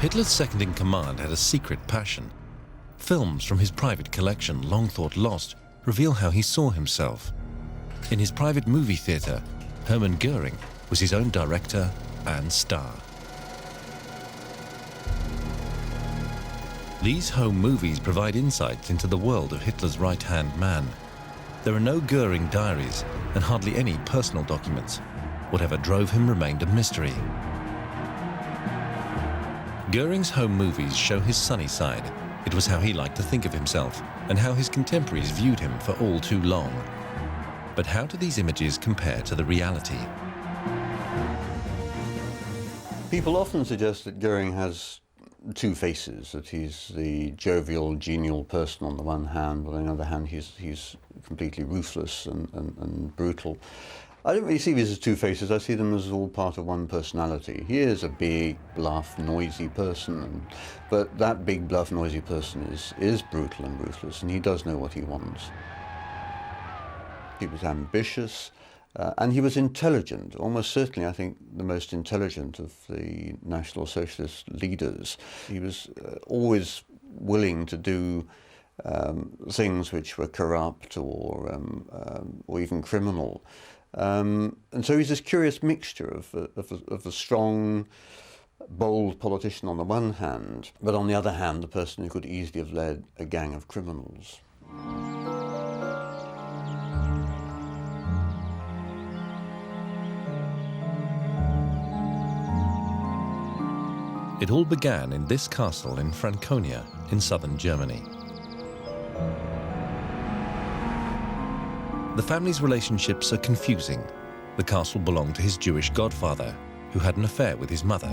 Hitler's second-in-command had a secret passion. Films from his private collection, long thought lost, reveal how he saw himself. In his private movie theater, Hermann Goering was his own director and star. These home movies provide insights into the world of Hitler's right-hand man. There are no Goering diaries and hardly any personal documents. Whatever drove him remained a mystery. Goering's home movies show his sunny side. It was how he liked to think of himself and how his contemporaries viewed him for all too long. But how do these images compare to the reality? People often suggest that Goering has two faces, that he's the jovial, genial person on the one hand, but on the other hand he's completely ruthless and brutal. I don't really see these as two faces. I see them as all part of one personality. He is a big, bluff, noisy person, but that big, bluff, noisy person is brutal and ruthless, and he does know what he wants. He was ambitious, and he was intelligent, almost certainly, I think, the most intelligent of the National Socialist leaders. He was always willing to do things which were corrupt or even criminal. And so he's this curious mixture of a strong, bold politician on the one hand, but on the other hand, the person who could easily have led a gang of criminals. It all began in this castle in Franconia in southern Germany. The family's relationships are confusing. The castle belonged to his Jewish godfather, who had an affair with his mother,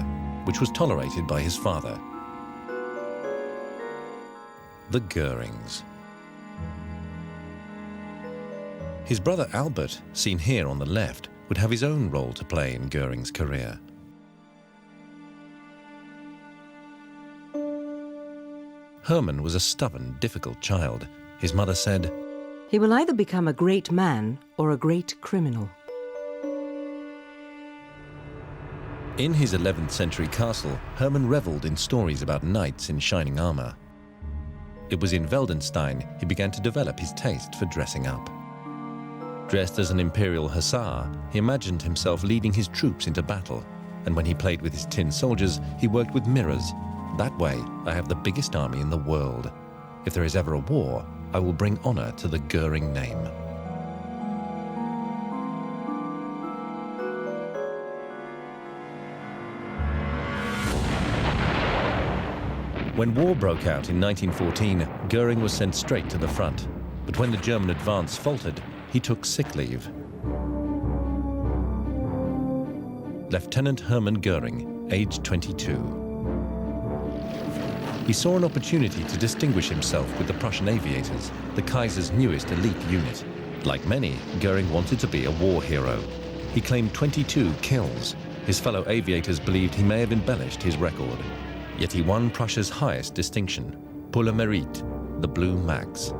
which was tolerated by his father. The Goerings. His brother Albert, seen here on the left, would have his own role to play in Goering's career. Hermann was a stubborn, difficult child. His mother said, "He will either become a great man or a great criminal." In his 11th century castle, Hermann reveled in stories about knights in shining armor. It was in Weldenstein he began to develop his taste for dressing up. Dressed as an imperial hussar, he imagined himself leading his troops into battle, and when he played with his tin soldiers, he worked with mirrors. That way, I have the biggest army in the world. If there is ever a war, I will bring honor to the Goering name. When war broke out in 1914, Goering was sent straight to the front. But when the German advance faltered, he took sick leave. Lieutenant Hermann Goering, aged 22. He saw an opportunity to distinguish himself with the Prussian aviators, the Kaiser's newest elite unit. Like many, Goering wanted to be a war hero. He claimed 22 kills. His fellow aviators believed he may have embellished his record. Yet he won Prussia's highest distinction, pour le mérite, the Blue Max.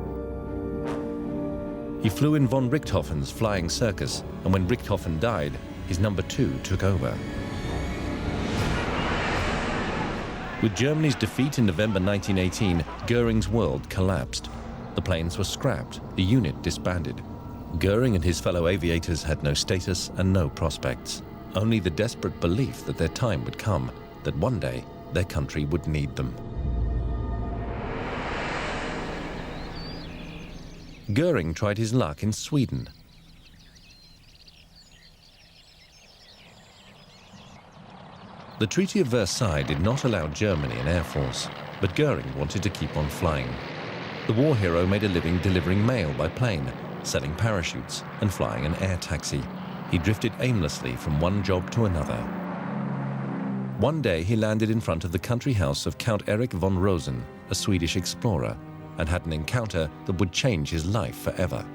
He flew in von Richthofen's flying circus, and when Richthofen died, his number 2 took over. With Germany's defeat in November 1918, Goering's world collapsed. The planes were scrapped, the unit disbanded. Goering and his fellow aviators had no status and no prospects, only the desperate belief that their time would come, that one day their country would need them. Goering tried his luck in Sweden. The Treaty of Versailles did not allow Germany an air force, but Goering wanted to keep on flying. The war hero made a living delivering mail by plane, selling parachutes, and flying an air taxi. He drifted aimlessly from one job to another. One day he landed in front of the country house of Count Erich von Rosen, a Swedish explorer, and had an encounter that would change his life forever.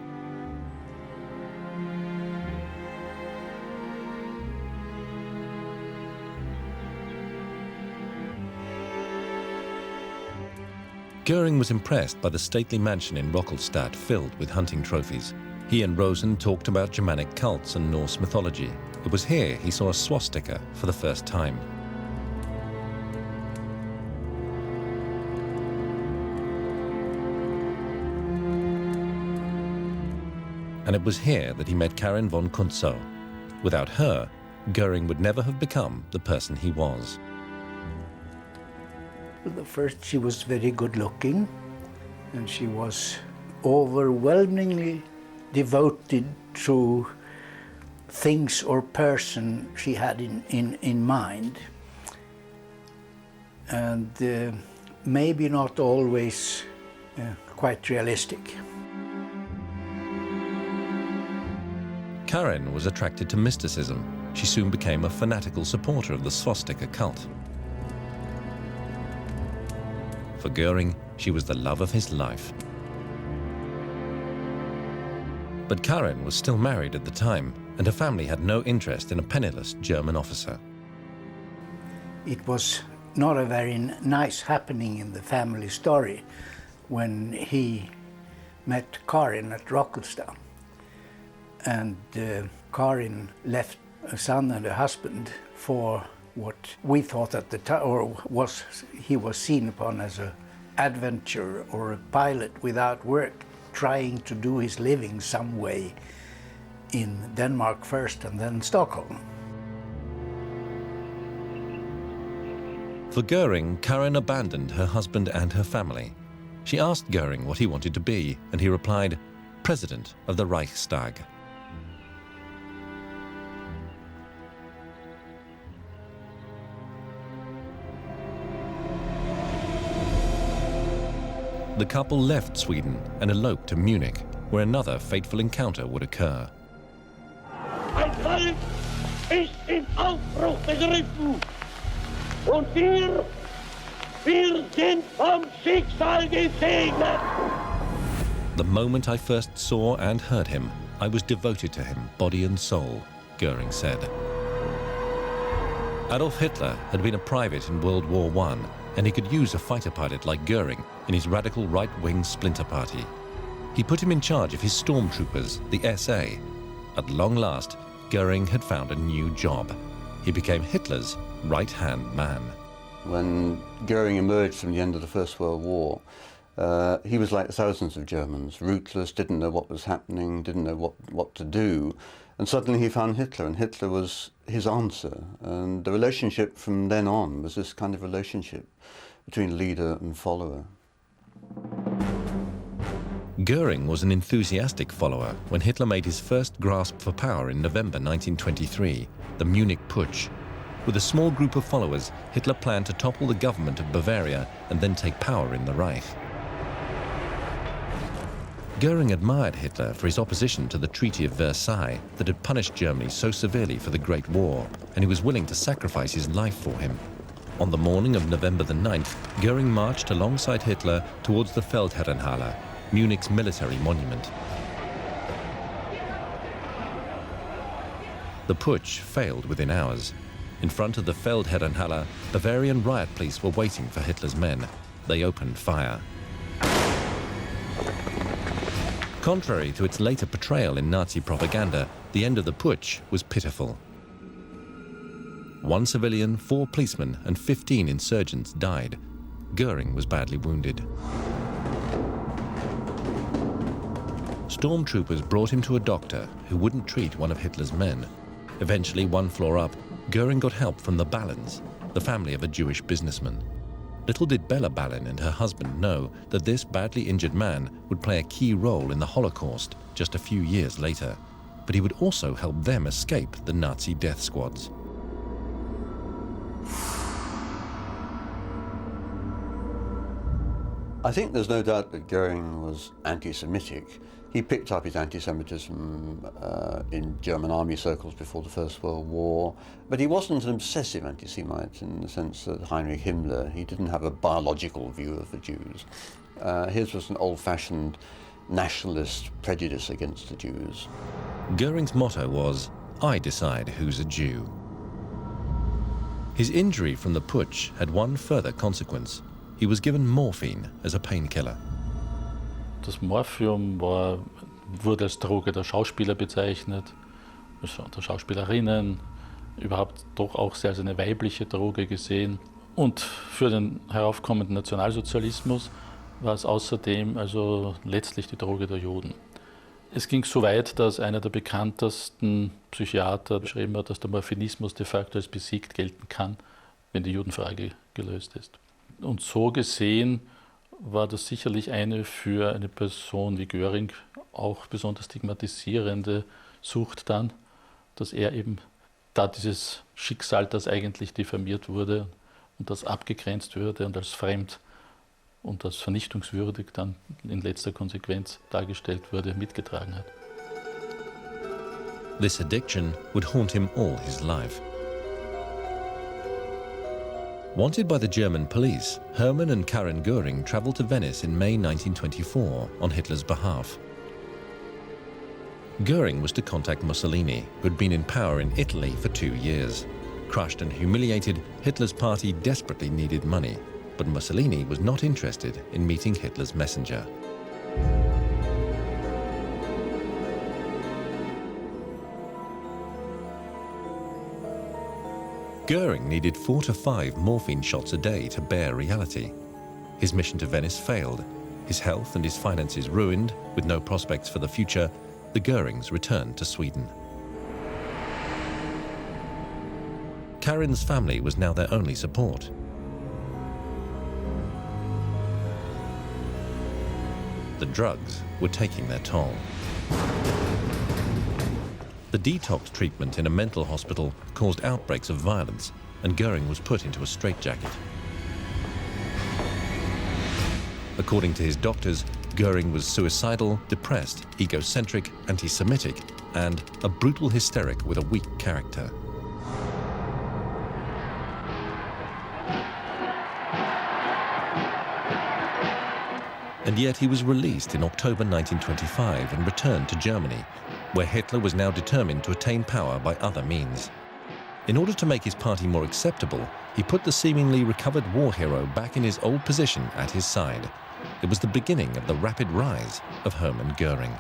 Goering was impressed by the stately mansion in Rockelstadt filled with hunting trophies. He and Rosen talked about Germanic cults and Norse mythology. It was here he saw a swastika for the first time. and it was here that he met Karin von Kuntzow. Without her, Goering would never have become the person he was. First, she was very good looking, and she was overwhelmingly devoted to things or person she had in mind. And maybe not always quite realistic. Karin was attracted to mysticism. She soon became a fanatical supporter of the swastika cult. For Goering, she was the love of his life. But Karin was still married at the time, and her family had no interest in a penniless German officer. It was not a very nice happening in the family story when he met Karin at Rockelstown. And Karin left a son and a husband for what we thought at the time, or he was seen upon as an adventurer or a pilot without work, trying to do his living some way in Denmark first and then Stockholm. For Goering, Karin abandoned her husband and her family. She asked Goering what he wanted to be, and he replied, President of the Reichstag. The couple left Sweden and eloped to Munich, where another fateful encounter would occur. Ein Volk ist in Aufbruch begriffen und wir sind vom Schicksal gesegnet. The moment I first saw and heard him, I was devoted to him, body and soul, Goering said. Adolf Hitler had been a private in World War I, and he could use a fighter pilot like Goering in his radical right-wing splinter party. He put him in charge of his stormtroopers, the SA. At long last, Goering had found a new job. He became Hitler's right-hand man. When Goering emerged from the end of the First World War, he was like thousands of Germans, rootless, didn't know what was happening, didn't know what to do. And suddenly he found Hitler, and Hitler was his answer. And the relationship from then on was this kind of relationship between leader and follower. Goering was an enthusiastic follower when Hitler made his first grasp for power in November 1923, the Munich Putsch. With a small group of followers, Hitler planned to topple the government of Bavaria and then take power in the Reich. Goering admired Hitler for his opposition to the Treaty of Versailles that had punished Germany so severely for the Great War, and he was willing to sacrifice his life for him. On the morning of November the 9th, Goering marched alongside Hitler towards the Feldherrenhalle, Munich's military monument. The putsch failed within hours. In front of the Feldherrenhalle, Bavarian riot police were waiting for Hitler's men. They opened fire. Contrary to its later portrayal in Nazi propaganda, the end of the putsch was pitiful. 1 civilian, 4 policemen, and 15 insurgents died. Goering was badly wounded. Stormtroopers brought him to a doctor who wouldn't treat one of Hitler's men. Eventually, 1 floor up, Goering got help from the Ballins, the family of a Jewish businessman. Little did Bella Ballin and her husband know that this badly injured man would play a key role in the Holocaust just a few years later, but he would also help them escape the Nazi death squads. I think there's no doubt that Goering was anti-Semitic. He picked up his anti-Semitism in German army circles before the First World War, but he wasn't an obsessive anti-Semite in the sense that Heinrich Himmler, he didn't have a biological view of the Jews. His was an old-fashioned nationalist prejudice against the Jews. Goering's motto was, "I decide who's a Jew." His injury from the putsch had one further consequence. He was given morphine as a painkiller. Das Morphium wurde als Droge der Schauspieler bezeichnet, der Schauspielerinnen, überhaupt doch auch sehr als eine weibliche Droge gesehen. Und für den heraufkommenden Nationalsozialismus war es außerdem also letztlich die Droge der Juden. Es ging so weit, dass einer der bekanntesten Psychiater beschrieben hat, dass der Morphinismus de facto als besiegt gelten kann, wenn die Judenfrage gelöst ist. Und so gesehen war das sicherlich eine für eine Person wie Goering auch besonders stigmatisierende Sucht dann, dass er eben da dieses Schicksal, das eigentlich diffamiert wurde und das abgegrenzt würde und als fremd und als vernichtungswürdig dann in letzter Konsequenz dargestellt wurde, mitgetragen hat. This addiction would haunt him all his life. Wanted by the German police, Hermann and Karin Goering traveled to Venice in May 1924 on Hitler's behalf. Goering was to contact Mussolini, who had been in power in Italy for 2 years. Crushed and humiliated, Hitler's party desperately needed money, but Mussolini was not interested in meeting Hitler's messenger. Goering needed 4 to 5 morphine shots a day to bear reality. His mission to Venice failed. His health and his finances ruined, with no prospects for the future, the Goerings returned to Sweden. Karin's family was now their only support. The drugs were taking their toll. The detox treatment in a mental hospital caused outbreaks of violence, and Goering was put into a straitjacket. According to his doctors, Goering was suicidal, depressed, egocentric, anti-Semitic, and a brutal hysteric with a weak character. And yet he was released in October 1925 and returned to Germany, where Hitler was now determined to attain power by other means. In order to make his party more acceptable, he put the seemingly recovered war hero back in his old position at his side. It was the beginning of the rapid rise of Hermann Goering.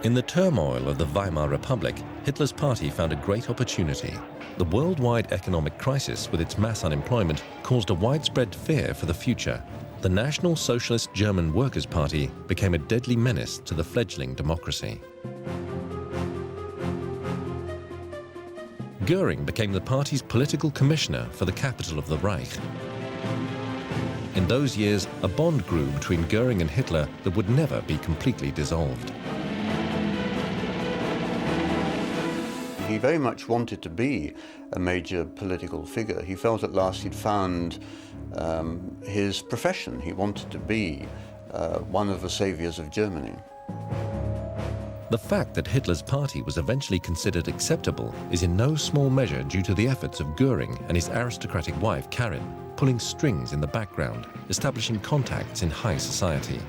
In the turmoil of the Weimar Republic, Hitler's party found a great opportunity. The worldwide economic crisis with its mass unemployment caused a widespread fear for the future. The National Socialist German Workers' Party became a deadly menace to the fledgling democracy. Goering became the party's political commissioner for the capital of the Reich. In those years, a bond grew between Goering and Hitler that would never be completely dissolved. He very much wanted to be a major political figure. He felt at last he'd found his profession. He wanted to be one of the saviors of Germany. The fact that Hitler's party was eventually considered acceptable is in no small measure due to the efforts of Goering and his aristocratic wife Karin, pulling strings in the background, establishing contacts in high society.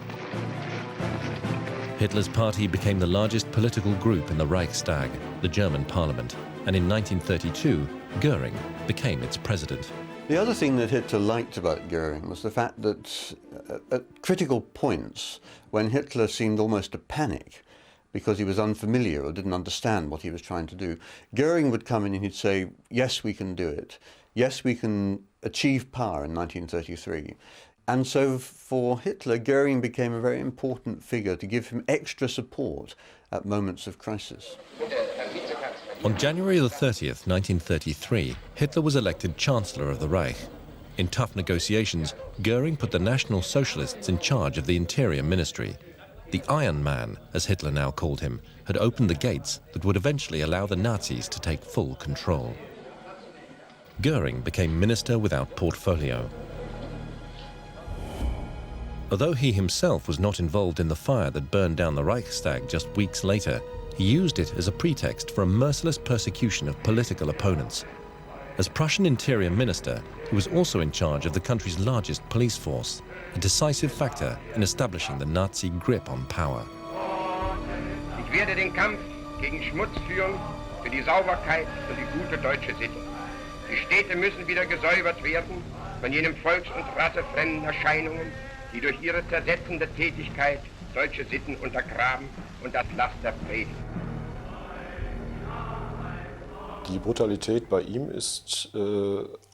Hitler's party became the largest political group in the Reichstag, the German parliament, and in 1932, Goering became its president. The other thing that Hitler liked about Goering was the fact that at critical points, when Hitler seemed almost to panic because he was unfamiliar or didn't understand what he was trying to do, Goering would come in and he'd say, yes, we can do it. Yes, we can achieve power in 1933. And so for Hitler, Goering became a very important figure to give him extra support at moments of crisis. On January the 30th, 1933, Hitler was elected Chancellor of the Reich. In tough negotiations, Goering put the National Socialists in charge of the Interior Ministry. The Iron Man, as Hitler now called him, had opened the gates that would eventually allow the Nazis to take full control. Goering became minister without portfolio. Although he himself was not involved in the fire that burned down the Reichstag just weeks later, he used it as a pretext for a merciless persecution of political opponents. As Prussian Interior Minister, he was also in charge of the country's largest police force, a decisive factor in establishing the Nazi grip on power. Ich werde den Kampf gegen Schmutz führen, für die Sauberkeit und die gute deutsche Sitte. Die Städte müssen wieder gesäubert werden von jenen volks- und rassefremden Erscheinungen, die durch ihre zersetzende Tätigkeit deutsche Sitten untergraben und das Laster predigen. Die Brutalität bei ihm ist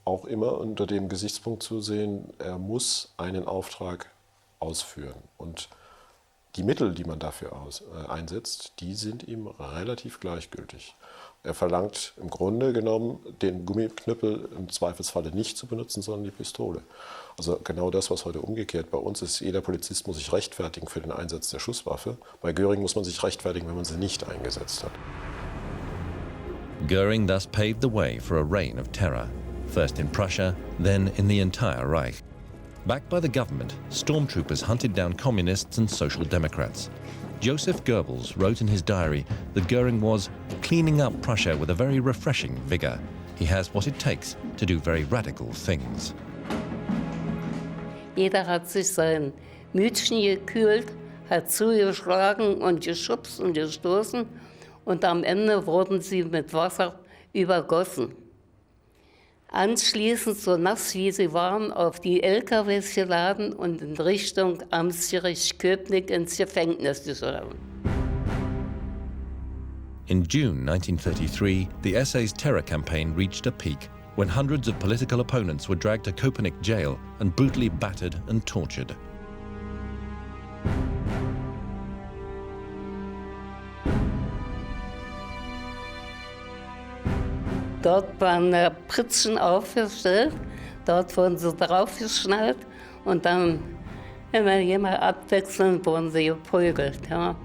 auch immer unter dem Gesichtspunkt zu sehen, er muss einen Auftrag ausführen. Und die Mittel, die man dafür einsetzt, die sind ihm relativ gleichgültig. Er verlangt im Grunde genommen, den Gummiknüppel im Zweifelsfalle nicht zu benutzen, sondern die Pistole. Also genau das, was heute umgekehrt bei uns ist. Jeder Polizist muss sich rechtfertigen für den Einsatz der Schusswaffe. Bei Goering muss man sich rechtfertigen, wenn man sie nicht eingesetzt hat. Goering thus paved the way for a reign of terror, first in Prussia, then in the entire Reich. Backed by the government, stormtroopers hunted down communists and social democrats. Joseph Goebbels wrote in his diary that Goering was cleaning up Prussia with a very refreshing vigor. He has what it takes to do very radical things. Jeder hat sich sein Mütchen gekühlt, hat zugeschlagen und geschubst und gestoßen und am Ende wurden sie mit Wasser übergossen. Anschließend, so nass wie sie waren, auf die LKWs geladen und in Richtung Amtsgericht Köpenick ins Gefängnis geschoben. In June 1933, the SA's terror campaign reached a peak when hundreds of political opponents were dragged to Köpenick jail and brutally battered and tortured. Dort waren Pritschen aufgestellt, dort wurden sie draufgeschnallt und dann immer jemand abwechselnd wurden sie geprügelt. Ja.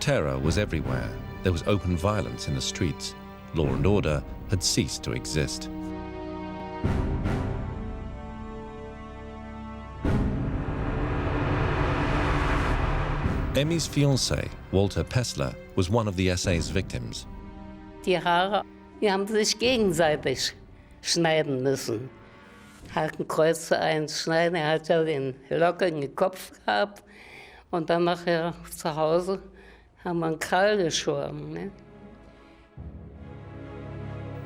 Terror was everywhere. There was open violence in the streets. Law and order had ceased to exist. Emmy's fiancé, Walter Pessler, was one of the SA's victims. Die Haare, die haben sich gegenseitig schneiden müssen. Hakenkreuze einschneiden, er hat ja den lockigen Kopf gehabt und dann nachher zu Hause haben wir einen Krall geschoren. Ne?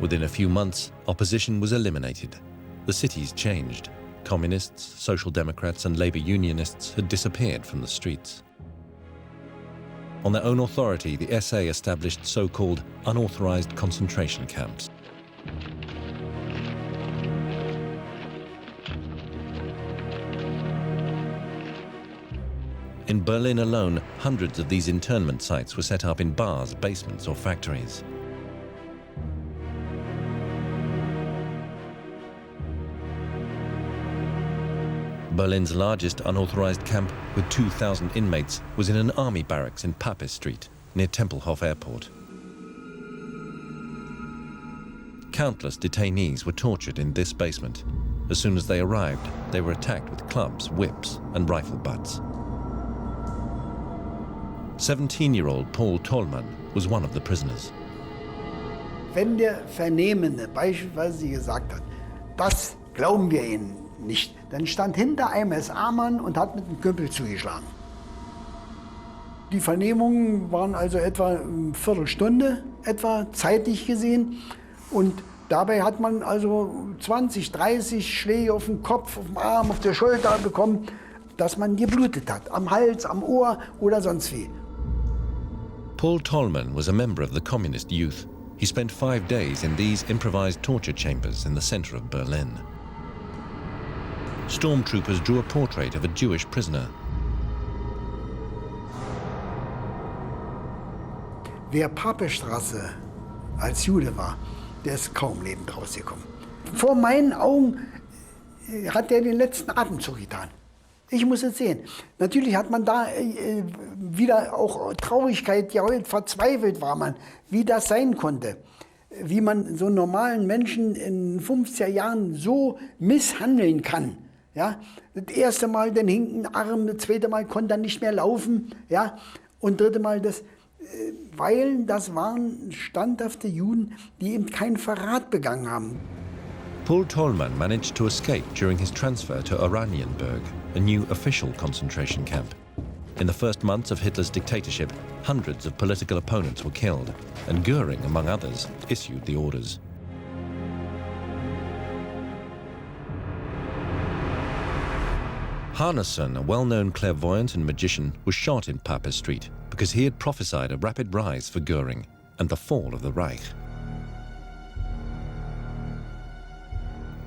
Within a few months, opposition was eliminated. The cities changed. Communists, Social Democrats and Labour Unionists had disappeared from the streets. On their own authority, the SA established so-called unauthorized concentration camps. In Berlin alone, hundreds of these internment sites were set up in bars, basements or factories. Berlin's largest unauthorized camp with 2,000 inmates was in an army barracks in Papist Street, near Tempelhof Airport. Countless detainees were tortured in this basement. As soon as they arrived, they were attacked with clubs, whips and rifle butts. 17-year-old Paul Tollmann was one of the prisoners. Wenn der Vernehmende beispielsweise gesagt hat, das glauben wir Ihnen nicht, dann stand hinter einem SA-Mann und hat mit dem Knüppel zugeschlagen. Die Vernehmungen waren also etwa eine Viertelstunde, etwa zeitlich gesehen. Und dabei hat man also 20, 30 Schläge auf den Kopf, auf den Arm, auf der Schulter bekommen, dass man geblutet hat, am Hals, am Ohr oder sonst wie. Paul Tollmann was a member of the communist youth. He spent 5 days in these improvised torture chambers in the center of Berlin. Stormtroopers drew a portrait of a Jewish prisoner. Wer Papestraße als Jude war, der ist kaum lebend rausgekommen. Vor meinen Augen hat er den letzten Atemzug getan. Ich muss es sehen. Natürlich hat man da wieder auch Traurigkeit geheult, verzweifelt war man, wie das sein konnte. Wie man so einen normalen Menschen in 50er Jahren so misshandeln kann. Ja? Das erste Mal den hinten Arm, das zweite Mal konnte er nicht mehr laufen. Ja? Und dritte Mal das, weil das waren standhafte Juden, die eben keinen Verrat begangen haben. Paul Tollmann managed to escape during his transfer to Oranienburg, a new official concentration camp. In the first months of Hitler's dictatorship, hundreds of political opponents were killed, and Goering, among others, issued the orders. Harnason, a well-known clairvoyant and magician, was shot in Papist Street because he had prophesied a rapid rise for Goering. and the fall of the Reich.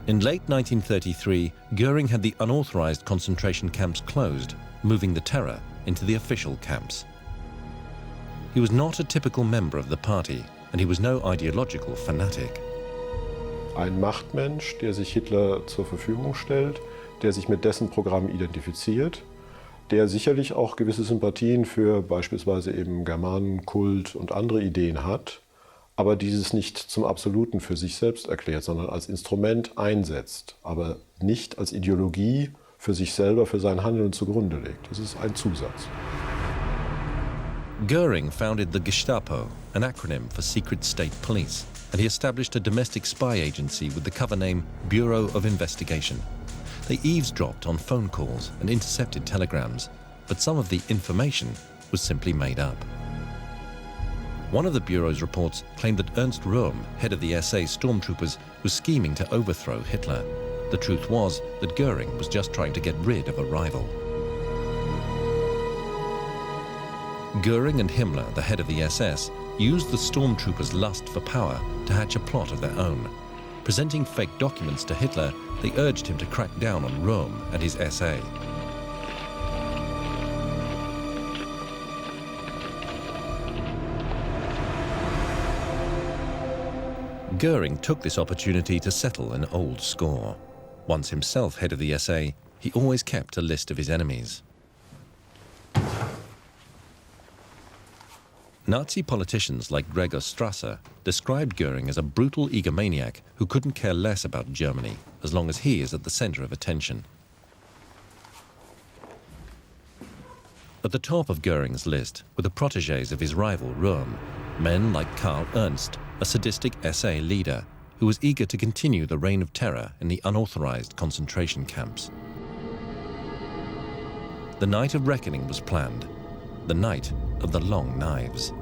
In late 1933, Goering had the unauthorized concentration camps closed, moving the terror into the official camps. He was not a typical member of the party, and he was no ideological fanatic. Ein Machtmensch, der sich Hitler zur Verfügung stellt, der sich mit dessen Programm identifiziert, der sicherlich auch gewisse Sympathien für beispielsweise eben Germanenkult und andere Ideen hat, aber dieses nicht zum Absoluten für sich selbst erklärt, sondern als Instrument einsetzt, aber nicht als Ideologie für sich selber, für sein Handeln zugrunde legt. Das ist ein Zusatz. Goering founded the Gestapo, an acronym for Secret State Police, and he established a domestic spy agency with the cover name Bureau of Investigation. They eavesdropped on phone calls and intercepted telegrams, but some of the information was simply made up. One of the Bureau's reports claimed that Ernst Röhm, head of the SA stormtroopers, was scheming to overthrow Hitler. The truth was that Goering was just trying to get rid of a rival. Goering and Himmler, the head of the SS, used the stormtroopers' lust for power to hatch a plot of their own. Presenting fake documents to Hitler, they urged him to crack down on Röhm and his SA. Goering took this opportunity to settle an old score. Once himself head of the SA, he always kept a list of his enemies. Nazi politicians like Gregor Strasser described Goering as a brutal egomaniac who couldn't care less about Germany as long as he is at the center of attention. At the top of Goering's list were the protégés of his rival Röhm, men like Karl Ernst, a sadistic SA leader who was eager to continue the reign of terror in the unauthorized concentration camps. The night of reckoning was planned, the night of the long knives.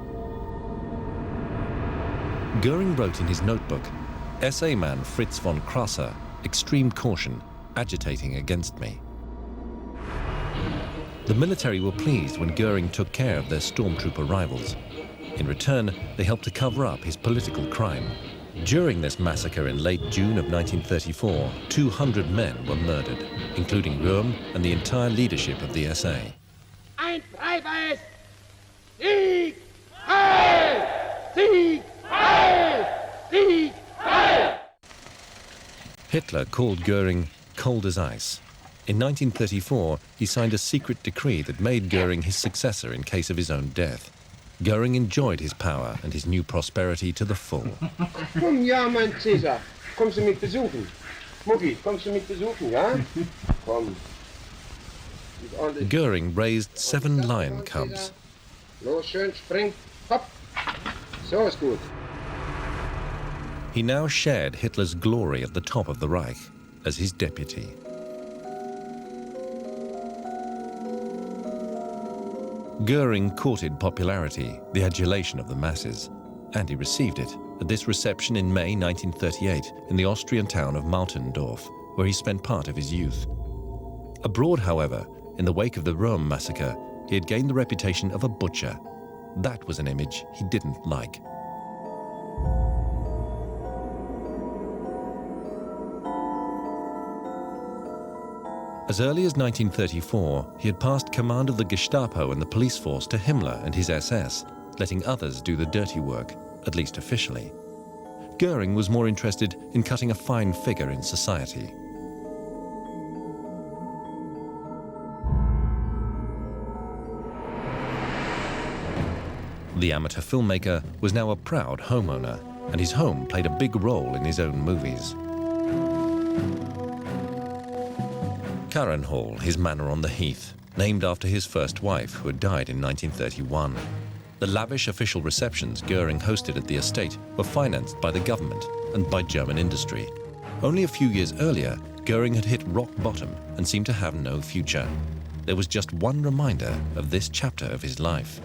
Goering wrote in his notebook, SA man Fritz von Krasser, extreme caution, agitating against me. The military were pleased when Goering took care of their stormtrooper rivals. In return, they helped to cover up his political crime. During this massacre in late June of 1934, 200 men were murdered, including Röhm and the entire leadership of the SA. Ein Freigeist! Sieg! Heil! Sieg! Heil! Sieg! Heil! Hitler called Goering cold as ice. In 1934, he signed a secret decree that made Goering his successor in case of his own death. Goering enjoyed his power and his new prosperity to the full. Komm, ja, mein Cäsar. Kommst du mich besuchen? Mucki, kommst du mich besuchen, ja? Komm. Goering raised 7 lion cubs. Los, schön, spring, hopp. So ist gut. He now shared Hitler's glory at the top of the Reich as his deputy. Goering courted popularity, the adulation of the masses, and he received it at this reception in May 1938 in the Austrian town of Martendorf, where he spent part of his youth. Abroad, however, in the wake of the Röhm massacre, he had gained the reputation of a butcher. That was an image he didn't like. As early as 1934, he had passed command of the Gestapo and the police force to Himmler and his SS, letting others do the dirty work, at least officially. Goering was more interested in cutting a fine figure in society. The amateur filmmaker was now a proud homeowner, and his home played a big role in his own movies. Curran Hall, his manor on the Heath, named after his first wife, who had died in 1931. The lavish official receptions Goering hosted at the estate were financed by the government and by German industry. Only a few years earlier, Goering had hit rock bottom and seemed to have no future. There was just one reminder of this chapter of his life.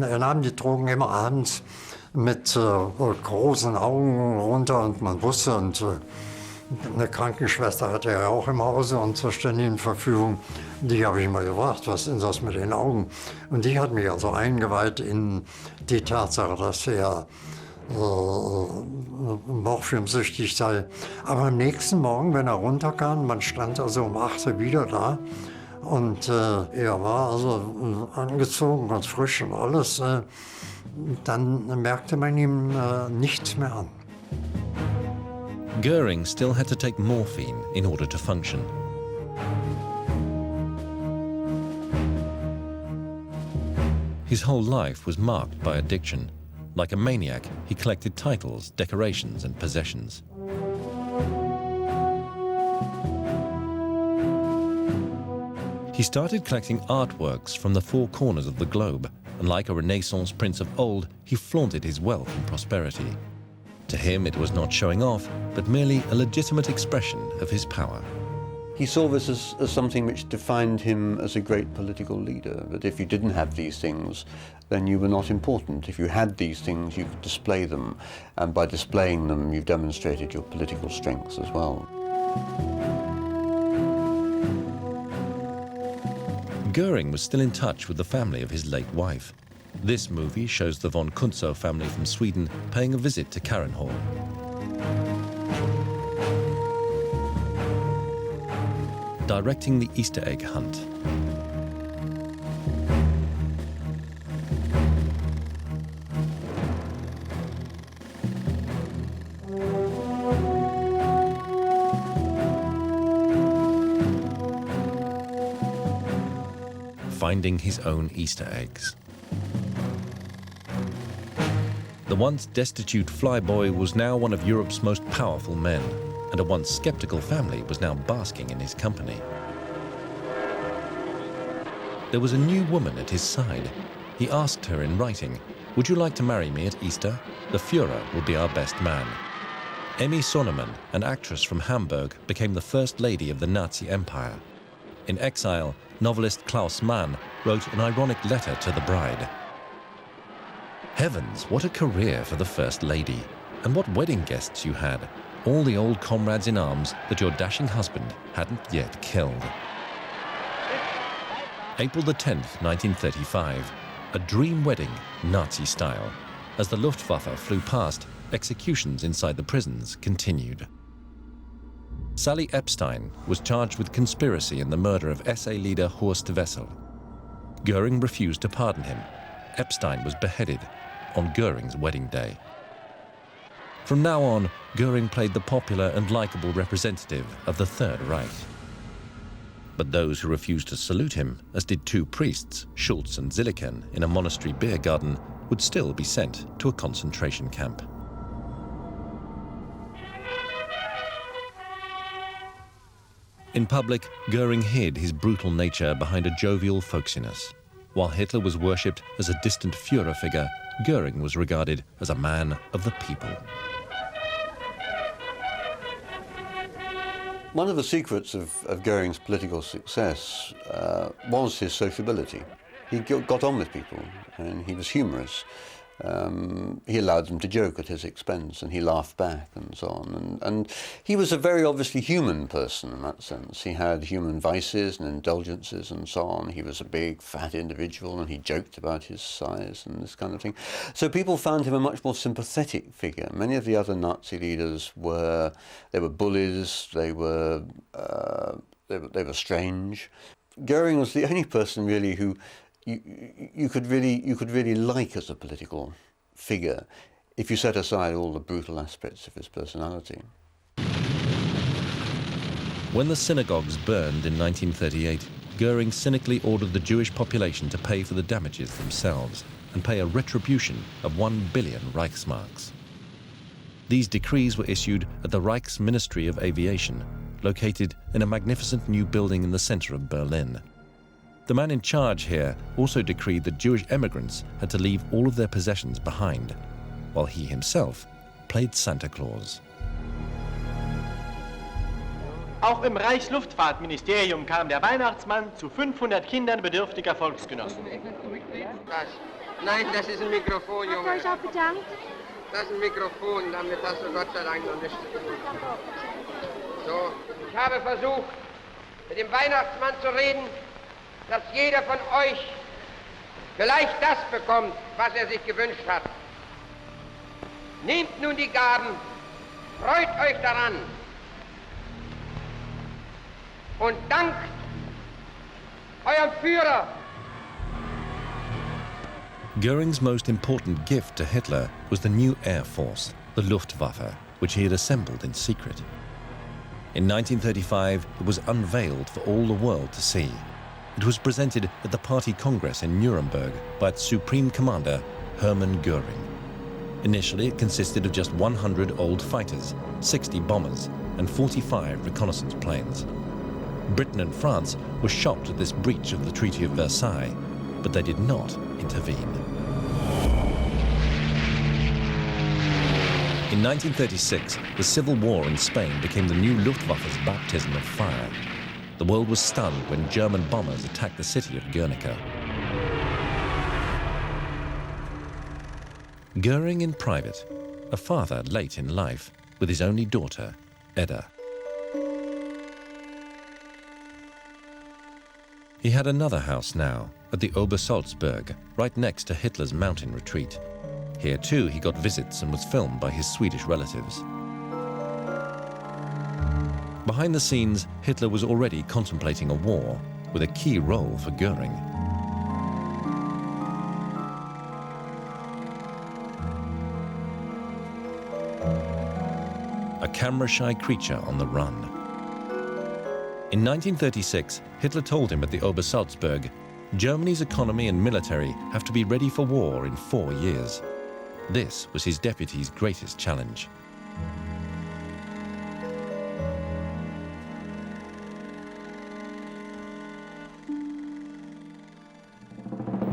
Er nahm die Drogen immer abends, mit großen Augen runter und man wusste, und eine Krankenschwester hatte er auch im Hause und zur ständigen Verfügung. Die habe ich mal gefragt, was ist denn das mit den Augen? Und die hat mich also eingeweiht in die Tatsache, dass er morphiumsüchtig sei. Aber am nächsten Morgen, wenn er runterkam, man stand also um 8 Uhr wieder da und er war also angezogen, ganz frisch und alles, dann merkte man ihm nichts mehr an. Goering still had to take morphine in order to function. His whole life was marked by addiction. Like a maniac, he collected titles, decorations, and possessions. He started collecting artworks from the four corners of the globe, and like a Renaissance prince of old, he flaunted his wealth and prosperity. To him, it was not showing off, but merely a legitimate expression of his power. He saw this as something which defined him as a great political leader, that if you didn't have these things, then you were not important. If you had these things, you could display them, and by displaying them, you've demonstrated your political strengths as well. Goering was still in touch with the family of his late wife. This movie shows the von Kuntzow family from Sweden paying a visit to Karenhall. Directing the Easter egg hunt. Finding his own Easter eggs. The once destitute flyboy was now one of Europe's most powerful men, and a once skeptical family was now basking in his company. There was a new woman at his side. He asked her in writing, "Would you like to marry me at Easter? The Führer will be our best man." Emmy Sonnemann, an actress from Hamburg, became the first lady of the Nazi Empire. In exile, novelist Klaus Mann wrote an ironic letter to the bride. Heavens, what a career for the First Lady, and what wedding guests you had, all the old comrades in arms that your dashing husband hadn't yet killed. April the 10th, 1935, a dream wedding, Nazi style. As the Luftwaffe flew past, executions inside the prisons continued. Sally Epstein was charged with conspiracy in the murder of SA leader Horst Wessel. Goering refused to pardon him. Epstein was beheaded on Goering's wedding day. From now on, Goering played the popular and likable representative of the Third Reich. But those who refused to salute him, as did two priests, Schultz and Zilliken, in a monastery beer garden, would still be sent to a concentration camp. In public, Goering hid his brutal nature behind a jovial folksiness. While Hitler was worshipped as a distant Führer figure, Goering was regarded as a man of the people. One of the secrets of Goering's political success was his sociability. He got on with people, and he was humorous. He allowed them to joke at his expense, and he laughed back, and so on. And he was a very obviously human person in that sense. He had human vices and indulgences and so on. He was a big, fat individual, and he joked about his size and this kind of thing. So people found him a much more sympathetic figure. Many of the other Nazi leaders were bullies. They were strange. Goering was the only person really who you could really like as a political figure if you set aside all the brutal aspects of his personality. When the synagogues burned in 1938, Goering cynically ordered the Jewish population to pay for the damages themselves and pay a retribution of 1 billion Reichsmarks. These decrees were issued at the Reich's Ministry of Aviation, located in a magnificent new building in the center of Berlin. The man in charge here also decreed that Jewish emigrants had to leave all of their possessions behind, while he himself played Santa Claus. Auch im Reichsluftfahrtministerium kam der Weihnachtsmann zu 500 Kindern bedürftiger Volksgenossen. Nein, das ist ein Mikrofon, Junge. Habt ihr euch auch bedankt? Das ist ein Mikrofon, damit hast du Gott sei Dank noch nichts zu tun. So, ich habe versucht, mit dem Weihnachtsmann zu reden, dass jeder von euch vielleicht das bekommt, was er sich gewünscht hat. Nehmt nun die Gaben, freut euch daran und dankt eurem Führer. Goering's most important gift to Hitler was the new air force, the Luftwaffe, which he had assembled in secret. In 1935, it was unveiled for all the world to see. It was presented at the Party Congress in Nuremberg by its Supreme Commander, Hermann Goering. Initially, it consisted of just 100 old fighters, 60 bombers, and 45 reconnaissance planes. Britain and France were shocked at this breach of the Treaty of Versailles, but they did not intervene. In 1936, the civil war in Spain became the new Luftwaffe's baptism of fire. The world was stunned when German bombers attacked the city of Guernica. Goering in private, a father late in life, with his only daughter, Edda. He had another house now, at the Obersalzberg, right next to Hitler's mountain retreat. Here too he got visits and was filmed by his Swedish relatives. Behind the scenes, Hitler was already contemplating a war, with a key role for Goering. A camera-shy creature on the run. In 1936, Hitler told him at the Obersalzberg, Germany's economy and military have to be ready for war in 4 years. This was his deputy's greatest challenge.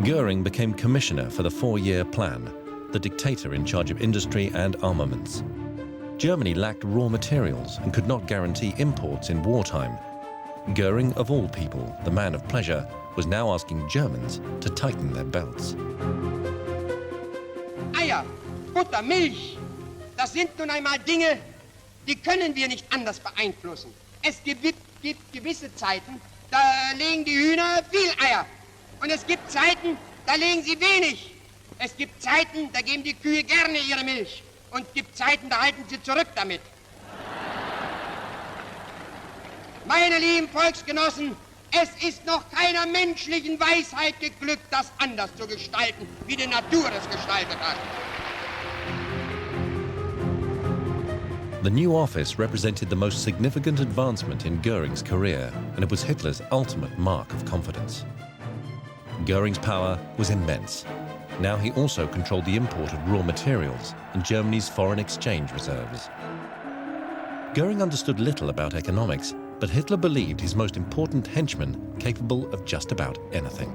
Goering became commissioner for the 4-year plan, the dictator in charge of industry and armaments. Germany lacked raw materials and could not guarantee imports in wartime. Goering, of all people, the man of pleasure, was now asking Germans to tighten their belts. Eier, Butter, Milch, das sind nun einmal Dinge, die können wir nicht anders beeinflussen. Es gibt gewisse Zeiten, da legen die Hühner viel Eier. Und es gibt Zeiten, da legen sie wenig. Es gibt Zeiten, da geben die Kühe gerne ihre Milch. Und es gibt Zeiten, da halten sie zurück damit. Meine lieben Volksgenossen, es ist noch keiner menschlichen Weisheit geglückt, das anders zu gestalten, wie die Natur es gestaltet hat. The new office represented the most significant advancement in Goering's career, and it was Hitler's ultimate mark of confidence. Goering's power was immense. Now he also controlled the import of raw materials and Germany's foreign exchange reserves. Goering understood little about economics, but Hitler believed his most important henchman capable of just about anything.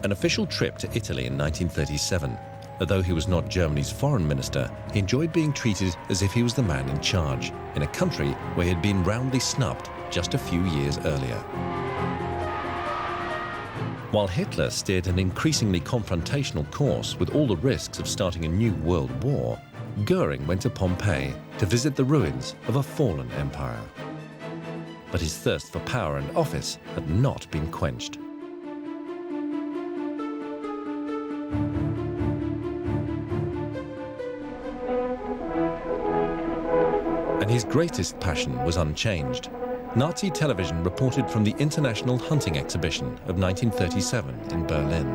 An official trip to Italy in 1937. Although he was not Germany's foreign minister, he enjoyed being treated as if he was the man in charge, in a country where he had been roundly snubbed just a few years earlier. While Hitler steered an increasingly confrontational course with all the risks of starting a new world war, Goering went to Pompeii to visit the ruins of a fallen empire. But his thirst for power and office had not been quenched. And his greatest passion was unchanged. Nazi television reported from the International Hunting Exhibition of 1937 in Berlin.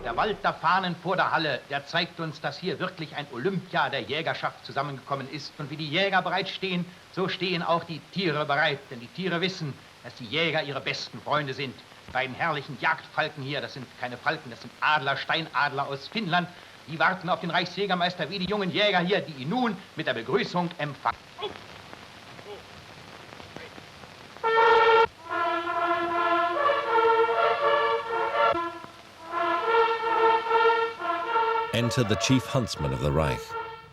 Der Wald der Fahnen vor der Halle, der zeigt uns, dass hier wirklich ein Olympia der Jägerschaft zusammengekommen ist. Und wie die Jäger bereit stehen, so stehen auch die Tiere bereit. Denn die Tiere wissen, dass die Jäger ihre besten Freunde sind. Die beiden herrlichen Jagdfalken hier, das sind keine Falken, das sind Adler, Steinadler aus Finnland. Die warten auf den Reichsjägermeister wie die jungen Jäger hier, die ihn nun mit der Begrüßung empfangen. Enter the chief huntsman of the Reich.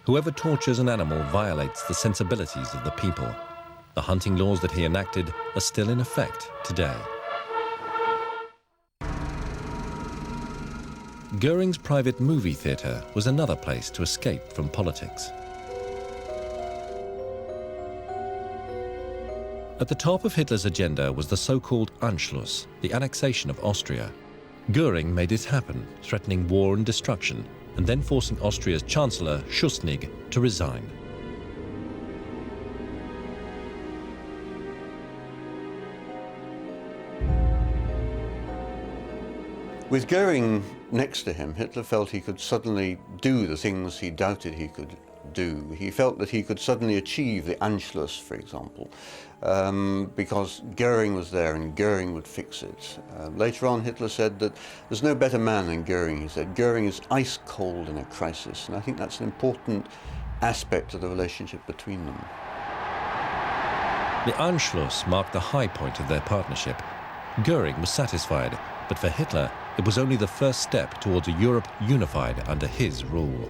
Whoever tortures an animal violates the sensibilities of the people. The hunting laws that he enacted are still in effect today. Goering's private movie theatre was another place to escape from politics. At the top of Hitler's agenda was the so-called Anschluss, the annexation of Austria. Goering made it happen, threatening war and destruction, and then forcing Austria's Chancellor, Schuschnigg, to resign. With Goering next to him, Hitler felt he could suddenly do the things he doubted he could do. He felt that he could suddenly achieve the Anschluss, for example, because Goering was there and Goering would fix it. Later on, Hitler said that there's no better man than Goering. He said Goering is ice cold in a crisis, and I think that's an important aspect of the relationship between them. The Anschluss marked the high point of their partnership. Goering was satisfied, but for Hitler, it was only the first step towards a Europe unified under his rule.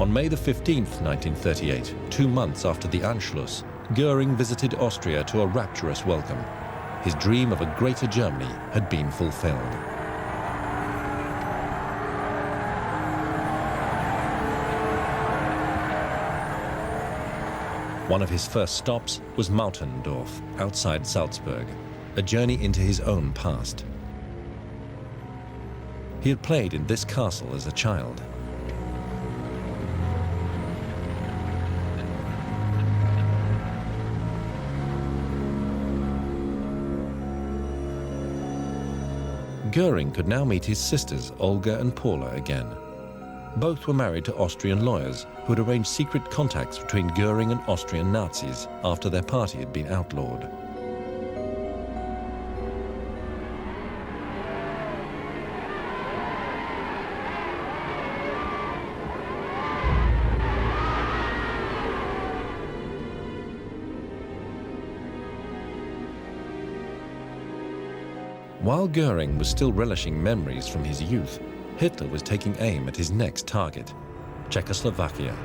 On May the 15th, 1938, 2 months after the Anschluss, Goering visited Austria to a rapturous welcome. His dream of a greater Germany had been fulfilled. One of his first stops was Mautendorf, outside Salzburg, a journey into his own past. He had played in this castle as a child. Goering could now meet his sisters, Olga and Paula, again. Both were married to Austrian lawyers who had arranged secret contacts between Goering and Austrian Nazis after their party had been outlawed. While Goering was still relishing memories from his youth, Hitler was taking aim at his next target, Czechoslovakia.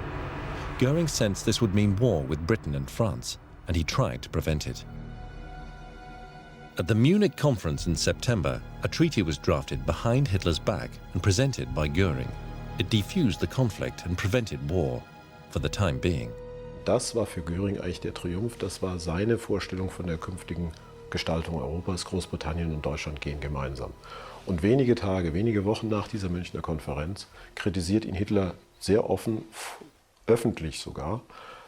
Goering sensed this would mean war with Britain and France, and he tried to prevent it. At the Munich conference in September, a treaty was drafted behind Hitler's back and presented by Goering. It defused the conflict and prevented war, for the time being. Das war für Goering eigentlich der Triumph, das war seine Vorstellung von der künftigen Gestaltung Europas. Großbritannien und Deutschland gehen gemeinsam. Und wenige Tage, wenige Wochen nach dieser Münchner Konferenz kritisiert ihn Hitler sehr offen, öffentlich sogar,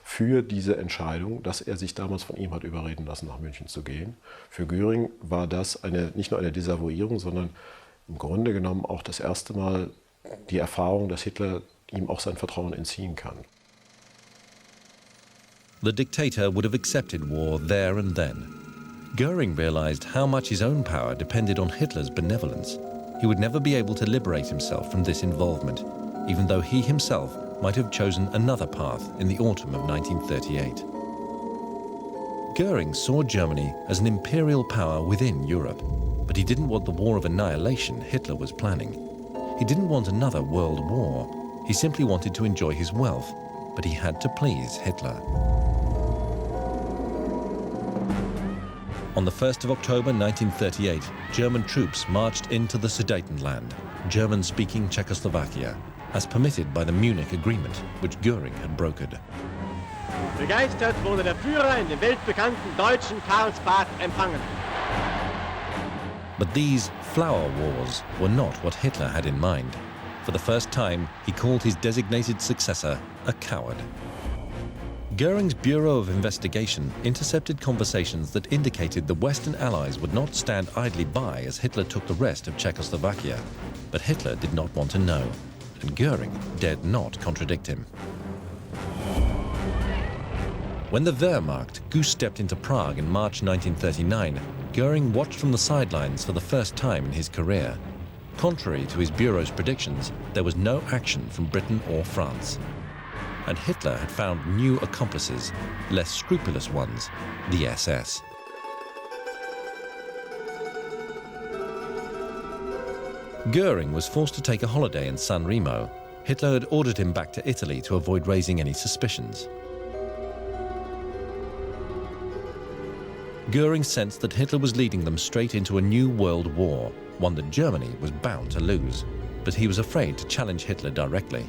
für diese Entscheidung, dass er sich damals von ihm hat überreden lassen, nach München zu gehen. Für Goering war das nicht nur eine Desavouierung, sondern im Grunde genommen auch das erste Mal die Erfahrung, dass Hitler ihm auch sein Vertrauen entziehen kann. The dictator would have accepted war there and then. Goering realized how much his own power depended on Hitler's benevolence. He would never be able to liberate himself from this involvement, even though he himself might have chosen another path in the autumn of 1938. Goering saw Germany as an imperial power within Europe, but he didn't want the war of annihilation Hitler was planning. He didn't want another world war. He simply wanted to enjoy his wealth, but he had to please Hitler. On the 1st of October 1938, German troops marched into the Sudetenland, German-speaking Czechoslovakia, as permitted by the Munich Agreement, which Goering had brokered. Begeistert wurde der Führer in dem weltbekannten deutschen Karlsbad empfangen. But these flower wars were not what Hitler had in mind. For the first time, he called his designated successor a coward. Goering's Bureau of Investigation intercepted conversations that indicated the Western Allies would not stand idly by as Hitler took the rest of Czechoslovakia. But Hitler did not want to know, and Goering dared not contradict him. When the Wehrmacht goose-stepped into Prague in March 1939, Goering watched from the sidelines for the first time in his career. Contrary to his bureau's predictions, there was no action from Britain or France. And Hitler had found new accomplices, less scrupulous ones, the SS. Goering was forced to take a holiday in San Remo. Hitler had ordered him back to Italy to avoid raising any suspicions. Goering sensed that Hitler was leading them straight into a new world war, one that Germany was bound to lose. But he was afraid to challenge Hitler directly.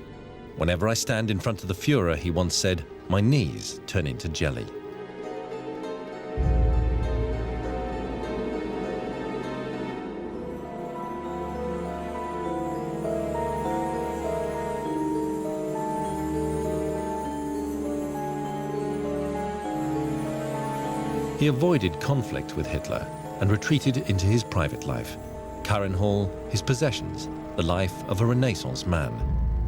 "Whenever I stand in front of the Führer," he once said, "my knees turn into jelly." He avoided conflict with Hitler and retreated into his private life. Curran Hall, his possessions, the life of a Renaissance man.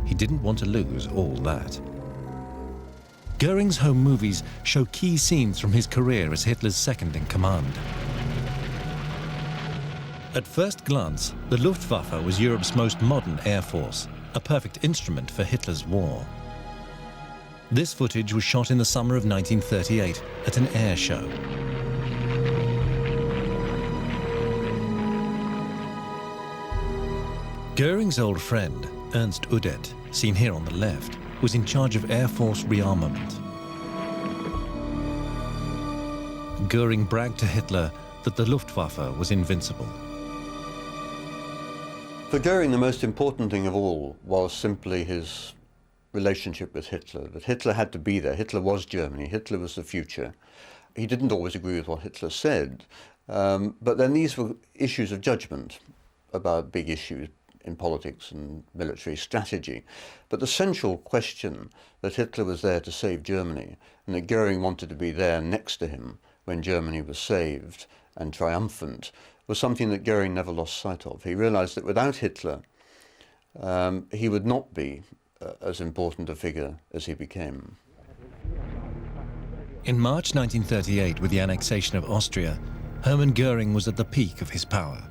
He didn't want to lose all that. Goering's home movies show key scenes from his career as Hitler's second-in-command. At first glance, the Luftwaffe was Europe's most modern air force, a perfect instrument for Hitler's war. This footage was shot in the summer of 1938 at an air show. Goering's old friend, Ernst Udet, seen here on the left, was in charge of Air Force rearmament. Goering bragged to Hitler that the Luftwaffe was invincible. For Goering, the most important thing of all was simply his relationship with Hitler, that Hitler had to be there. Hitler was Germany. Hitler was the future. He didn't always agree with what Hitler said, but then these were issues of judgment about big issues in politics and military strategy. But the central question that Hitler was there to save Germany and that Goering wanted to be there next to him when Germany was saved and triumphant was something that Goering never lost sight of. He realized that without Hitler, he would not be as important a figure as he became. In March 1938, with the annexation of Austria, Hermann Goering was at the peak of his power.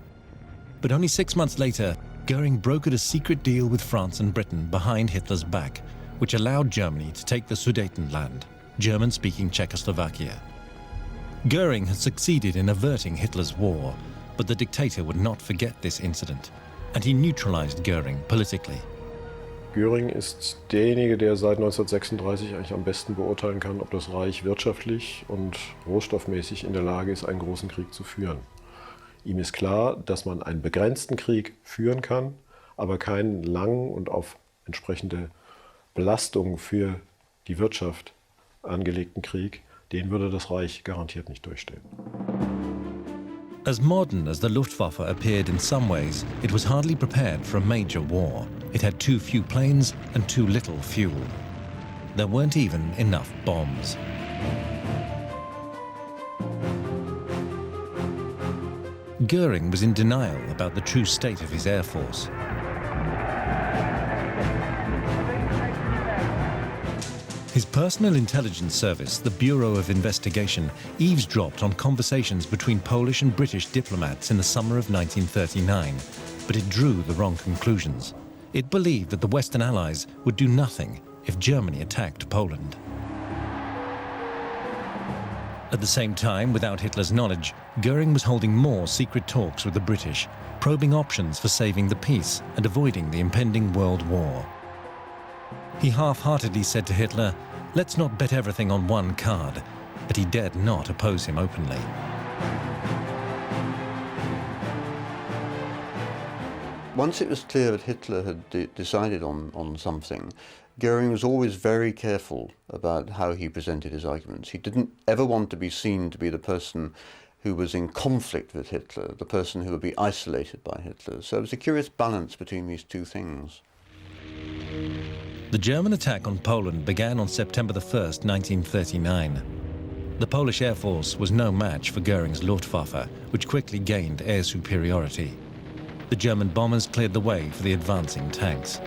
But only 6 months later, Goering brokered a secret deal with France and Britain behind Hitler's back, which allowed Germany to take the Sudetenland, German-speaking Czechoslovakia. Goering had succeeded in averting Hitler's war, but the dictator would not forget this incident, and he neutralized Goering politically. Goering ist derjenige, der seit 1936 eigentlich am besten beurteilen kann, ob das Reich wirtschaftlich und rohstoffmäßig in der Lage ist, einen großen Krieg zu führen. Ihm ist klar, dass man einen begrenzten Krieg führen kann, aber keinen langen und auf entsprechende Belastungen für die Wirtschaft angelegten Krieg, den würde das Reich garantiert nicht durchstehen. As modern as the Luftwaffe appeared in some ways, it was hardly prepared for a major war. It had too few planes and too little fuel. There weren't even enough bombs. Goering was in denial about the true state of his air force. His personal intelligence service, the Bureau of Investigation, eavesdropped on conversations between Polish and British diplomats in the summer of 1939, but it drew the wrong conclusions. It believed that the Western Allies would do nothing if Germany attacked Poland. At the same time, without Hitler's knowledge, Goering was holding more secret talks with the British, probing options for saving the peace and avoiding the impending World War. He half-heartedly said to Hitler, "Let's not bet everything on one card," but he dared not oppose him openly. Once it was clear that Hitler had decided on something, Goering was always very careful about how he presented his arguments. He didn't ever want to be seen to be the person who was in conflict with Hitler, the person who would be isolated by Hitler. So it was a curious balance between these two things. The German attack on Poland began on September the 1st, 1939. The Polish Air Force was no match for Goering's Luftwaffe, which quickly gained air superiority. The German bombers cleared the way for the advancing tanks.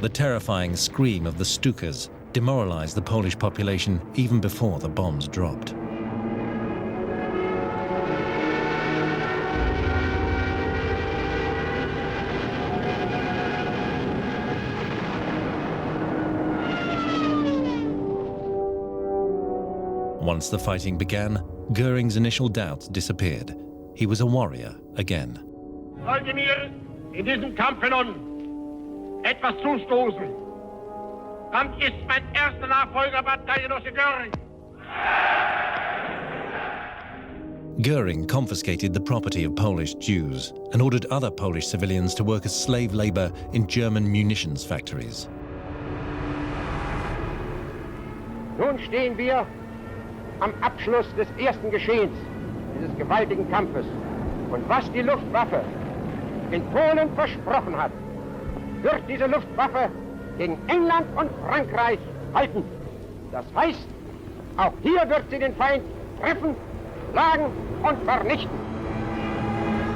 The terrifying scream of the Stukas demoralized the Polish population even before the bombs dropped. Once the fighting began, Goering's initial doubts disappeared. He was a warrior again. Sollte mir in diesem Kampf nun etwas zustoßen, dann ist mein erster Nachfolger Bataillengenosse Goering. Goering confiscated the property of Polish Jews and ordered other Polish civilians to work as slave labor in German munitions factories. Nun stehen wir am Abschluss des ersten Geschehens dieses gewaltigen Kampfes. Und was die Luftwaffe in Polen versprochen hat, wird diese Luftwaffe gegen England und Frankreich halten. Das heißt, auch hier wird sie den Feind treffen, schlagen und vernichten.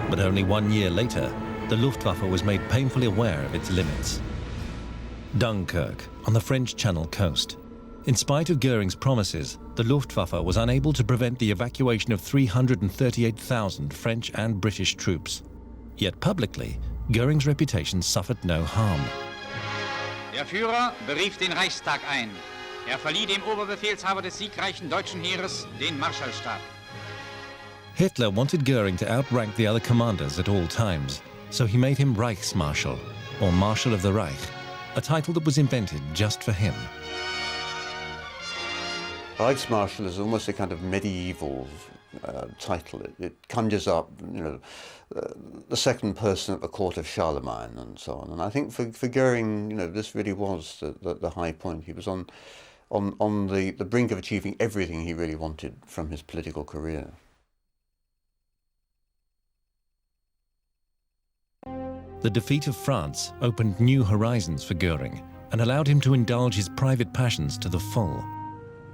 But only 1 year later, the Luftwaffe was made painfully aware of its limits. Dunkirk, on the French Channel coast. In spite of Goering's promises, the Luftwaffe was unable to prevent the evacuation of 338,000 French and British troops. Yet publicly, Goering's reputation suffered no harm. Der Führer berief den Reichstag ein. Er verlieh dem Oberbefehlshaber des siegreichen deutschen Heeres den Marschallstab. Hitler wanted Goering to outrank the other commanders at all times, so he made him Reichsmarschall, or Marshal of the Reich, a title that was invented just for him. Reichsmarschall is almost a kind of medieval title. It conjures up, the second person at the court of Charlemagne and so on. And I think for Goering, this really was the high point. He was on the brink of achieving everything he really wanted from his political career. The defeat of France opened new horizons for Goering and allowed him to indulge his private passions to the full.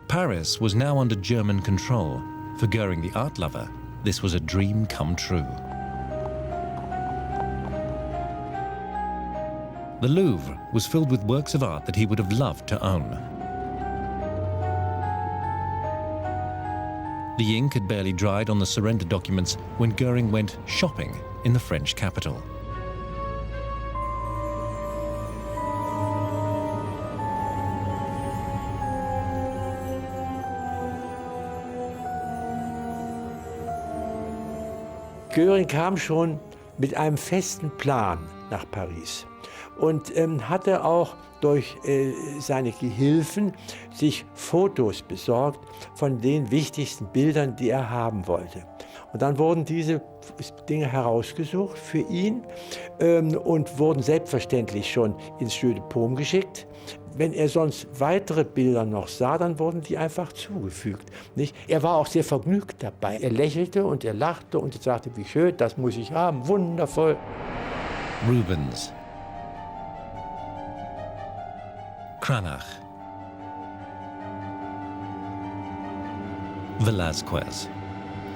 Paris was now under German control. For Goering, the art lover, this was a dream come true. The Louvre was filled with works of art that he would have loved to own. The ink had barely dried on the surrender documents when Goering went shopping in the French capital. Goering kam schon mit einem festen Plan nach Paris und hatte auch durch seine Gehilfen sich Fotos besorgt von den wichtigsten Bildern, die er haben wollte. Und dann wurden diese Dinge herausgesucht für ihn und wurden selbstverständlich schon ins Jeu de Paume geschickt. Wenn er sonst weitere Bilder noch sah, dann wurden die einfach zugefügt. Nicht? Er war auch sehr vergnügt dabei. Er lächelte und er lachte und er sagte, wie schön, das muss ich haben, wundervoll. Rubens, Cranach, Velázquez.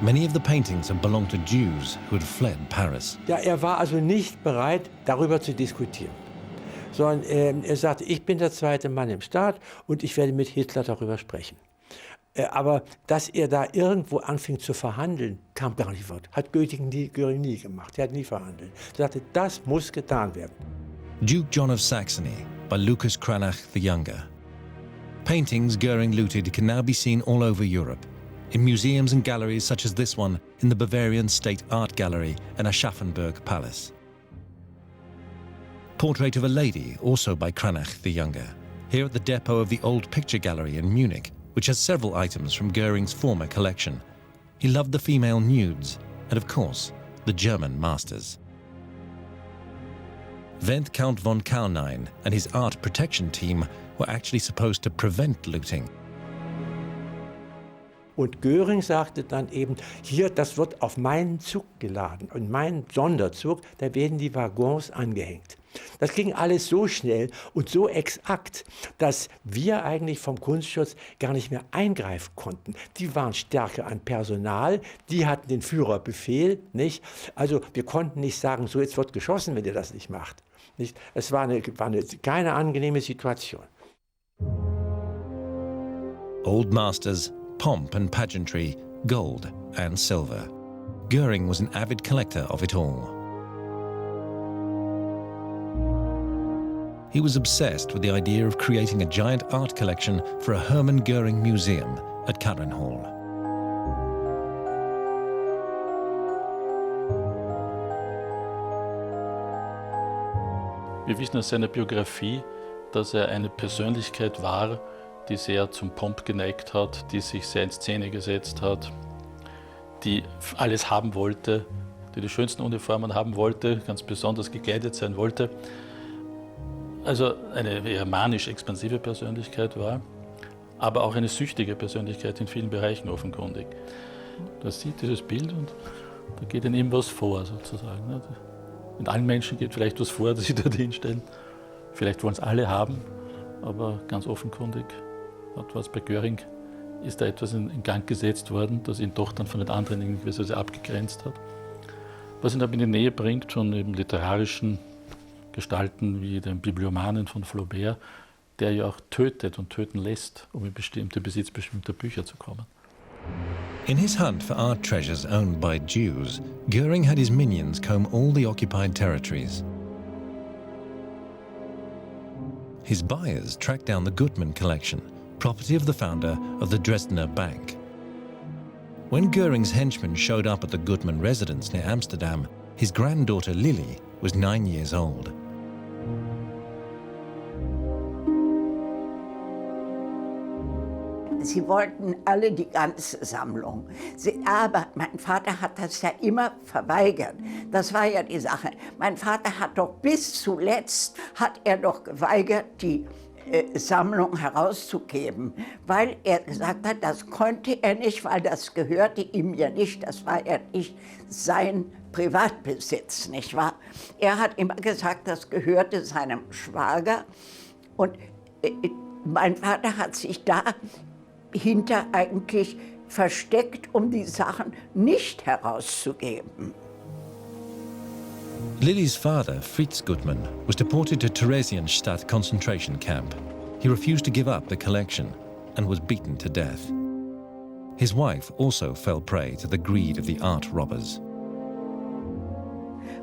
Many of the paintings have belonged to Jews who had fled Paris. Ja, er war also nicht bereit, darüber zu diskutieren, sondern er sagte, ich bin der zweite Mann im Staat und ich werde mit Hitler darüber sprechen. Aber dass er da irgendwo anfing zu verhandeln, kam gar nicht fort. Hat Goering nie gemacht. Er hat nie verhandelt. Er sagte, das muss getan werden. Duke John of Saxony by Lucas Cranach the Younger. Paintings Goering looted can now be seen all over Europe, in museums and galleries such as this one in the Bavarian State Art Gallery in Aschaffenburg Palace. Portrait of a lady, also by Cranach the Younger, here at the depot of the Old Picture Gallery in Munich, which has several items from Goering's former collection. He loved the female nudes, and of course, the German masters. Wendt Count von Kaunein and his art protection team were actually supposed to prevent looting. Und Goering sagte dann eben, hier, das wird auf meinen Zug geladen, und meinen Sonderzug, da werden die Waggons angehängt. Das ging alles so schnell und so exakt, dass wir eigentlich vom Kunstschutz gar nicht mehr eingreifen konnten. Die waren stärker an Personal, die hatten den Führerbefehl, nicht? Also wir konnten nicht sagen, so jetzt wird geschossen, wenn ihr das nicht macht. Nicht? Es war keine angenehme Situation. Old masters, pomp and pageantry, gold and silver. Goering was an avid collector of it all. He was obsessed with the idea of creating a giant art collection for a Hermann Goering museum at Karrenhall. Wir wissen aus seiner Biografie, dass er eine Persönlichkeit war, die sehr zum Pomp geneigt hat, die sich sehr in Szene gesetzt hat, die alles haben wollte, die schönsten Uniformen haben wollte, ganz besonders gekleidet sein wollte. Also eine eher manisch-expansive Persönlichkeit war, aber auch eine süchtige Persönlichkeit in vielen Bereichen offenkundig. Da sieht dieses Bild und da geht in ihm was vor, sozusagen. In allen Menschen geht vielleicht was vor, das sie dort hinstellen. Vielleicht wollen es alle haben, aber ganz offenkundig hat was bei Goering, ist da etwas in Gang gesetzt worden, das ihn doch dann von den anderen irgendwie abgegrenzt hat. Was ihn aber in die Nähe bringt von eben literarischen Gestalten wie dem Bibliomanen von Flaubert, der ja auch tötet und töten lässt, um in Besitz bestimmter Bücher zu kommen. In his hunt for art treasures owned by Jews, Goering had his minions comb all the occupied territories. His buyers tracked down the Gutmann collection, property of the founder of the Dresdner Bank. When Goering's henchmen showed up at the Gutmann residence near Amsterdam, his granddaughter Lily was 9 years old. Sie wollten alle die ganze Sammlung. Aber mein Vater hat das ja immer verweigert. Das war ja die Sache. Mein Vater hat doch bis zuletzt, hat er doch geweigert, die Sammlung herauszugeben, weil er gesagt hat, das konnte er nicht, weil das gehörte ihm ja nicht, das war ja nicht sein Privatbesitz, nicht wahr? Er hat immer gesagt, das gehörte seinem Schwager und mein Vater hat sich dahinter eigentlich versteckt, um die Sachen nicht herauszugeben. Lily's father, Fritz Gutmann, was deported to Theresienstadt concentration camp. He refused to give up the collection and was beaten to death. His wife also fell prey to the greed of the art robbers.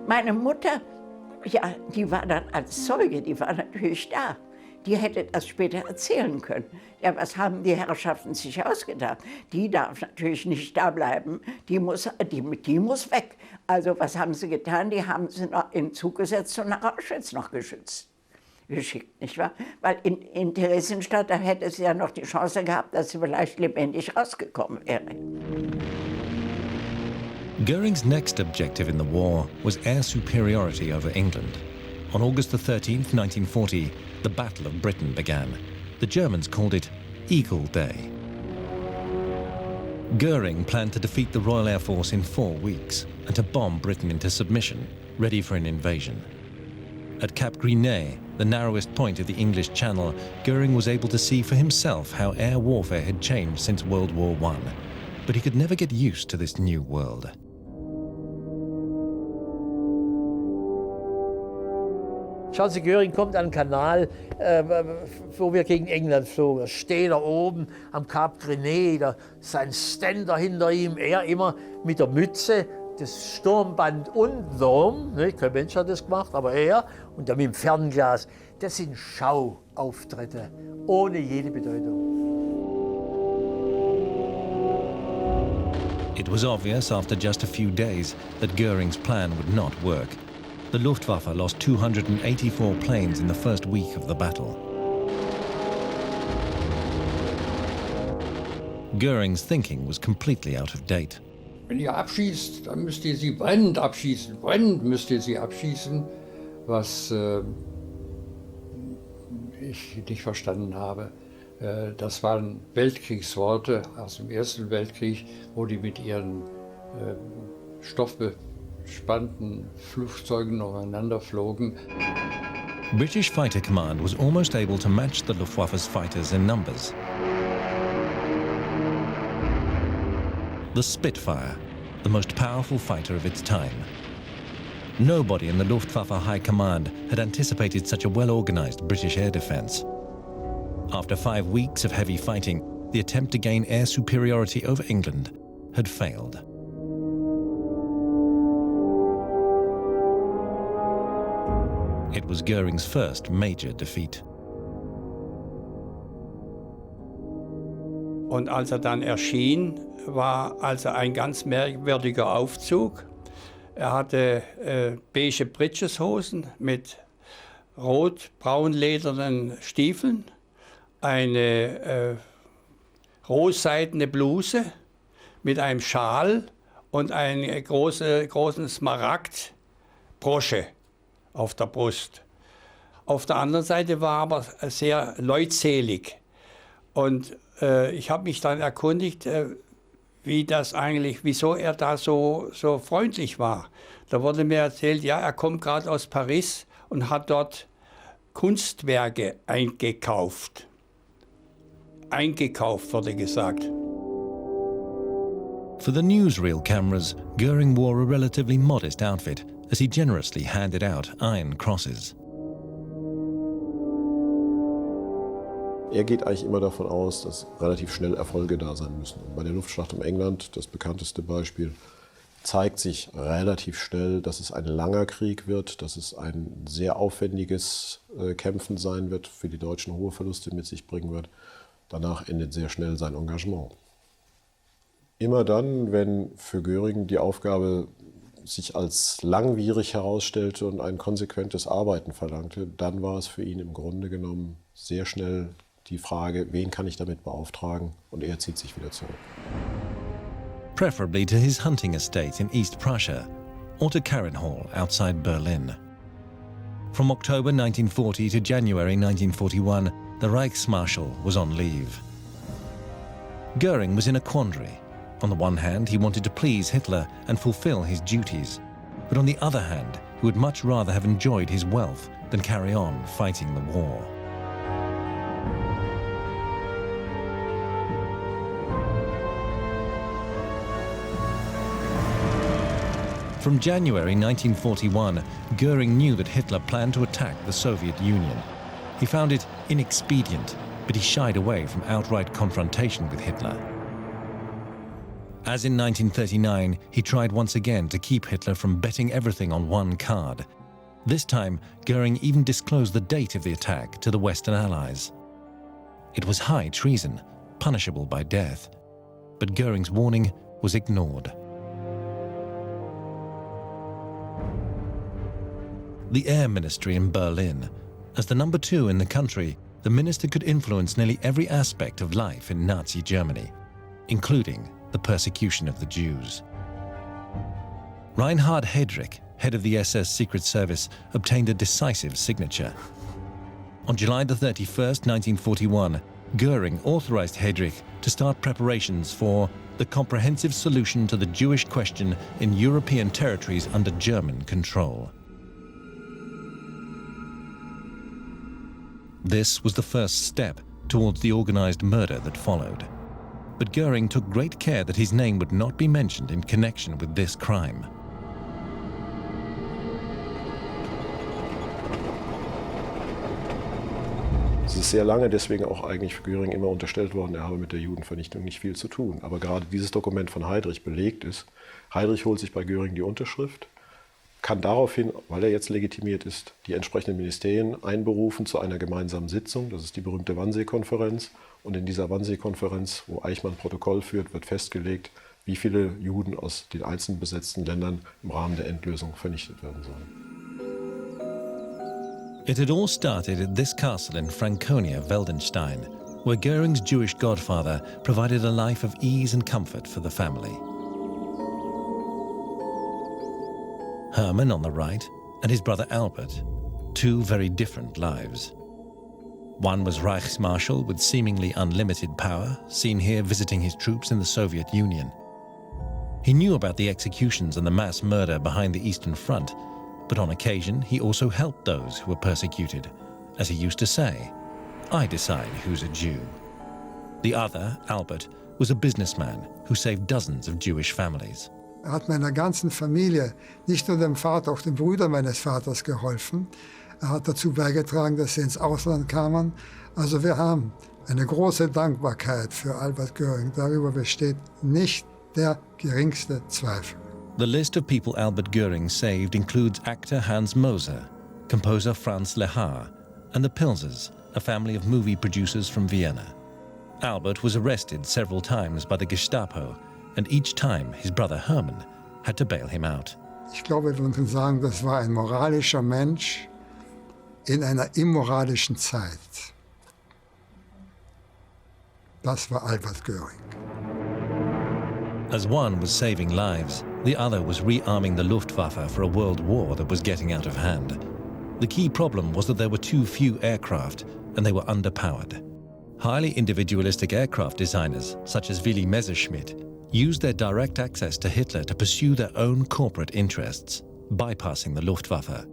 Meine Mutter, ja, die war dann als Zeuge, die war natürlich da. Die hätte das später erzählen können. Ja, was haben die Herrschaften sich ausgedacht? Die darf natürlich nicht da bleiben, die muss weg. Also was haben sie getan? Die haben sie noch in Zug gesetzt und nach Auschwitz noch geschickt, nicht wahr? Weil in Theresienstadt, da hätte sie ja noch die Chance gehabt, dass sie vielleicht lebendig rausgekommen wäre. Goering's next objective in the war was air superiority over England. On August 13th, 1940, the Battle of Britain began. The Germans called it Eagle Day. Goering planned to defeat the Royal Air Force in 4 weeks and to bomb Britain into submission, ready for an invasion. At Cap Gris-Nez, the narrowest point of the English Channel, Goering was able to see for himself how air warfare had changed since World War I. But he could never get used to this new world. Schauen Sie, Goering kommt an den Kanal, wo wir gegen England flogen. Steht da oben am Cap Gris-Nez, sein Ständer hinter ihm, er immer mit der Mütze, das Sturmband untenrum, ne, kein Mensch hat das gemacht, aber er und dann mit dem Fernglas. Das sind Schauauftritte, ohne jede Bedeutung. It was obvious after just a few days that Goering's plan would not work. The Luftwaffe lost 284 planes in the first week of the battle. Goering's thinking was completely out of date. Wenn ihr abschießt, dann müsst ihr sie brennend abschießen. Brennend müsst ihr sie abschießen, was ich nicht verstanden habe. Das waren Weltkriegsworte aus dem Ersten Weltkrieg, wo die mit ihren stoffbespannten Flugzeugen aufeinander flogen. British Fighter Command was almost able to match the Luftwaffe's fighters in numbers. The Spitfire, the most powerful fighter of its time. Nobody in the Luftwaffe High Command had anticipated such a well-organized British air defense. After 5 weeks of heavy fighting, the attempt to gain air superiority over England had failed. It was Goering's first major defeat. Und als er dann erschien, war also ein ganz merkwürdiger Aufzug. Er hatte beige Britscheshosen mit rot-braun ledernen Stiefeln, eine rotseidene Bluse mit einem Schal und eine großen Smaragdbrosche auf der Brust. Auf der anderen Seite war er aber sehr leutselig. Und ich habe mich dann erkundigt, wieso er da so freundlich war. Da wurde mir erzählt, ja, er kommt gerade aus Paris und hat dort Kunstwerke eingekauft. Eingekauft, wurde gesagt. For the newsreel cameras, Goering wore a relatively modest outfit as he generously handed out iron crosses. Er geht eigentlich immer davon aus, dass relativ schnell Erfolge da sein müssen. Und bei der Luftschlacht um England, das bekannteste Beispiel, zeigt sich relativ schnell, dass es ein langer Krieg wird, dass es ein sehr aufwendiges Kämpfen sein wird, für die Deutschen hohe Verluste mit sich bringen wird. Danach endet sehr schnell sein Engagement. Immer dann, wenn für Goering die Aufgabe sich als langwierig herausstellte und ein konsequentes Arbeiten verlangte, dann war es für ihn im Grunde genommen sehr schnell die Frage, wen kann ich damit beauftragen, und er zieht sich wieder zurück. Preferably to his hunting estate in East Prussia or to Hall outside Berlin. From October 1940 to January 1941, the Reichsmarschall was on leave. Goering was in a quandary. On the one hand, he wanted to please Hitler and fulfill his duties. But on the other hand, he would much rather have enjoyed his wealth than carry on fighting the war. From January 1941, Goering knew that Hitler planned to attack the Soviet Union. He found it inexpedient, but he shied away from outright confrontation with Hitler. As in 1939, he tried once again to keep Hitler from betting everything on one card. This time, Goering even disclosed the date of the attack to the Western Allies. It was high treason, punishable by death. But Goering's warning was ignored. The Air Ministry in Berlin. As the number 2 in the country, the minister could influence nearly every aspect of life in Nazi Germany, including the persecution of the Jews. Reinhard Heydrich, head of the SS Secret Service, obtained a decisive signature. On July the 31st, 1941, Goering authorized Heydrich to start preparations for the comprehensive solution to the Jewish question in European territories under German control. This was the first step towards the organized murder that followed. But Goering took great care that his name would not be mentioned in connection with this crime. Es ist sehr lange deswegen auch eigentlich für Goering immer unterstellt worden, er habe mit der Judenvernichtung nicht viel zu tun. Aber gerade dieses Dokument von Heydrich belegt ist, Heydrich holt sich bei Goering die Unterschrift, kann daraufhin, weil er jetzt legitimiert ist, die entsprechenden Ministerien einberufen zu einer gemeinsamen Sitzung. Das ist die berühmte Wannsee-Konferenz. Und in dieser Wannsee-Konferenz, wo Eichmann Protokoll führt, wird festgelegt, wie viele Juden aus den einzelnen besetzten Ländern im Rahmen der Endlösung vernichtet werden sollen. It had all started at this castle in Franconia, Weldenstein, where Goering's Jewish godfather provided a life of ease and comfort for the family. Hermann on the right, and his brother Albert, two very different lives. One was Reichsmarschall with seemingly unlimited power, seen here visiting his troops in the Soviet Union. He knew about the executions and the mass murder behind the Eastern Front, but on occasion he also helped those who were persecuted. As he used to say, I decide who's a Jew. The other, Albert, was a businessman who saved dozens of Jewish families. Hat meiner ganzen Familie, nicht nur dem Vater, auch den Brüdern meines Vaters geholfen. Er hat dazu beigetragen, dass sie ins Ausland kamen. Also wir haben eine große Dankbarkeit für Albert Goering. Darüber besteht nicht der geringste Zweifel. The list of people Albert Goering saved includes actor Hans Moser, composer Franz Lehar, and the Pilsers, a family of movie producers from Vienna. Albert was arrested several times by the Gestapo, and each time his brother Hermann had to bail him out. Ich glaube, wir können sagen, das war ein moralischer Mensch in einer immoralischen Zeit. Das war Albert Goering. As one was saving lives, the other was rearming the Luftwaffe for a world war that was getting out of hand. The key problem was that there were too few aircraft, and they were underpowered. Highly individualistic aircraft designers, such as Willy Messerschmitt, used their direct access to Hitler to pursue their own corporate interests, bypassing the Luftwaffe.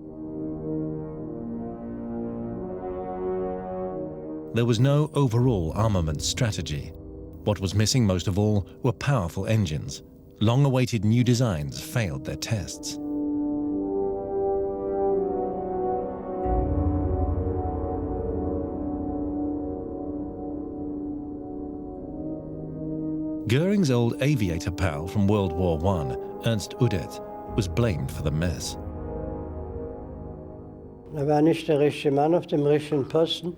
There was no overall armament strategy. What was missing most of all were powerful engines. Long-awaited new designs failed their tests. Goering's old aviator pal from World War I, Ernst Udet, was blamed for the mess. War nicht der richtige Mann auf dem richtigen Posten,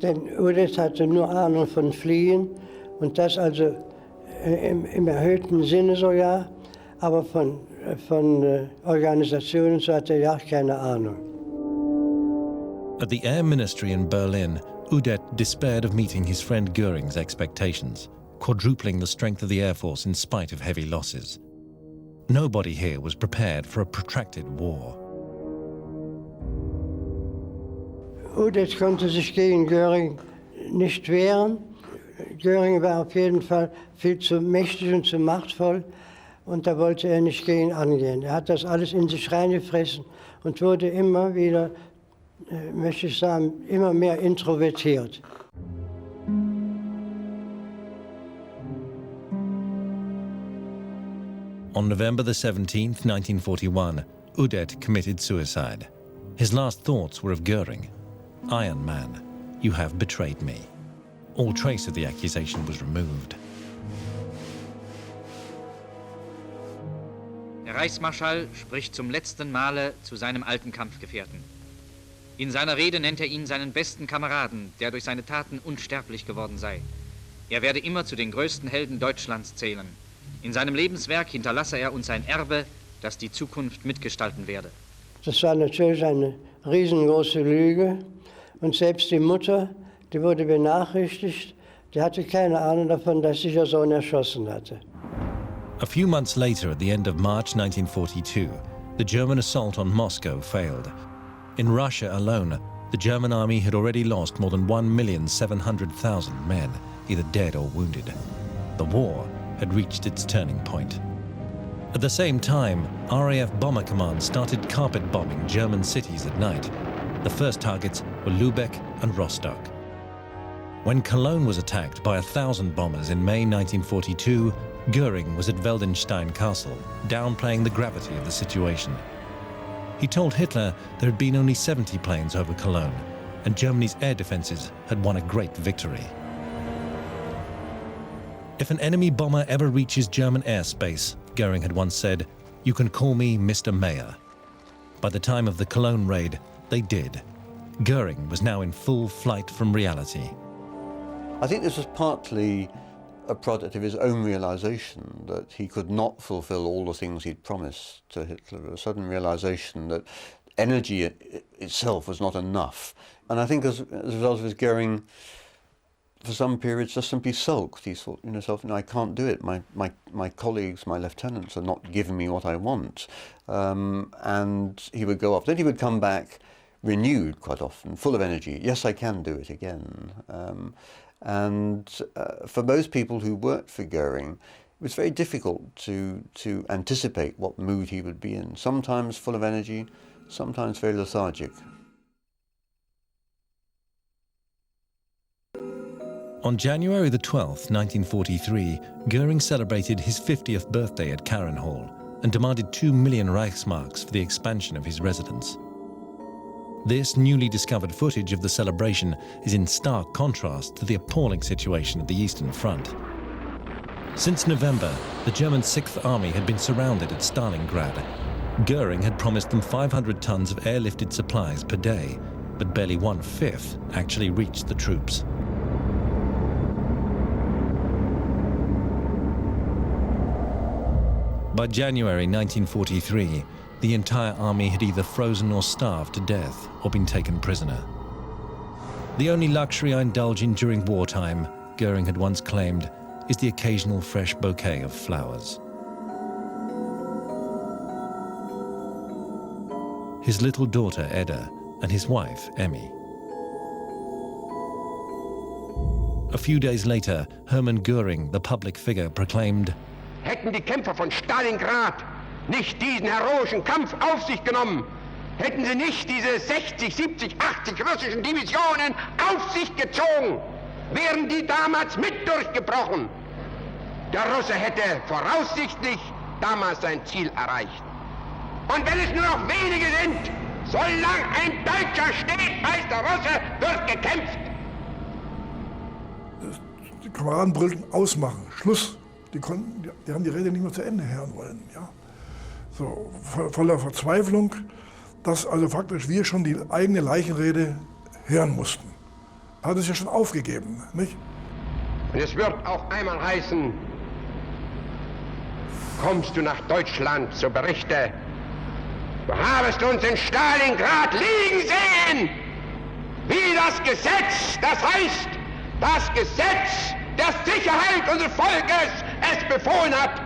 denn Udet hatte nur Ahnung von Fliegen und das also im erhöhten Sinne sogar, aber von Organisationen so hatte ja keine Ahnung. At the Air Ministry in Berlin, Udet despaired of meeting his friend Goering's expectations, quadrupling the strength of the Air Force in spite of heavy losses. Nobody here was prepared for a protracted war. Udet konnte sich gegen Goering nicht wehren. Goering war auf jeden Fall viel zu mächtig und zu machtvoll und da wollte er nicht gegen angehen. Er hat das alles in sich reingefressen und wurde immer wieder, möchte ich sagen, immer mehr introvertiert. On November the 17th, 1941, Udet committed suicide. His last thoughts were of Goering. Iron Man, you have betrayed me. All trace of the accusation was removed. Der Reichsmarschall spricht zum letzten Male zu seinem alten Kampfgefährten. In seiner Rede nennt er ihn seinen besten Kameraden, der durch seine Taten unsterblich geworden sei. Er werde immer zu den größten Helden Deutschlands zählen. In seinem Lebenswerk hinterlasse er uns ein Erbe, das die Zukunft mitgestalten werde. Das war natürlich eine riesengroße Lüge. Und selbst die Mutter, die wurde benachrichtigt, die hatte keine Ahnung davon, dass sich ihr Sohn erschossen hatte. A few months later, at the end of March 1942, the German assault on Moscow failed. In Russia alone, the German army had already lost more than 1,700,000 men, either dead or wounded. The war had reached its turning point. At the same time, RAF Bomber Command started carpet bombing German cities at night. The first targets were Lübeck and Rostock. When Cologne was attacked by 1,000 bombers in May 1942, Goering was at Weldenstein Castle, downplaying the gravity of the situation. He told Hitler there had been only 70 planes over Cologne, and Germany's air defenses had won a great victory. If an enemy bomber ever reaches German airspace, Goering had once said, "You can call me Mr. Mayor." By the time of the Cologne raid, they did. Goering was now in full flight from reality. I think this was partly a product of his own realization that he could not fulfill all the things he'd promised to Hitler, a sudden realization that energy itself was not enough. And I think as a result of his, Goering, for some periods, just simply sulked. He thought, I can't do it. My colleagues, my lieutenants are not giving me what I want. And he would go off. Then he would come back renewed quite often, full of energy. Yes, I can do it again. For most people who worked for Goering, it was very difficult to anticipate what mood he would be in. Sometimes full of energy, sometimes very lethargic. On January the 12th, 1943, Goering celebrated his 50th birthday at Karen Hall and demanded 2 million Reichsmarks for the expansion of his residence. This newly discovered footage of the celebration is in stark contrast to the appalling situation at the Eastern Front. Since November, the German 6th Army had been surrounded at Stalingrad. Goering had promised them 500 tons of airlifted supplies per day, but barely 1/5 actually reached the troops. By January 1943, the entire army had either frozen or starved to death or been taken prisoner. The only luxury I indulge in during wartime Goering had once claimed is the occasional fresh bouquet of flowers. His little daughter Edda and his wife Emmy. A few days later, Hermann Goering, the public figure, proclaimed, Hätten die Kämpfer von Stalingrad nicht diesen heroischen Kampf auf sich genommen, hätten sie nicht diese 60, 70, 80 russischen Divisionen auf sich gezogen, wären die damals mit durchgebrochen. Der Russe hätte voraussichtlich damals sein Ziel erreicht. Und wenn es nur noch wenige sind, solange ein Deutscher steht, weiß der Russe, wird gekämpft. Die Kameraden brüllten ausmachen, Schluss. Die haben die Rede nicht mehr zu Ende hören wollen. Ja? So, voller Verzweiflung, dass also faktisch wir schon die eigene Leichenrede hören mussten. Hat es ja schon aufgegeben, nicht? Und es wird auch einmal heißen, kommst du nach Deutschland, so berichte, du habest uns in Stalingrad liegen sehen, wie das Gesetz, das heißt, das Gesetz der Sicherheit unseres Volkes es befohlen hat.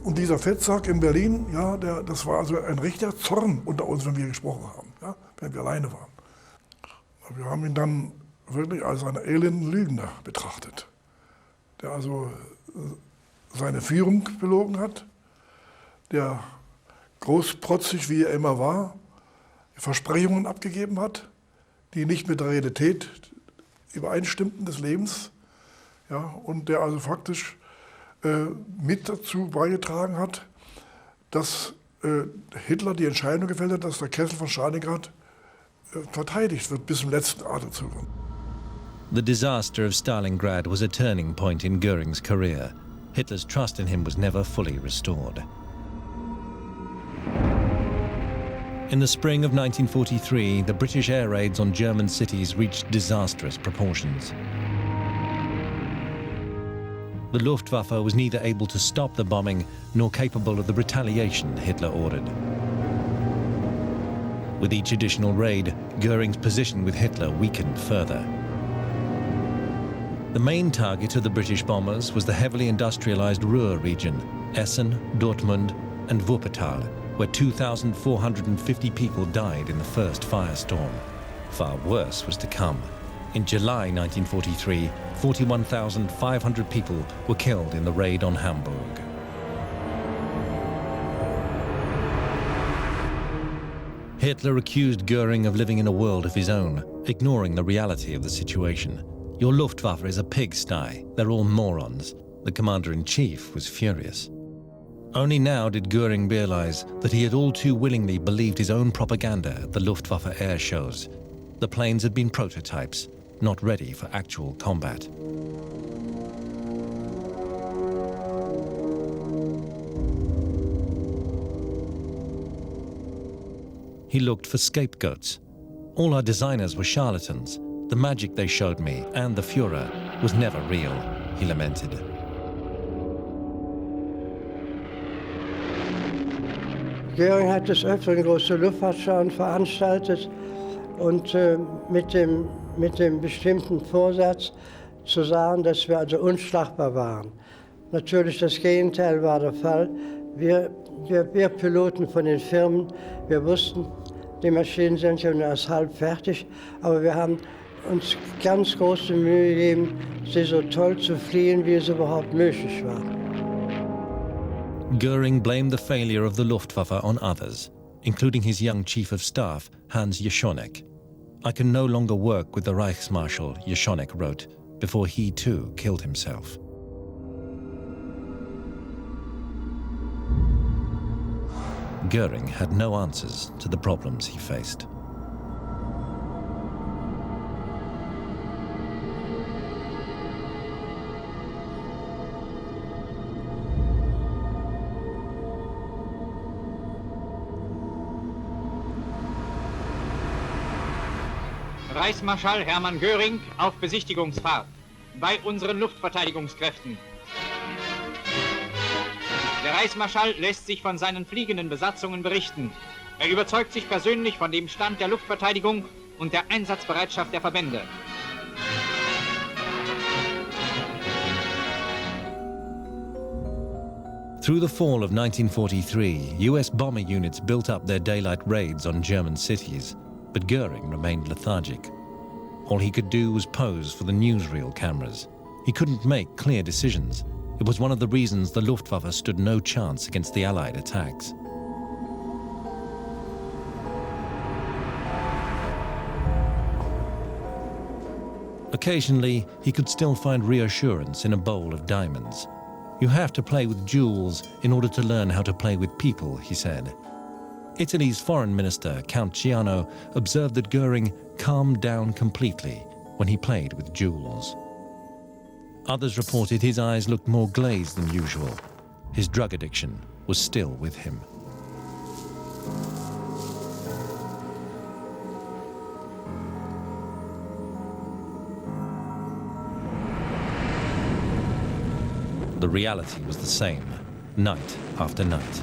Und dieser Fettsack in Berlin, ja, das war also ein richtiger Zorn unter uns, wenn wir gesprochen haben, ja, wenn wir alleine waren. Wir haben ihn dann wirklich als einen elenden Lügner betrachtet, der also seine Führung belogen hat, der großprotzig, wie er immer war, Versprechungen abgegeben hat, die nicht mit der Realität übereinstimmten des Lebens, ja, und der also faktisch mit dazu beigetragen hat, dass Hitler die Entscheidung gefällt hat, dass der Kessel von Stalingrad verteidigt wird bis zum letzten Atemzug. The disaster of Stalingrad was a turning point in Goering's career. Hitler's trust in him was never fully restored. In the spring of 1943, the British air raids on German cities reached disastrous proportions. The Luftwaffe was neither able to stop the bombing nor capable of the retaliation Hitler ordered. With each additional raid, Goering's position with Hitler weakened further. The main target of the British bombers was the heavily industrialized Ruhr region, Essen, Dortmund and Wuppertal, where 2,450 people died in the first firestorm. Far worse was to come. In July 1943, 41,500 people were killed in the raid on Hamburg. Hitler accused Goering of living in a world of his own, ignoring the reality of the situation. Your Luftwaffe is a pigsty. They're all morons. The commander-in-chief was furious. Only now did Goering realize that he had all too willingly believed his own propaganda at the Luftwaffe air shows. The planes had been prototypes, not ready for actual combat. He looked for scapegoats. All our designers were charlatans. The magic they showed me and the Führer was never real, he lamented. Goering hat des Öfteren große Luftfahrtschauen veranstaltet und mit dem bestimmten Vorsatz zu sagen, dass wir also unschlagbar waren. Natürlich das Gegenteil war der Fall. Wir Piloten von den Firmen, wir wussten, die Maschinen sind ja nur erst halb fertig, aber wir haben uns ganz große Mühe gegeben, sie so toll zu fliehen, wie es überhaupt möglich war. Goering blamed the failure of the Luftwaffe on others, including his young chief of staff, Hans Jeschonek. I can no longer work with the Reichsmarschall, Jeschonek wrote, before he too killed himself. Goering had no answers to the problems he faced. Reichsmarschall Hermann Goering auf Besichtigungsfahrt bei unseren Luftverteidigungskräften. Der Reichsmarschall lässt sich von seinen fliegenden Besatzungen berichten. Er überzeugt sich persönlich von dem Stand der Luftverteidigung und der Einsatzbereitschaft der Verbände. Through the fall of 1943, US bomber units built up their daylight raids on German cities, but Goering remained lethargic. All he could do was pose for the newsreel cameras. He couldn't make clear decisions. It was one of the reasons the Luftwaffe stood no chance against the Allied attacks. Occasionally, he could still find reassurance in a bowl of diamonds. You have to play with jewels in order to learn how to play with people, he said. Italy's foreign minister, Count Ciano, observed that Goering calmed down completely when he played with jewels. Others reported his eyes looked more glazed than usual. His drug addiction was still with him. The reality was the same, night after night.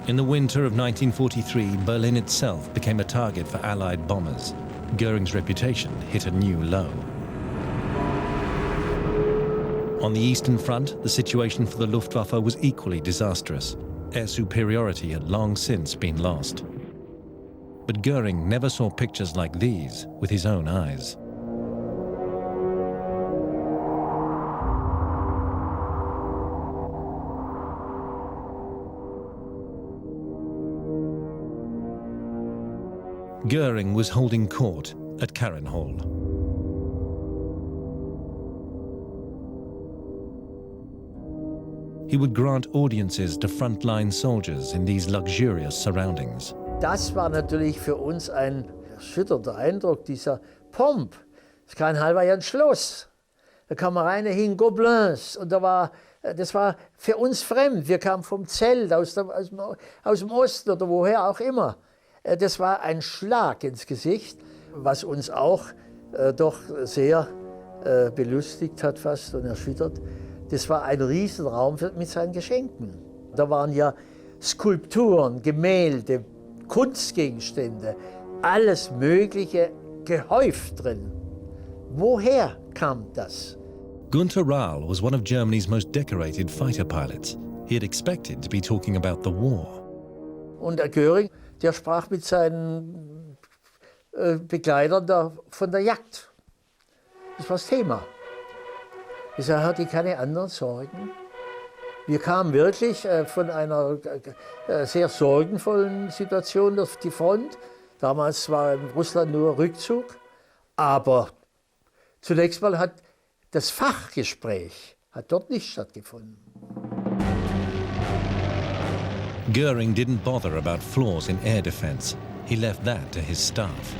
In the winter of 1943, Berlin itself became a target for Allied bombers. Goering's reputation hit a new low. On the Eastern Front, the situation for the Luftwaffe was equally disastrous. Air superiority had long since been lost. But Goering never saw pictures like these with his own eyes. Goering was holding court at Karen Hall. He would grant audiences to frontline soldiers in these luxurious surroundings. Das war natürlich für uns ein erschütternder Eindruck, dieser Pomp. Das ist kein halber Jahr ein Schloss. Da kam man rein in Gobelins und das war für uns fremd. Wir kamen vom Zelt, aus dem Osten oder woher auch immer. Das war ein Schlag ins Gesicht, was uns auch doch sehr belustigt hat fast und erschüttert. Das war ein Riesenraum mit seinen Geschenken. Da waren ja Skulpturen, Gemälde, Kunstgegenstände, alles Mögliche gehäuft drin. Woher kam das? Günter Rahl was one of Germany's most decorated fighter pilots. He had expected to be talking about the war. Und der Goering, der sprach mit seinen Begleitern von der Jagd. Das war das Thema. Er hatte keine anderen Sorgen. Wir kamen wirklich von einer sehr sorgenvollen Situation auf die Front. Damals war in Russland nur Rückzug. Aber zunächst mal hat das Fachgespräch dort nicht stattgefunden. Goering didn't bother about flaws in air defense. He left that to his staff.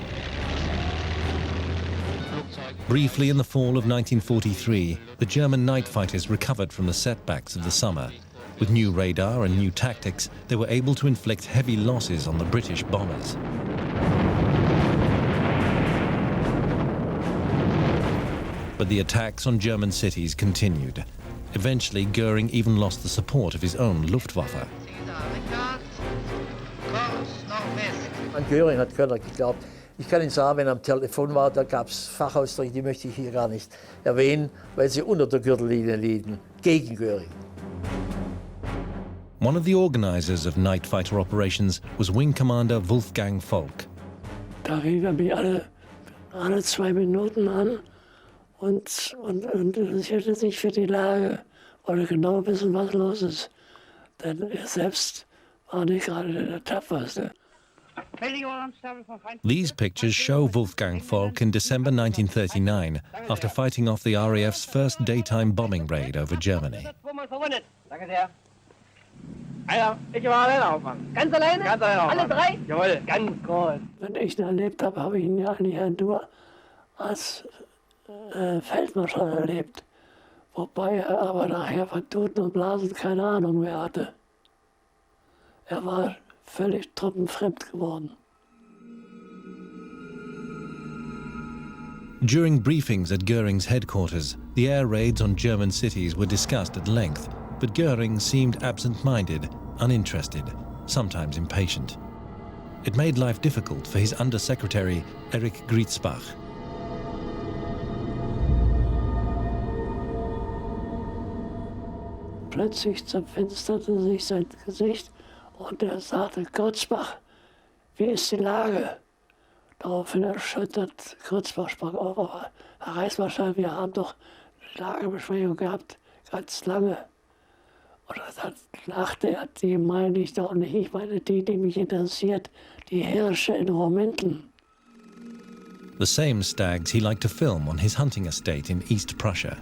Briefly in the fall of 1943, the German night fighters recovered from the setbacks of the summer. With new radar and new tactics, they were able to inflict heavy losses on the British bombers. But the attacks on German cities continued. Eventually, Goering even lost the support of his own Luftwaffe. An Goering hat keiner geglaubt. Ich kann Ihnen sagen, wenn er am Telefon war, da gab es Fachausdrücke, die möchte ich hier gar nicht erwähnen, weil sie unter der Gürtellinie liegen, gegen Goering. One of the organizers of night fighter operations was Wing Commander Wolfgang Volk. Da rief er mich alle 2 Minuten an und interessierte sich für die Lage, wollte genau wissen, was los ist. Denn er selbst war nicht gerade der Tapferste. These pictures show Wolfgang Volk in December 1939 after fighting off the RAF's first daytime bombing raid over Germany. Ich war alleine aufmachen. Ganz alleine? Ganz alleine aufmachen. Alle 3? Jawohl, ganz groß. Wenn ich ihn erlebt habe, habe ich ihn ja eigentlich nur als Feldmarschall erlebt. Wobei er aber nachher von Toten und Blasen keine Ahnung mehr hatte. Er war völlig truppenfremd geworden. During briefings at Goering's headquarters, the air raids on German cities were discussed at length, but Goering seemed absent-minded, uninterested, sometimes impatient. It made life difficult for his Undersecretary, Erich Griesbach. plötzlich zerfinsterte sich sein Gesicht und er sagte, Grützbach, wie ist die Lage? Daraufhin erschüttert Grützbach sprach auf, aber Herr Reichsmarschall, wir haben doch eine Lagebesprechung gehabt, ganz lange. Und dann lachte er, die meine ich doch nicht, ich meine die mich interessiert, die Hirsche in Rominten. The same stags he liked to film on his hunting estate in East Prussia.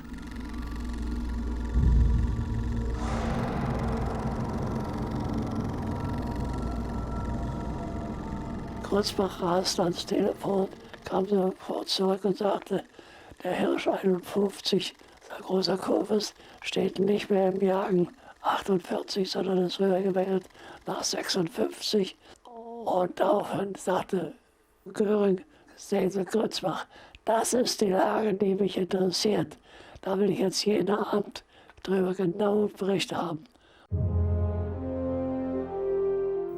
Grützbach raste ans Telefon, kam sofort zurück und sagte, der Hirsch 51, sein großer Kurves, steht nicht mehr im Jagen 48, sondern ist rübergewechselt nach 56. Und daraufhin sagte Goering, sehen Sie, Grützbach, das ist die Lage, die mich interessiert. Da will ich jetzt jeden Abend drüber genau Bericht haben.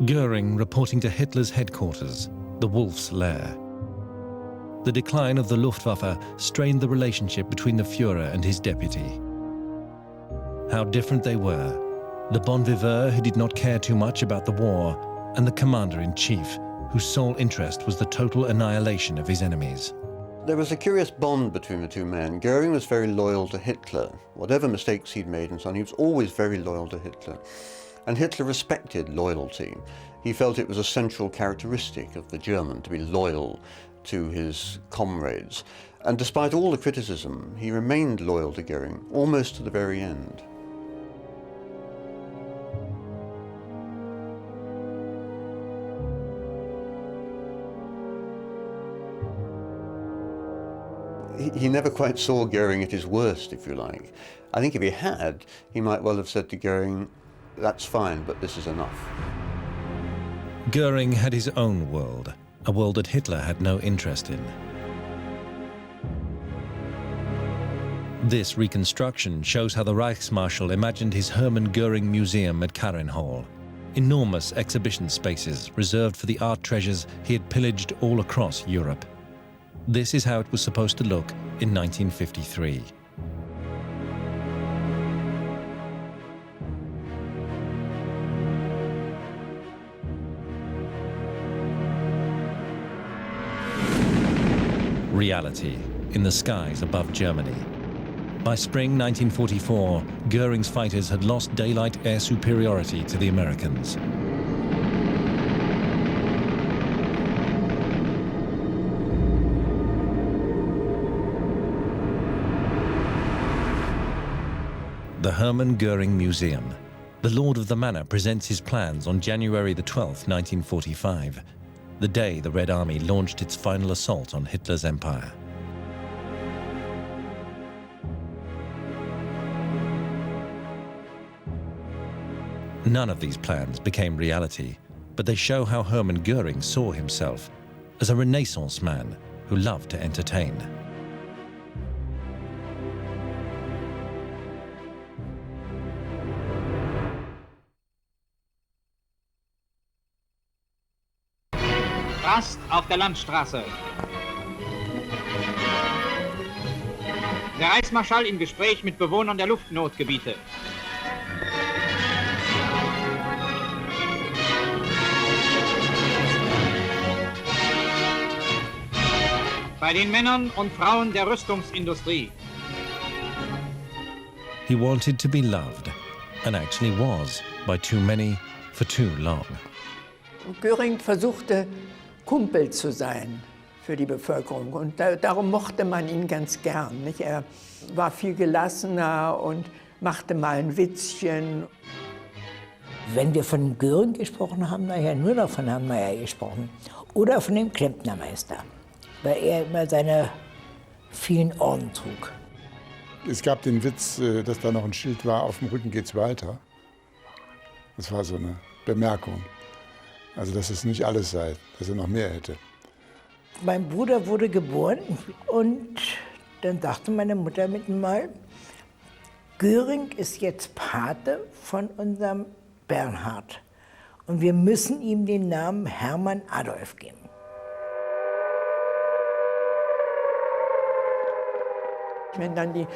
Goering reporting to Hitler's headquarters, the Wolf's Lair. The decline of the Luftwaffe strained the relationship between the Führer and his deputy. How different they were, the bon viveur who did not care too much about the war, and the commander-in-chief, whose sole interest was the total annihilation of his enemies. There was a curious bond between the two men. Goering was very loyal to Hitler. Whatever mistakes he'd made and so on, he was always very loyal to Hitler. And Hitler respected loyalty. He felt it was a central characteristic of the German to be loyal to his comrades. And despite all the criticism, he remained loyal to Goering, almost to the very end. He never quite saw Goering at his worst, if you like. I think if he had, he might well have said to Goering, that's fine, but this is enough. Goering had his own world, a world that Hitler had no interest in. This reconstruction shows how the Reichsmarschall imagined his Hermann Goering Museum at Karenhall. Enormous exhibition spaces reserved for the art treasures he had pillaged all across Europe. This is how it was supposed to look in 1953. Reality in the skies above Germany. By spring 1944, Goering's fighters had lost daylight air superiority to the Americans. The Hermann Goering Museum. The Lord of the Manor presents his plans on January the 12th, 1945, the day the Red Army launched its final assault on Hitler's empire. None of these plans became reality, but they show how Hermann Goering saw himself as a Renaissance man who loved to entertain. Rast auf der Landstraße. Der Reichsmarschall im Gespräch mit Bewohnern der Luftnotgebiete. Bei den Männern und Frauen der Rüstungsindustrie. He wanted to be loved, and actually was, by too many, for too long. Goering versuchte, Kumpel zu sein für die Bevölkerung. Und darum mochte man ihn ganz gern. Nicht? Er war viel gelassener und machte mal ein Witzchen. Wenn wir von Goering gesprochen haben, nachher nur noch von Herrn Meyer gesprochen. Oder von dem Klempnermeister, weil er immer seine vielen Orden trug. Es gab den Witz, dass da noch ein Schild war, auf dem Rücken geht's weiter. Das war so eine Bemerkung. Also, dass es nicht alles sei, dass er noch mehr hätte. Mein Bruder wurde geboren und dann sagte meine Mutter mit ihm mal, Goering ist jetzt Pate von unserem Bernhard und wir müssen ihm den Namen Hermann Adolf geben. Wenn dann die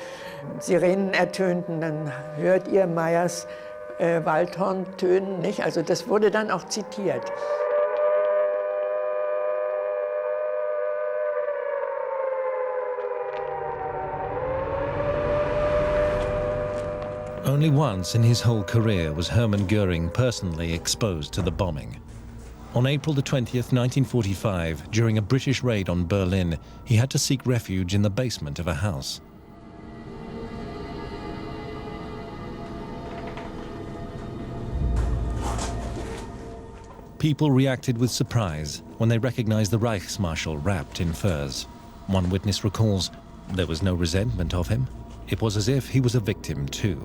Sirenen ertönten, dann hört ihr Meyers Waldhorn tönen, nicht? Also das wurde dann auch zitiert. Only once in his whole career was Hermann Goering personally exposed to the bombing. On April the 20th, 1945, during a British raid on Berlin, he had to seek refuge in the basement of a house. People reacted with surprise when they recognized the Reichsmarschall wrapped in furs. One witness recalls, there was no resentment of him. It was as if he was a victim too.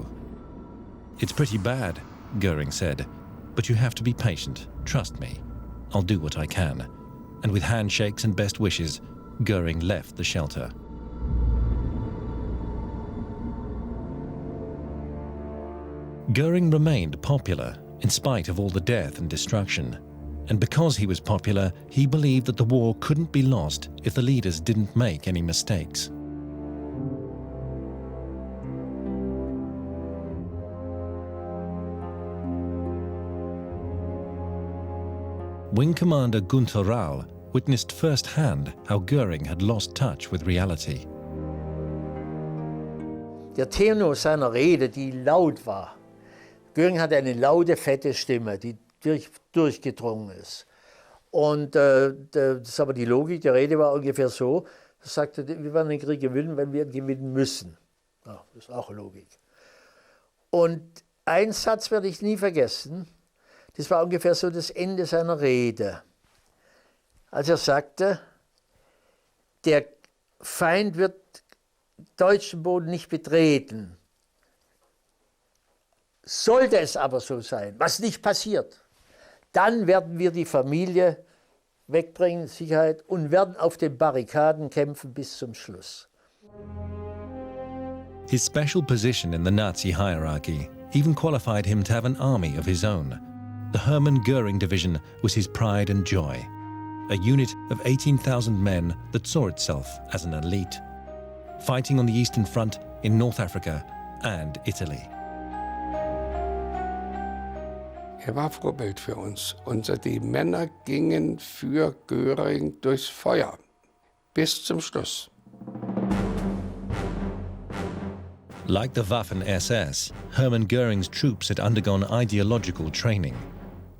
"It's pretty bad," Goering said, "but you have to be patient. Trust me. I'll do what I can." And with handshakes and best wishes, Goering left the shelter. Goering remained popular in spite of all the death and destruction. And because he was popular, he believed that the war couldn't be lost if the leaders didn't make any mistakes. Wing Commander Gunther Rahl witnessed firsthand how Goering had lost touch with reality. Der Tenor seiner Rede, die laut war. Goering hatte eine laute, fette Stimme, die durchgedrungen ist. Und das ist aber die Logik der Rede war ungefähr so, er sagte, wir werden den Krieg gewinnen, wenn wir ihn gewinnen müssen. Ja, das ist auch Logik. Und einen Satz werde ich nie vergessen. Das war ungefähr so das Ende seiner Rede, als er sagte, der Feind wird deutschen Boden nicht betreten. Sollte es aber so sein, was nicht passiert, dann werden wir die Familie wegbringen, Sicherheit, und werden auf den Barrikaden kämpfen bis zum Schluss. His special position in the Nazi hierarchy even qualified him to have an army of his own. The Hermann Goering Division was his pride and joy, a unit of 18,000 men that saw itself as an elite, fighting on the Eastern Front in North Africa and Italy. Er war Vorbild für uns. Die Männer gingen für Goering durchs Feuer bis zum Schluss. Like the Waffen-SS, Hermann Goering's troops had undergone ideological training.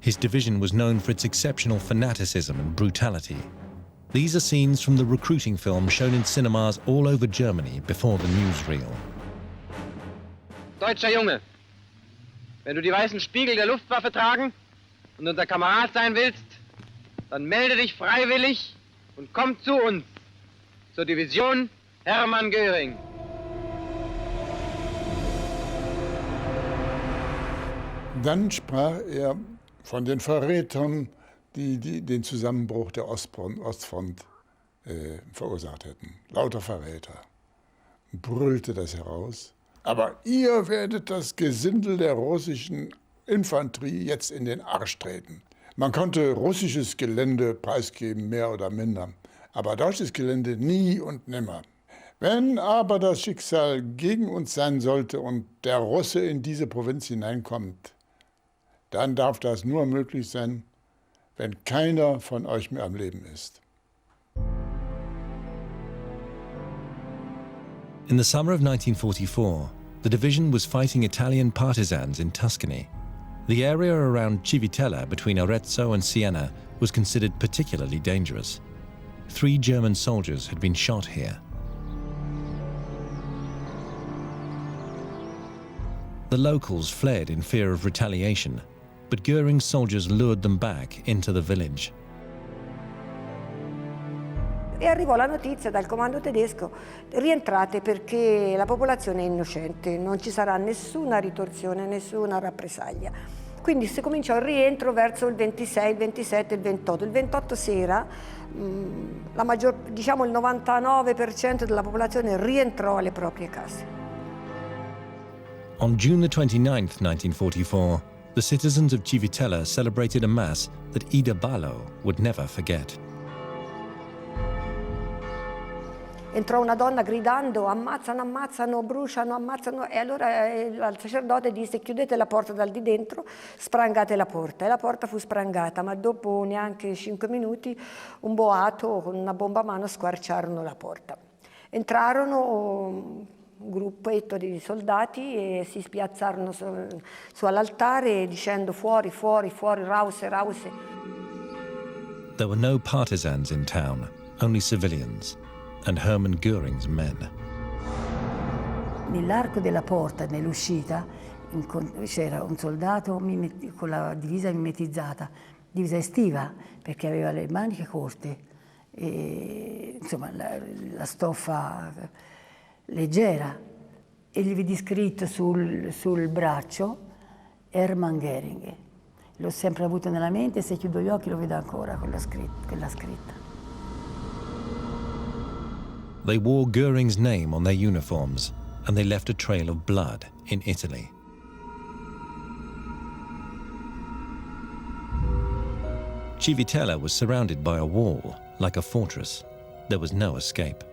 His division was known for its exceptional fanaticism and brutality. These are scenes from the recruiting film shown in cinemas all over Germany before the newsreel. Deutscher Junge, wenn du die weißen Spiegel der Luftwaffe tragen und unser Kamerad sein willst, dann melde dich freiwillig und komm zu uns, zur Division Hermann Goering. Dann sprach er von den Verrätern, die den Zusammenbruch der Ostfront verursacht hätten. Lauter Verräter. Brüllte das heraus. Aber ihr werdet das Gesindel der russischen Infanterie jetzt in den Arsch treten. Man konnte russisches Gelände preisgeben, mehr oder minder, aber deutsches Gelände nie und nimmer. Wenn aber das Schicksal gegen uns sein sollte und der Russe in diese Provinz hineinkommt, dann darf das nur möglich sein, wenn keiner von euch mehr am Leben ist. In the summer of 1944, the division was fighting Italian partisans in Tuscany. The area around Civitella between Arezzo and Siena was considered particularly dangerous. 3 German soldiers had been shot here. The locals fled in fear of retaliation, but Goering's soldiers lured them back into the village. E arrivò la notizia dal comando tedesco: rientrate perché la popolazione è innocente, non ci sarà nessuna ritorsione, nessuna rappresaglia. Quindi si cominciò il rientro verso il 26, il 27 e il 28. Il 28 sera diciamo il 99% della popolazione rientrò alle proprie case. On June the 29th, 1944, the citizens of Civitella celebrated a mass that Ida Ballo would never forget. Entrò una donna gridando: ammazzano, ammazzano, bruciano, ammazzano. E allora il sacerdote disse: chiudete la porta dal di dentro, sprangate la porta. E la porta fu sprangata, ma dopo neanche 5 minuti un boato con una bomba a mano squarciarono la porta. Entrarono un gruppetto di soldati e si spiazzarono su all'altare dicendo: fuori, fuori, fuori, Rause, Rause. There were no partisans in town, only civilians, and Hermann Goering's men. Nell'arco della porta, nell'uscita, c'era un soldato con la divisa mimetizzata, divisa estiva, perché aveva le maniche corte, e, insomma la stoffa leggera, e gli vidi scritto sul braccio Hermann Goering. L'ho sempre avuto nella mente e se chiudo gli occhi lo vedo ancora, quella scritta. They wore Goering's name on their uniforms, and they left a trail of blood in Italy. Civitella was surrounded by a wall, like a fortress. There was no escape.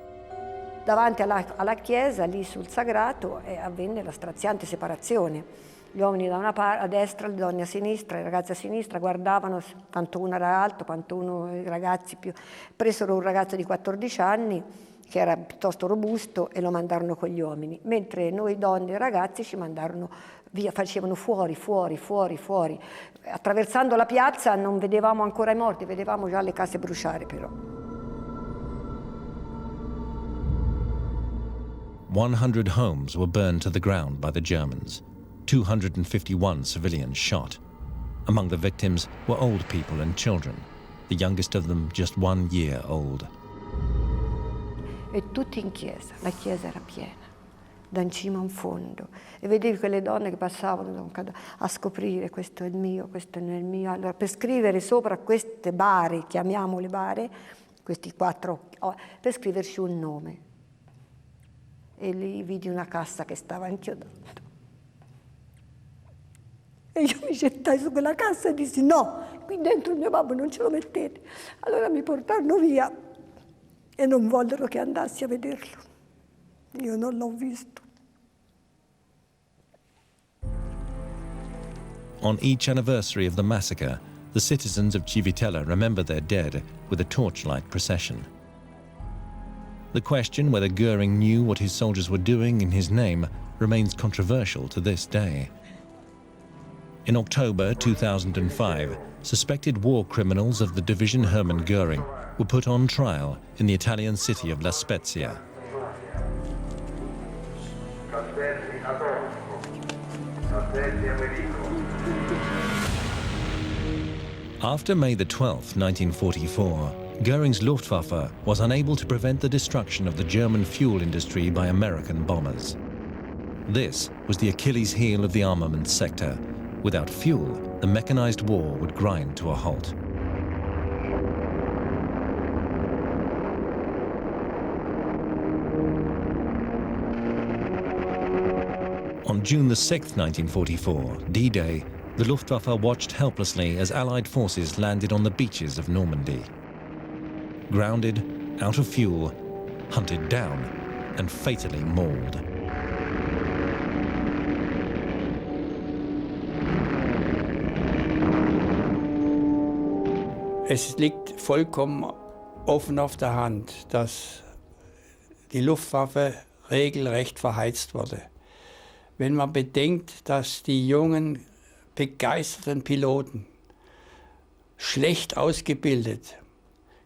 Davanti alla chiesa, lì sul sagrato, avvenne la straziante separazione. Gli uomini da una parte, a destra, le donne a sinistra, i ragazzi a sinistra guardavano quanto uno era alto, quanto uno i ragazzi più. Presero un ragazzo di 14 anni che era piuttosto robusto e lo mandarono con gli uomini, mentre noi donne e ragazzi ci mandarono via, facevano fuori, fuori, fuori, fuori. Attraversando la piazza non vedevamo ancora i morti, vedevamo già le case bruciare però. 100 homes were burned to the ground by the Germans. 251 civilians shot. Among the victims were old people and children, the youngest of them just 1 year old. E tutti in chiesa, la chiesa era piena, da in cima a un fondo, e vedevi quelle donne che passavano a scoprire: questo è il mio, questo non è il mio. Allora, per scrivere sopra queste bare, chiamiamole bare, questi 4, per scriverci un nome. E lì vidi una cassa che stava inchiodando. E io mi gettai su quella cassa e dissi: no, qui dentro il mio babbo non ce lo mettete. Allora mi portarono via e non vollero che andassi a vederlo. Io non l'ho visto. On each anniversary of the massacre, the citizens of Civitella remember their dead with a torchlight procession. The question whether Goering knew what his soldiers were doing in his name remains controversial to this day. In October 2005, suspected war criminals of the division Hermann Goering were put on trial in the Italian city of La Spezia. After May the 12th, 1944, Goering's Luftwaffe was unable to prevent the destruction of the German fuel industry by American bombers. This was the Achilles heel of the armaments sector. Without fuel, the mechanized war would grind to a halt. On June the 6th, 1944, D-Day, the Luftwaffe watched helplessly as Allied forces landed on the beaches of Normandy. Grounded, out of fuel, hunted down, and fatally mauled. Es liegt vollkommen offen auf der Hand, dass die Luftwaffe regelrecht verheizt wurde. Wenn man bedenkt, dass die jungen, begeisterten Piloten, schlecht ausgebildet,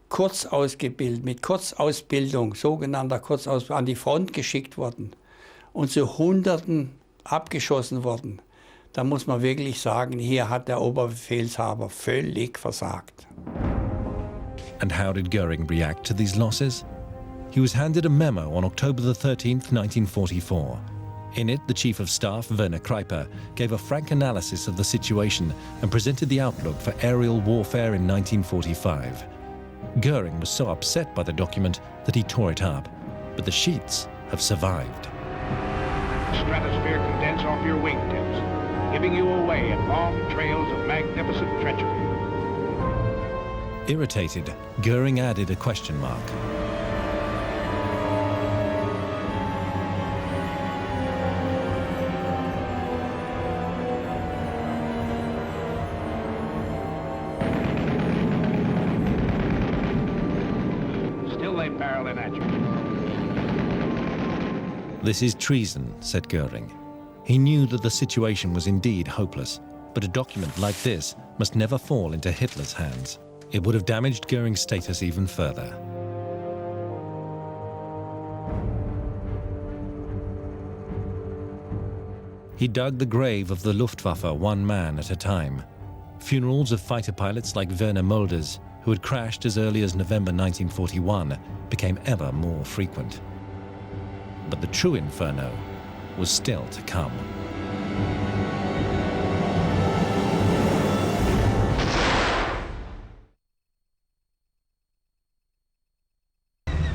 kurz ausgebildet, mit Kurzausbildung, sogenannter Kurzausbildung, an die Front geschickt wurden und zu Hunderten abgeschossen wurden, da muss man wirklich sagen, hier hat der Oberbefehlshaber völlig versagt. And how did Goering react to these losses? He was handed a memo on October the 13th, 1944. In it, the Chief of Staff, Werner Kreiper, gave a frank analysis of the situation and presented the outlook for aerial warfare in 1945. Goering was so upset by the document that he tore it up, but the sheets have survived. Stratosphere condense off your wingtips, giving you away in long trails of magnificent treachery. Irritated, Goering added a question mark. This is treason, said Goering. He knew that the situation was indeed hopeless, but a document like this must never fall into Hitler's hands. It would have damaged Goering's status even further. He dug the grave of the Luftwaffe one man at a time. Funerals of fighter pilots like Werner Mulders, who had crashed as early as November 1941, became ever more frequent. But the true inferno was still to come.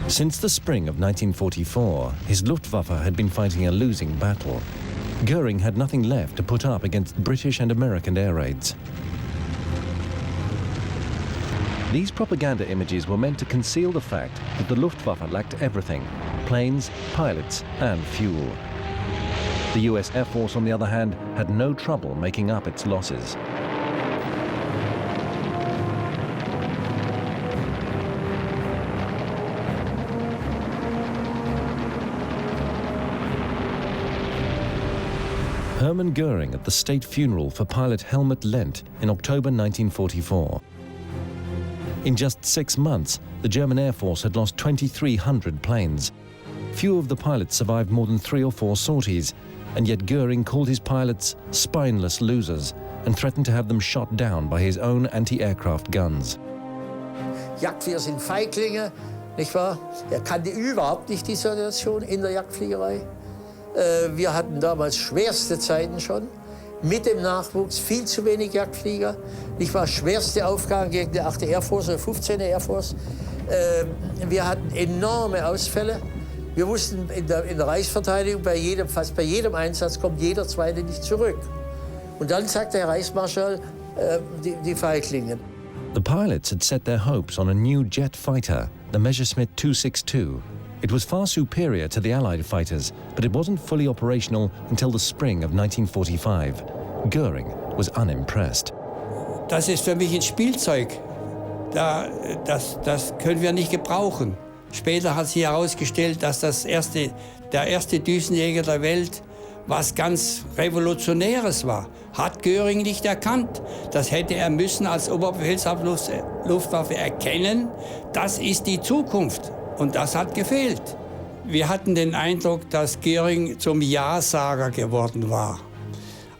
Since the spring of 1944, his Luftwaffe had been fighting a losing battle. Goering had nothing left to put up against British and American air raids. These propaganda images were meant to conceal the fact that the Luftwaffe lacked everything: planes, pilots, and fuel. The US Air Force, on the other hand, had no trouble making up its losses. Hermann Goering at the state funeral for pilot Helmut Lent in October 1944. In just 6 months, the German Air Force had lost 2,300 planes. Few of the pilots survived more than 3 or 4 sorties, and yet Goering called his pilots spineless losers and threatened to have them shot down by his own anti-aircraft guns. Jagdflieger sind Feiglinge, nicht wahr? Er kannte überhaupt nicht die Situation in der Jagdfliegerei. Wir hatten damals schwerste Zeiten schon, mit dem Nachwuchs, viel zu wenig Jagdflieger. Nicht wahr? Schwerste Aufgaben gegen die 8. Air Force oder 15. Air Force. Wir hatten enorme Ausfälle. Wir wussten, in der Reichsverteidigung, fast bei jedem Einsatz kommt jeder Zweite nicht zurück. Und dann sagt der Reichsmarschall, die Feiglinge. The pilots had set their hopes on a new jet fighter, the Messerschmitt 262. It was far superior to the Allied fighters, but it wasn't fully operational until the spring of 1945. Goering was unimpressed. Das ist für mich ein Spielzeug. Das können wir nicht gebrauchen. Später hat sich herausgestellt, dass der erste Düsenjäger der Welt was ganz Revolutionäres war. Hat Goering nicht erkannt. Das hätte er müssen als Oberbefehlshaber Luftwaffe erkennen. Das ist die Zukunft. Und das hat gefehlt. Wir hatten den Eindruck, dass Goering zum Ja-Sager geworden war.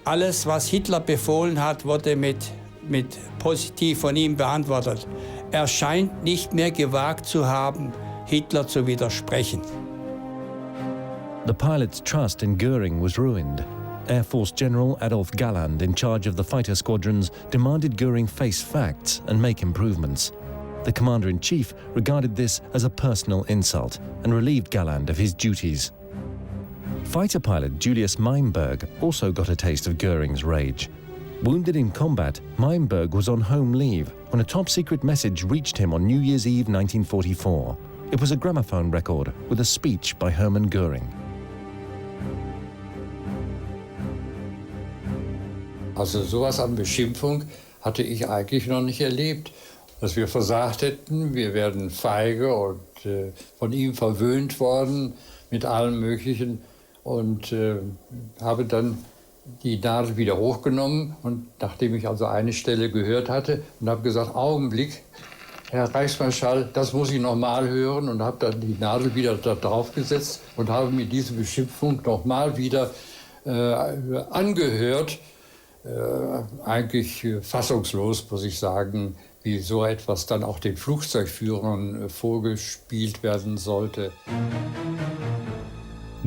Alles, was Hitler befohlen hat, wurde mit positiv von ihm beantwortet. Er scheint nicht mehr gewagt zu haben, Hitler zu widersprechen. The pilots' trust in Goering was ruined. Air Force General Adolf Galland, in charge of the fighter squadrons, demanded Goering face facts and make improvements. The commander-in-chief regarded this as a personal insult and relieved Galland of his duties. Fighter pilot Julius Meinberg also got a taste of Goering's rage. Wounded in combat, Meinberg was on home leave when a top-secret message reached him on New Year's Eve 1944. It was a gramophone record with a speech by Hermann Goering. Also sowas an Beschimpfung hatte ich eigentlich noch nicht erlebt. Dass wir versagt hätten, wir wären feige und von ihm verwöhnt worden mit allem Möglichen. Und habe dann die Nadel wieder hochgenommen, und nachdem ich also eine Stelle gehört hatte, und habe gesagt, Augenblick, Herr Reichsmarschall, das muss ich noch mal hören, und habe dann die Nadel wieder da drauf gesetzt und habe mir diese Beschimpfung noch mal wieder angehört. Eigentlich fassungslos, muss ich sagen, wie so etwas dann auch den Flugzeugführern vorgespielt werden sollte.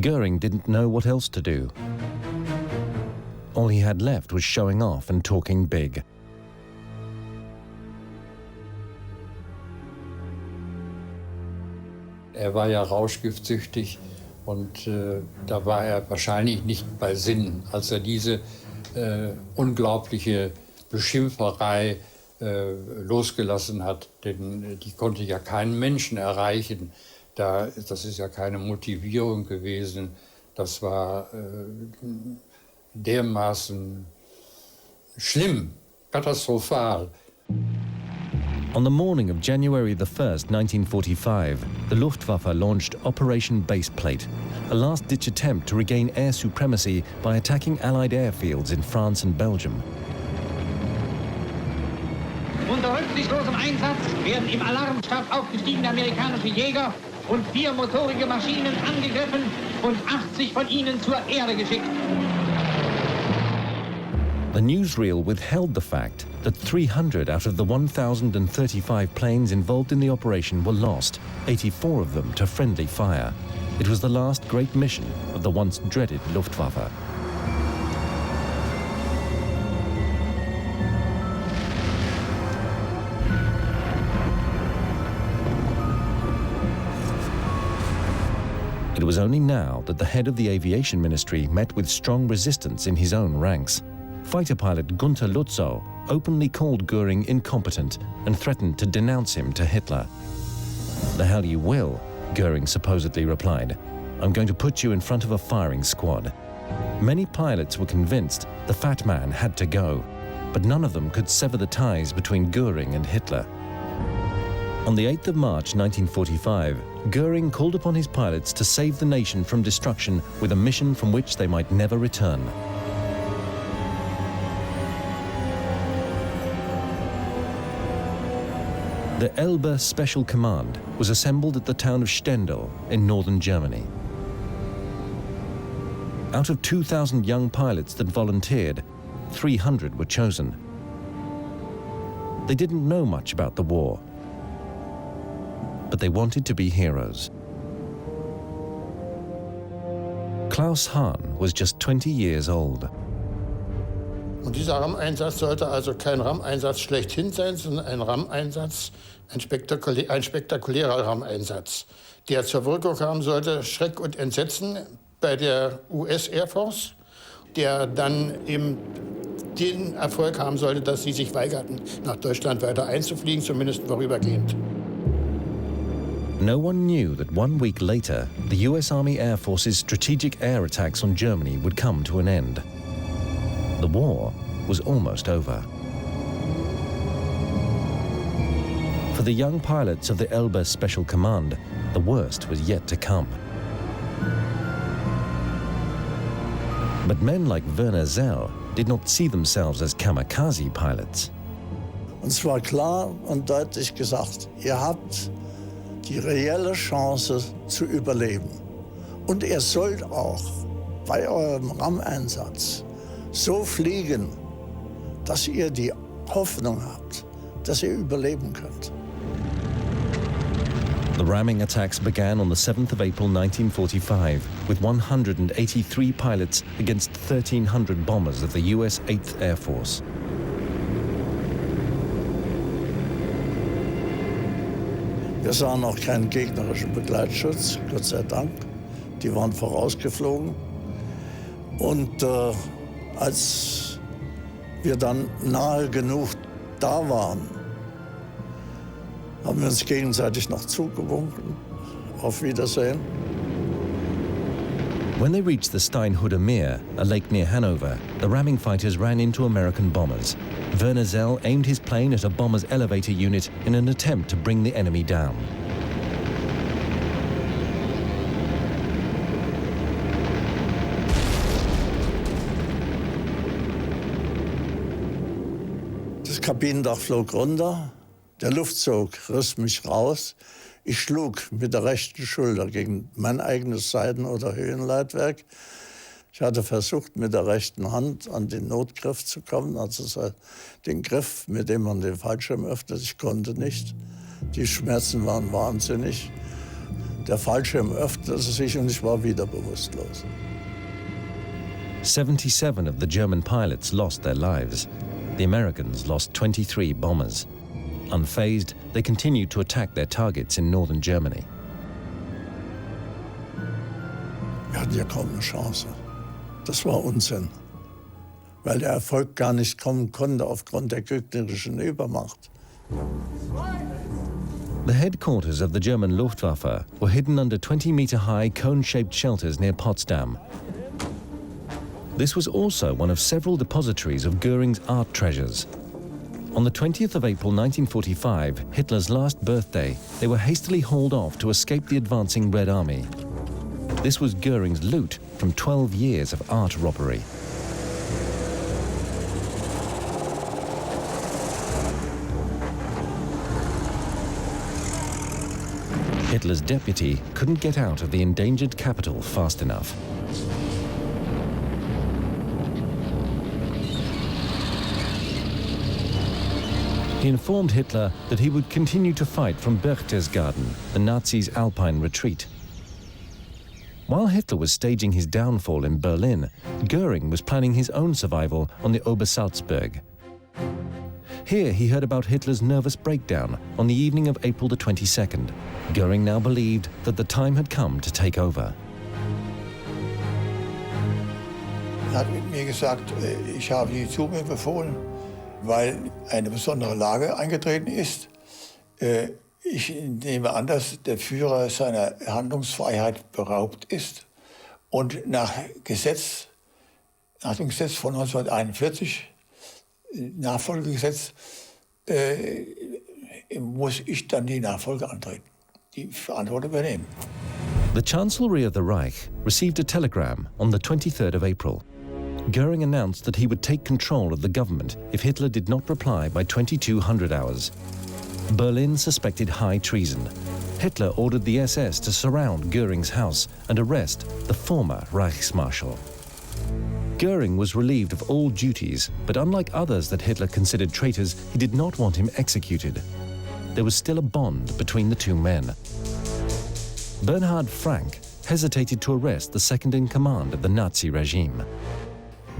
Goering didn't know what else to do. All he had left was showing off and talking big. Er war ja rauschgiftsüchtig, und da war er wahrscheinlich nicht bei Sinnen, als er diese unglaubliche Beschimpferei losgelassen hat, denn die konnte ja keinen Menschen erreichen. Das ist ja keine Motivierung gewesen. Das war dermaßen schlimm, katastrophal. On the morning of January the 1st, 1945, the Luftwaffe launched Operation Baseplate, a last-ditch attempt to regain air supremacy by attacking Allied airfields in France and Belgium. Unter rücksichtslosem Einsatz werden im Alarmstab aufgestiegene amerikanische Jäger und 4 motorige Maschinen angegriffen und 80 von ihnen zur Erde geschickt. The newsreel withheld the fact that 300 out of the 1,035 planes involved in the operation were lost, 84 of them to friendly fire. It was the last great mission of the once dreaded Luftwaffe. It was only now that the head of the aviation ministry met with strong resistance in his own ranks. Fighter pilot Gunther Lutzow openly called Goering incompetent and threatened to denounce him to Hitler. "The hell you will," Goering supposedly replied. "I'm going to put you in front of a firing squad." Many pilots were convinced the fat man had to go, but none of them could sever the ties between Goering and Hitler. On the 8th of March 1945, Goering called upon his pilots to save the nation from destruction with a mission from which they might never return. The Elbe Special Command was assembled at the town of Stendal in northern Germany. Out of 2,000 young pilots that volunteered, 300 were chosen. They didn't know much about the war, but they wanted to be heroes. Klaus Hahn was just 20 years old. Und dieser RAM-Einsatz sollte also kein RAM-Einsatz schlechthin sein, sondern ein RAM-Einsatz, ein spektakulärer RAM-Einsatz, der zur Wirkung haben sollte, Schreck und Entsetzen bei der US Air Force, der dann eben den Erfolg haben sollte, dass sie sich weigerten, nach Deutschland weiter einzufliegen, zumindest vorübergehend. No one knew that 1 week later, the US Army Air Force's strategic air attacks on Germany would come to an end. The war was almost over. For the young pilots of the Elbe Special Command, the worst was yet to come. But men like Werner Zell did not see themselves as kamikaze pilots. Uns war klar und deutlich gesagt, ihr habt die reelle Chance zu überleben. Und ihr sollt auch bei eurem RAM-Einsatz so fliegen, dass ihr die Hoffnung habt, dass ihr überleben könnt. The ramming attacks began on the 7th of April 1945 with 183 pilots against 1,300 bombers of the US 8th Air Force. Wir sahen auch keinen gegnerischen Begleitschutz, Gott sei Dank. Die waren vorausgeflogen. Und als wir dann nahe genug da waren, haben wir uns gegenseitig noch zugewunken. Auf Wiedersehen. When they reached the Steinhuder Meer, a lake near Hanover, the ramming fighters ran into American bombers. Werner Zell aimed his plane at a bomber's elevator unit in an attempt to bring the enemy down. Das Kabinendach flog runter, der Luftzug riss mich raus. Ich schlug mit der rechten Schulter gegen mein eigenes Seiten- oder Höhenleitwerk. Ich hatte versucht, mit der rechten Hand an den Notgriff zu kommen, also den Griff, mit dem man den Fallschirm öffnet. Ich konnte nicht. Die Schmerzen waren wahnsinnig. Der Fallschirm öffnete sich und ich war wieder bewusstlos. 77 of the German pilots lost their lives. The Americans lost 23 bombers. Unfazed, they continued to attack their targets in northern Germany. Wir hatten ja kaum eine Chance. Das war Unsinn, weil der Erfolg gar nicht kommen konnte aufgrund der gegnerischen Übermacht. The headquarters of the German Luftwaffe were hidden under 20-meter-high cone-shaped shelters near Potsdam. This was also one of several depositories of Goering's art treasures. On the 20th of April 1945, Hitler's last birthday, they were hastily hauled off to escape the advancing Red Army. This was Goering's loot from 12 years of art robbery. Hitler's deputy couldn't get out of the endangered capital fast enough. He informed Hitler that he would continue to fight from Berchtesgaden, the Nazis' Alpine retreat. While Hitler was staging his downfall in Berlin, Goering was planning his own survival on the Obersalzberg. Here he heard about Hitler's nervous breakdown on the evening of April the 22nd. Goering now believed that the time had come to take over. Er hat mit mir gesagt, ich habe die zu mir befohlen, weil eine besondere Lage eingetreten ist. Ich nehme an, dass der Führer seiner Handlungsfreiheit beraubt ist und nach dem Gesetz von 1941, Nachfolgegesetz, muss ich dann die Nachfolge antreten, die Verantwortung übernehmen. The Chancellery of the Reich received a telegram on the 23rd of April. Goering announced that he would take control of the government if Hitler did not reply by 2200 hours. Berlin suspected high treason. Hitler ordered the SS to surround Goering's house and arrest the former Reichsmarschall. Goering was relieved of all duties, but unlike others that Hitler considered traitors, he did not want him executed. There was still a bond between the two men. Bernhard Frank hesitated to arrest the second in command of the Nazi regime.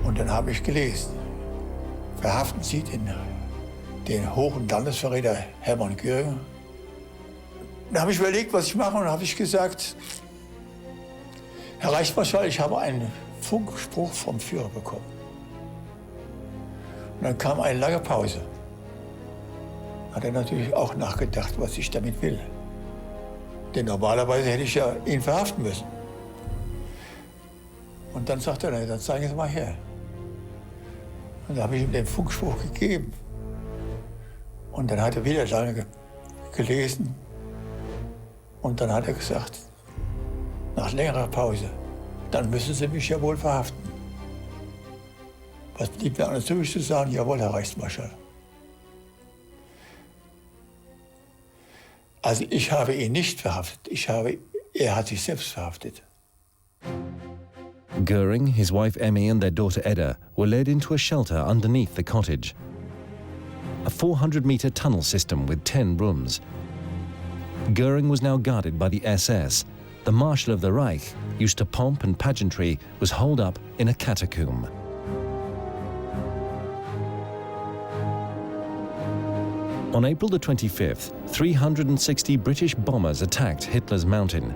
Und dann habe ich gelesen, verhaften Sie den hohen Landesverräter Hermann Goering. Dann habe ich überlegt, was ich mache, und habe ich gesagt, Herr Reichsmarschall, ich habe einen Funkspruch vom Führer bekommen. Und dann kam eine lange Pause. Hat er natürlich auch nachgedacht, was ich damit will. Denn normalerweise hätte ich ja ihn verhaften müssen. Und dann sagte er, dann zeigen Sie mal her. Und dann habe ich ihm den Funkspruch gegeben. Und dann hat er wieder lange gelesen. Und dann hat er gesagt, nach längerer Pause, dann müssen Sie mich ja wohl verhaften. Was blieb mir anders übrig zu sagen? Jawohl, Herr Reichsmarschall. Also ich habe ihn nicht verhaftet, er hat sich selbst verhaftet. Goering, his wife Emmy and their daughter Edda were led into a shelter underneath the cottage. A 400-meter tunnel system with 10 rooms. Goering was now guarded by the SS. The Marshal of the Reich, used to pomp and pageantry, was holed up in a catacomb. On April the 25th, 360 British bombers attacked Hitler's mountain.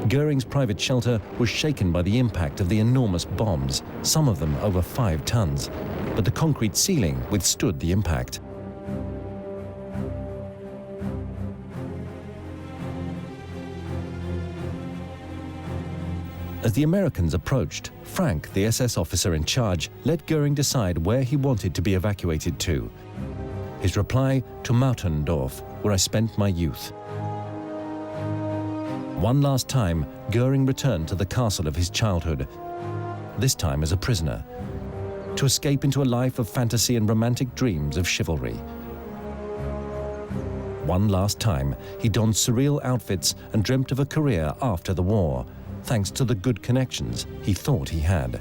Goering's private shelter was shaken by the impact of the enormous bombs, some of them over 5 tons, but the concrete ceiling withstood the impact. As the Americans approached, Frank, the SS officer in charge, let Goering decide where he wanted to be evacuated to. His reply, to Mautendorf, where I spent my youth. One last time, Goering returned to the castle of his childhood, this time as a prisoner, to escape into a life of fantasy and romantic dreams of chivalry. One last time, he donned surreal outfits and dreamt of a career after the war, thanks to the good connections he thought he had.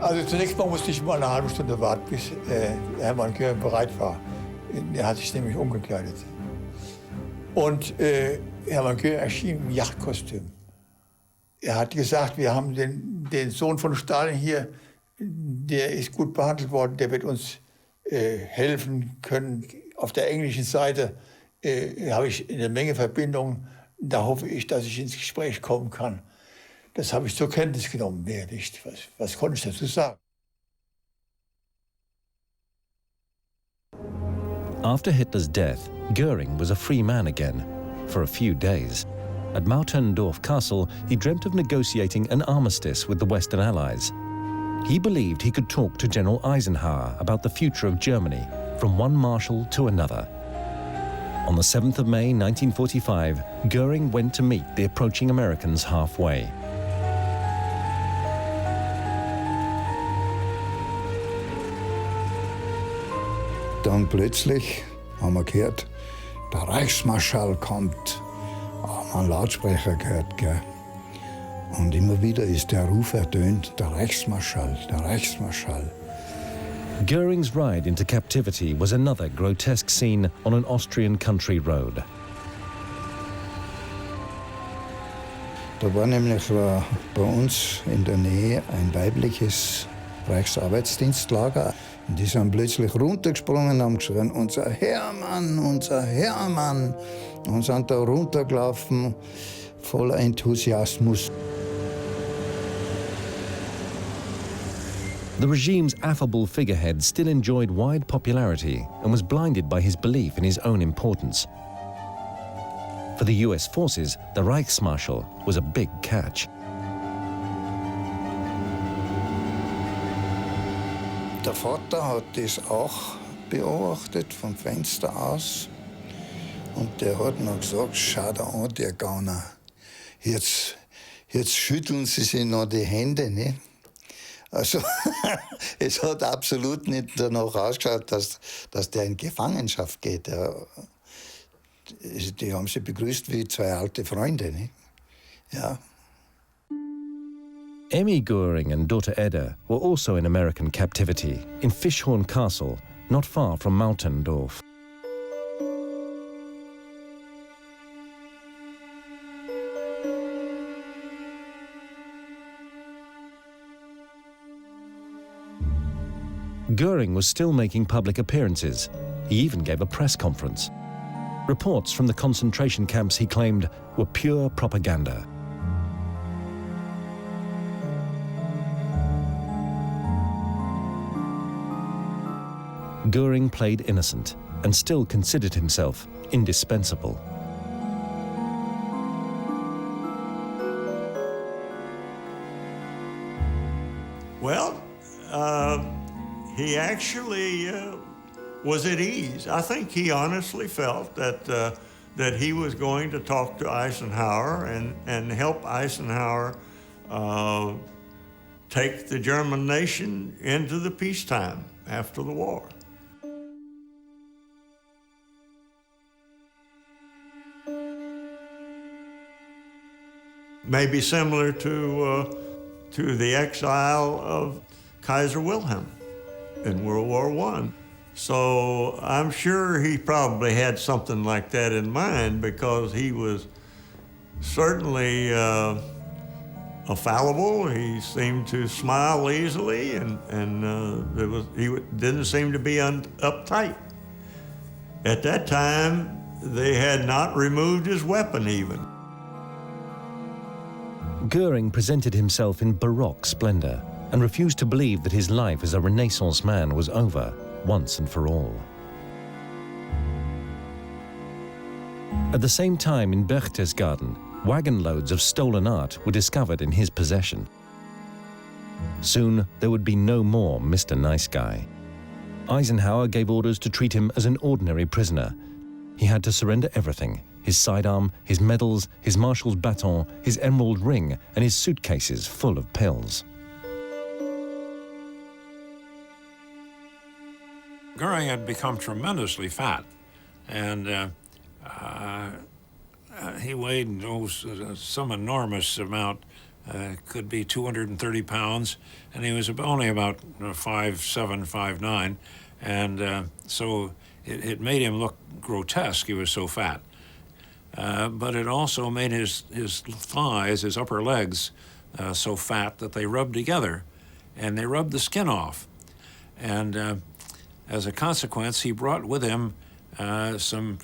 Also zunächst mal musste ich mal eine halbe Stunde warten, bis Hermann Goering bereit war. Er hat sich nämlich umgekleidet. Und Hermann Goering erschien im Jachtkostüm. Er hat gesagt, wir haben den Sohn von Stalin hier, der ist gut behandelt worden, der wird uns helfen können. Auf der englischen Seite habe ich eine Menge Verbindungen. Da hoffe ich, dass ich ins Gespräch kommen kann. Das habe ich zur Kenntnis genommen, mehr nicht. Was konnte ich dazu sagen? After Hitler's death, Goering was a free man again, for a few days. At Mautendorf Castle, he dreamt of negotiating an armistice with the Western Allies. He believed he could talk to General Eisenhower about the future of Germany, from one marshal to another. On the 7th of May 1945, Goering went to meet the approaching Americans halfway. Dann plötzlich haben wir gehört, der Reichsmarschall kommt. Haben wir einen Lautsprecher gehört, gell? Und immer wieder ist der Ruf ertönt, der Reichsmarschall, der Reichsmarschall. Goering's ride into captivity was another grotesque scene on an Austrian country road. Da war nämlich bei uns in der Nähe ein weibliches Reichsarbeitsdienstlager. Und die sind plötzlich runtergesprungen und haben geschrien, unser Hermann, unser Hermann. Und sind da runtergelaufen, voller Enthusiasmus. The regime's affable figurehead still enjoyed wide popularity and was blinded by his belief in his own importance. For the US forces, the Reichsmarschall was a big catch. Der Vater hat das auch beobachtet vom Fenster aus. Und der hat noch gesagt, schau da an, der Gauner. Jetzt schütteln sie sich noch die Hände, ne? Also, es hat absolut nicht danach ausgeschaut, dass der in Gefangenschaft geht. Die haben sich begrüßt wie zwei alte Freunde, ne? Ja. Emmy Goering and daughter Edda were also in American captivity in Fishhorn Castle, not far from Mautendorf. Goering was still making public appearances. He even gave a press conference. Reports from the concentration camps, he claimed, were pure propaganda. Goering played innocent and still considered himself indispensable. Well, he actually was at ease. I think he honestly felt that he was going to talk to Eisenhower and help Eisenhower take the German nation into the peacetime after the war. Maybe similar to the exile of Kaiser Wilhelm in World War I. So I'm sure he probably had something like that in mind, because he was certainly fallible. He seemed to smile easily, and he didn't seem to be uptight. At that time, they had not removed his weapon even. Goering presented himself in Baroque splendor and refused to believe that his life as a Renaissance man was over once and for all. At the same time in Berchtesgaden, wagon loads of stolen art were discovered in his possession. Soon there would be no more Mr. Nice Guy. Eisenhower gave orders to treat him as an ordinary prisoner. He had to surrender everything: his sidearm, his medals, his marshal's baton, his emerald ring, and his suitcases full of pills. Goering had become tremendously fat, and he weighed some enormous amount, could be 230 pounds, and he was only about 5'7", 5'9", and so it made him look grotesque. He was so fat. But it also made his thighs, his upper legs, so fat that they rubbed together, and they rubbed the skin off. And as a consequence, he brought with him some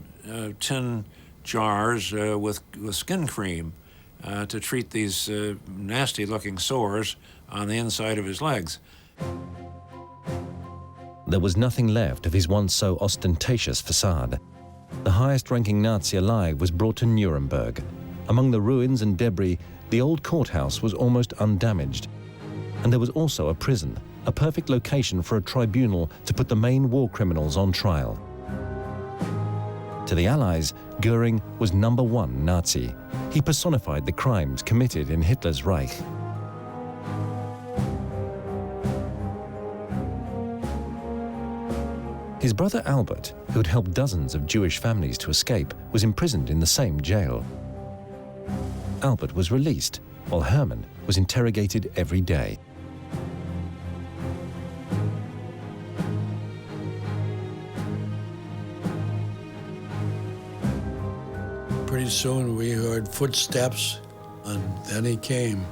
tin jars with skin cream to treat these nasty-looking sores on the inside of his legs. There was nothing left of his once so ostentatious facade. The highest-ranking Nazi alive was brought to Nuremberg. Among the ruins and debris, the old courthouse was almost undamaged. And there was also a prison, a perfect location for a tribunal to put the main war criminals on trial. To the Allies, Goering was #1 Nazi. He personified the crimes committed in Hitler's Reich. His brother Albert, who had helped dozens of Jewish families to escape, was imprisoned in the same jail. Albert was released, while Hermann was interrogated every day. Pretty soon we heard footsteps, and then he came.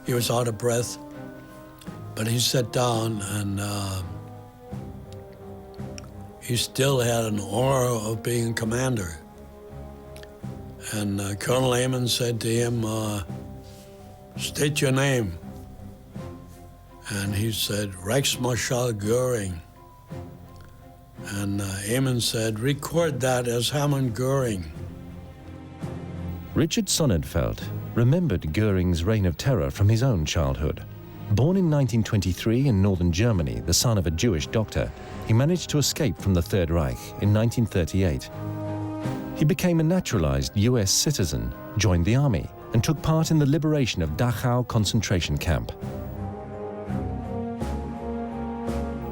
He was out of breath, but he sat down and he still had an aura of being commander. And Colonel Amon said to him, state your name. And he said, Reichsmarschall Goering. And Amon said, record that as Hermann Goering. Richard Sonnenfeld remembered Goering's reign of terror from his own childhood. Born in 1923 in northern Germany, the son of a Jewish doctor, he managed to escape from the Third Reich in 1938. He became a naturalized US citizen, joined the army, and took part in the liberation of Dachau concentration camp.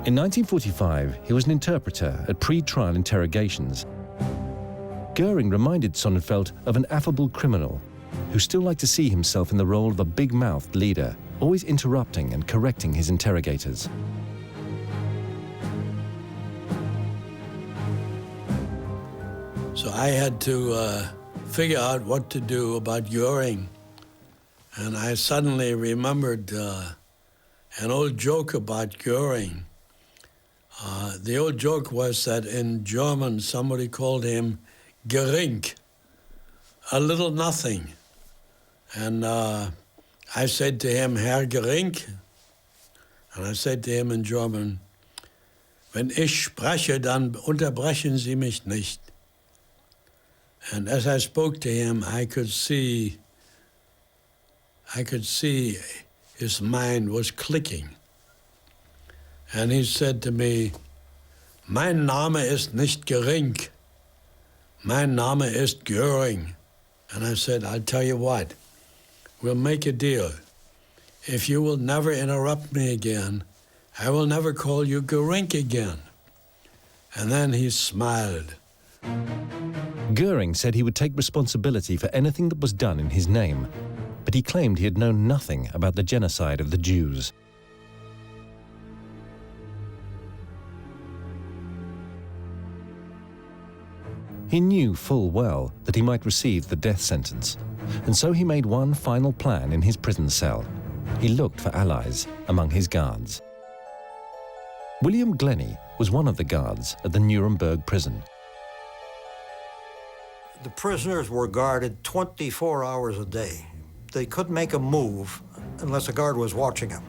In 1945, he was an interpreter at pre-trial interrogations. Goering reminded Sonnenfeld of an affable criminal who still liked to see himself in the role of a big-mouthed leader, always interrupting and correcting his interrogators. So I had to figure out what to do about Goering. And I suddenly remembered an old joke about Goering. The old joke was that in German somebody called him gering, a little nothing. And I said to him, Herr Gering, and I said to him in German, wenn ich spreche, dann unterbrechen Sie mich nicht. And as I spoke to him, I could see his mind was clicking. And he said to me, mein Name ist nicht Gering, mein Name ist Goering. And I said, I'll tell you what, we'll make a deal. If you will never interrupt me again, I will never call you Goering again. And then he smiled. Goering said he would take responsibility for anything that was done in his name, but he claimed he had known nothing about the genocide of the Jews. He knew full well that he might receive the death sentence, and so he made one final plan in his prison cell. He looked for allies among his guards. William Glennie was one of the guards at the Nuremberg prison. The prisoners were guarded 24 hours a day. They couldn't make a move unless a guard was watching them.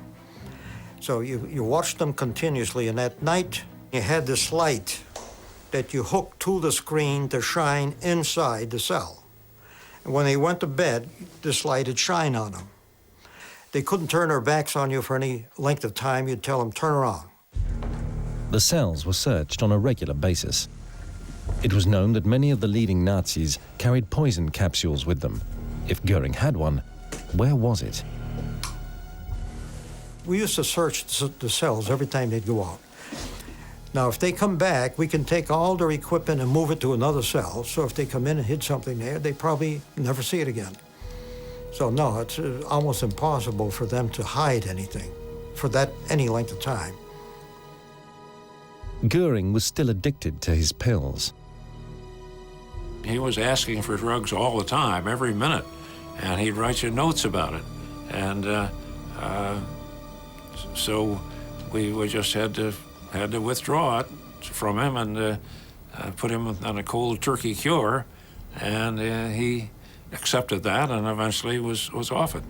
So you watched them continuously, and at night you had this light that you hooked to the screen to shine inside the cell. And when they went to bed, this light would shine on them. They couldn't turn their backs on you for any length of time. You'd tell them, turn around. The cells were searched on a regular basis. It was known that many of the leading Nazis carried poison capsules with them. If Goering had one, where was it? We used to search the cells every time they'd go out. Now, if they come back, we can take all their equipment and move it to another cell. So if they come in and hid something there, they probably never see it again. So no, it's almost impossible for them to hide anything for any length of time. Goering was still addicted to his pills. He was asking for drugs all the time, every minute, and he'd write you notes about it. And so we just had to withdraw it from him and put him on a cold turkey cure, and he accepted that and eventually was off it.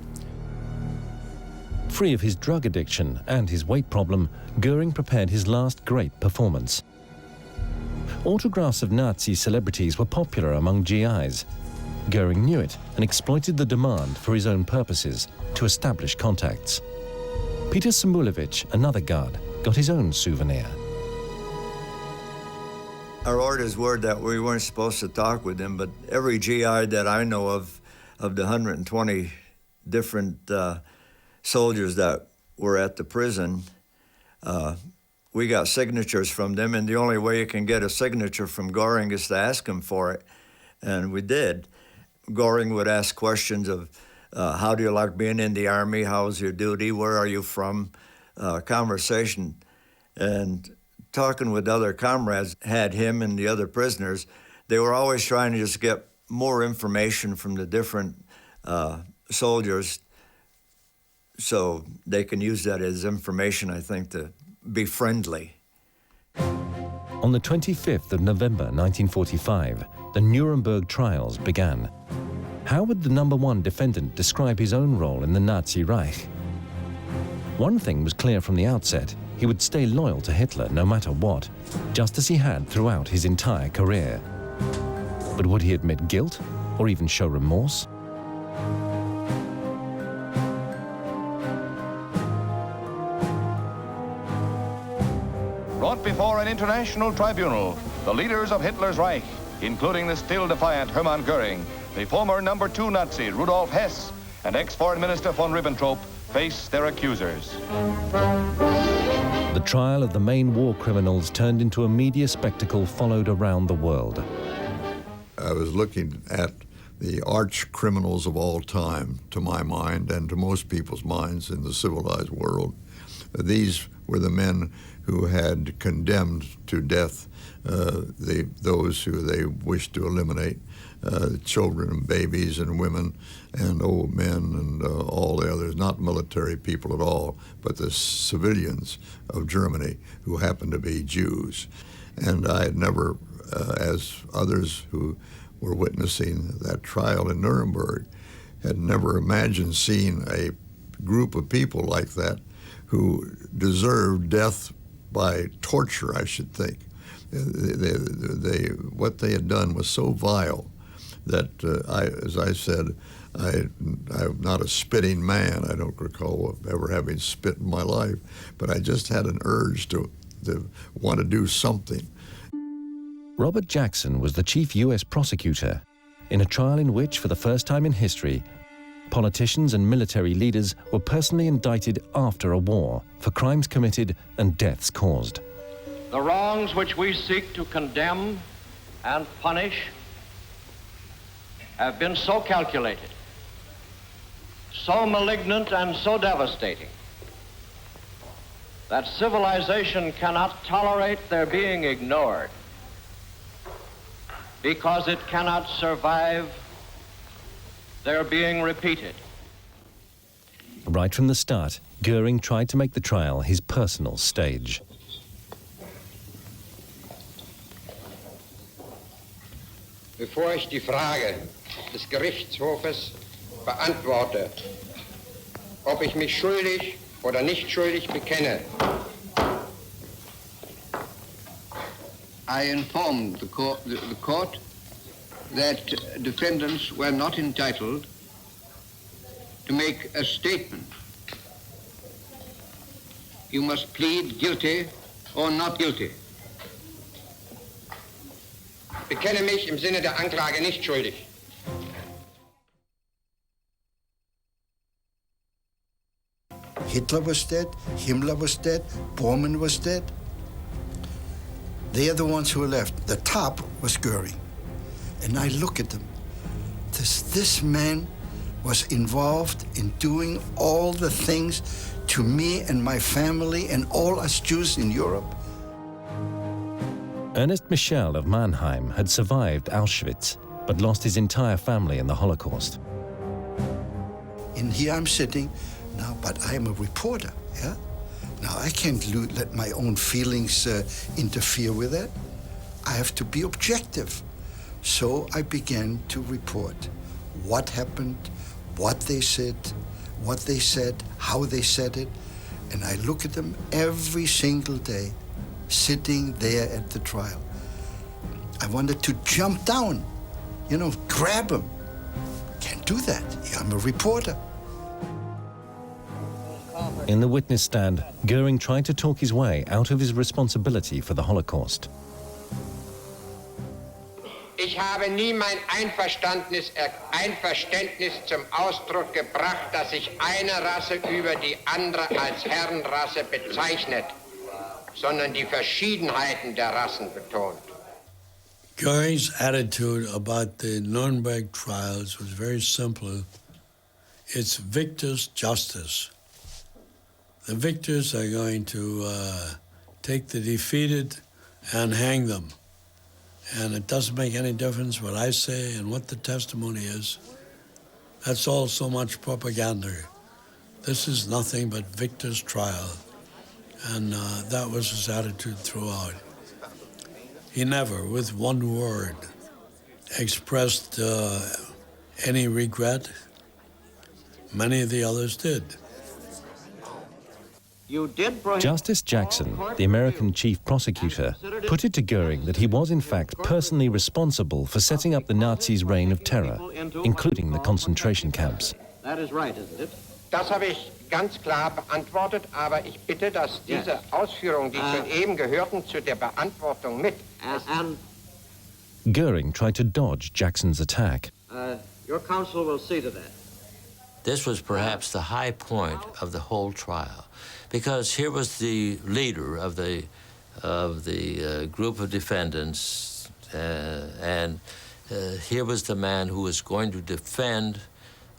Free of his drug addiction and his weight problem, Goering prepared his last great performance. Autographs of Nazi celebrities were popular among GIs. Goering knew it and exploited the demand for his own purposes to establish contacts. Peter Samulevich, another guard, got his own souvenir. Our orders were that we weren't supposed to talk with him, but every GI that I know of the 120 different soldiers that were at the prison, we got signatures from them, and the only way you can get a signature from Goering is to ask him for it, and we did. Goering would ask questions of, how do you like being in the Army? How's your duty? Where are you from? Conversation. And talking with other comrades had him and the other prisoners. They were always trying to just get more information from the different soldiers so they can use that as information, I think, to be friendly. On the 25th of November 1945, the Nuremberg trials began. How would the #1 defendant describe his own role in the Nazi Reich? One thing was clear from the outset: he would stay loyal to Hitler no matter what, just as he had throughout his entire career. But would he admit guilt or even show remorse? Brought before an international tribunal, the leaders of Hitler's Reich, including the still defiant Hermann Goering, the former #2 Nazi Rudolf Hess, and ex-Foreign Minister von Ribbentrop face their accusers. The trial of the main war criminals turned into a media spectacle followed around the world. I was looking at the arch criminals of all time, to my mind, and to most people's minds in the civilized world. These were the men who had condemned to death those who they wished to eliminate, children and babies and women and old men and all the others, not military people at all, but the civilians of Germany who happened to be Jews. And I had never, as others who were witnessing that trial in Nuremberg, had never imagined seeing a group of people like that who deserved death by torture, I should think. What they had done was so vile that, as I said, I'm not a spitting man. I don't recall ever having spit in my life, but I just had an urge to want to do something. Robert Jackson was the chief U.S. prosecutor in a trial in which, for the first time in history, politicians and military leaders were personally indicted after a war for crimes committed and deaths caused. The wrongs which we seek to condemn and punish have been so calculated, so malignant and so devastating that civilization cannot tolerate their being ignored, because it cannot survive their being repeated. Right from the start, Goering tried to make the trial his personal stage. Bevor ich die Frage des Gerichtshofes beantworte, ob ich mich schuldig oder nicht schuldig bekenne, I informed the court that defendants were not entitled to make a statement. You must plead guilty or not guilty. Bekenne mich im Sinne der Anklage nicht schuldig. Hitler was dead, Himmler was dead, Bormann was dead. They are the ones who were left. The top was Goering. And I look at them. This man was involved in doing all the things to me and my family and all us Jews in Europe. Ernest Michel of Mannheim had survived Auschwitz, but lost his entire family in the Holocaust. And here I'm sitting now, but I'm a reporter, yeah? Now I can't let my own feelings interfere with that. I have to be objective. So I began to report what happened, what they said, how they said it. And I look at them every single day, sitting there at the trial. I wanted to jump down, grab them, do that. I'm a reporter. In the witness stand, Goering tried to talk his way out of his responsibility for the Holocaust. Ich habe nie mein Einverständnis zum Ausdruck gebracht, dass sich eine Rasse über die andere als Herrenrasse bezeichnet, sondern die Verschiedenheiten der Rassen betont. Goering's attitude about the Nuremberg trials was very simple. It's victor's justice. The victors are going to take the defeated and hang them. And it doesn't make any difference what I say and what the testimony is. That's all so much propaganda. This is nothing but victor's trial. And that was his attitude throughout. He never, with one word, expressed any regret. Many of the others did. Justice Jackson, the American chief prosecutor, put it to Goering that he was in fact personally responsible for setting up the Nazis' reign of terror, including the concentration camps. That is right, isn't it? Das habe ich ganz klar beantwortet, aber ich bitte, dass diese Ausführungen, die schon eben gehörten, zu der Beantwortung mit. Goering tried to dodge Jackson's attack. Your counsel will see to that. This was perhaps the high point of the whole trial, because here was the leader of the group of defendants, and here was the man who was going to defend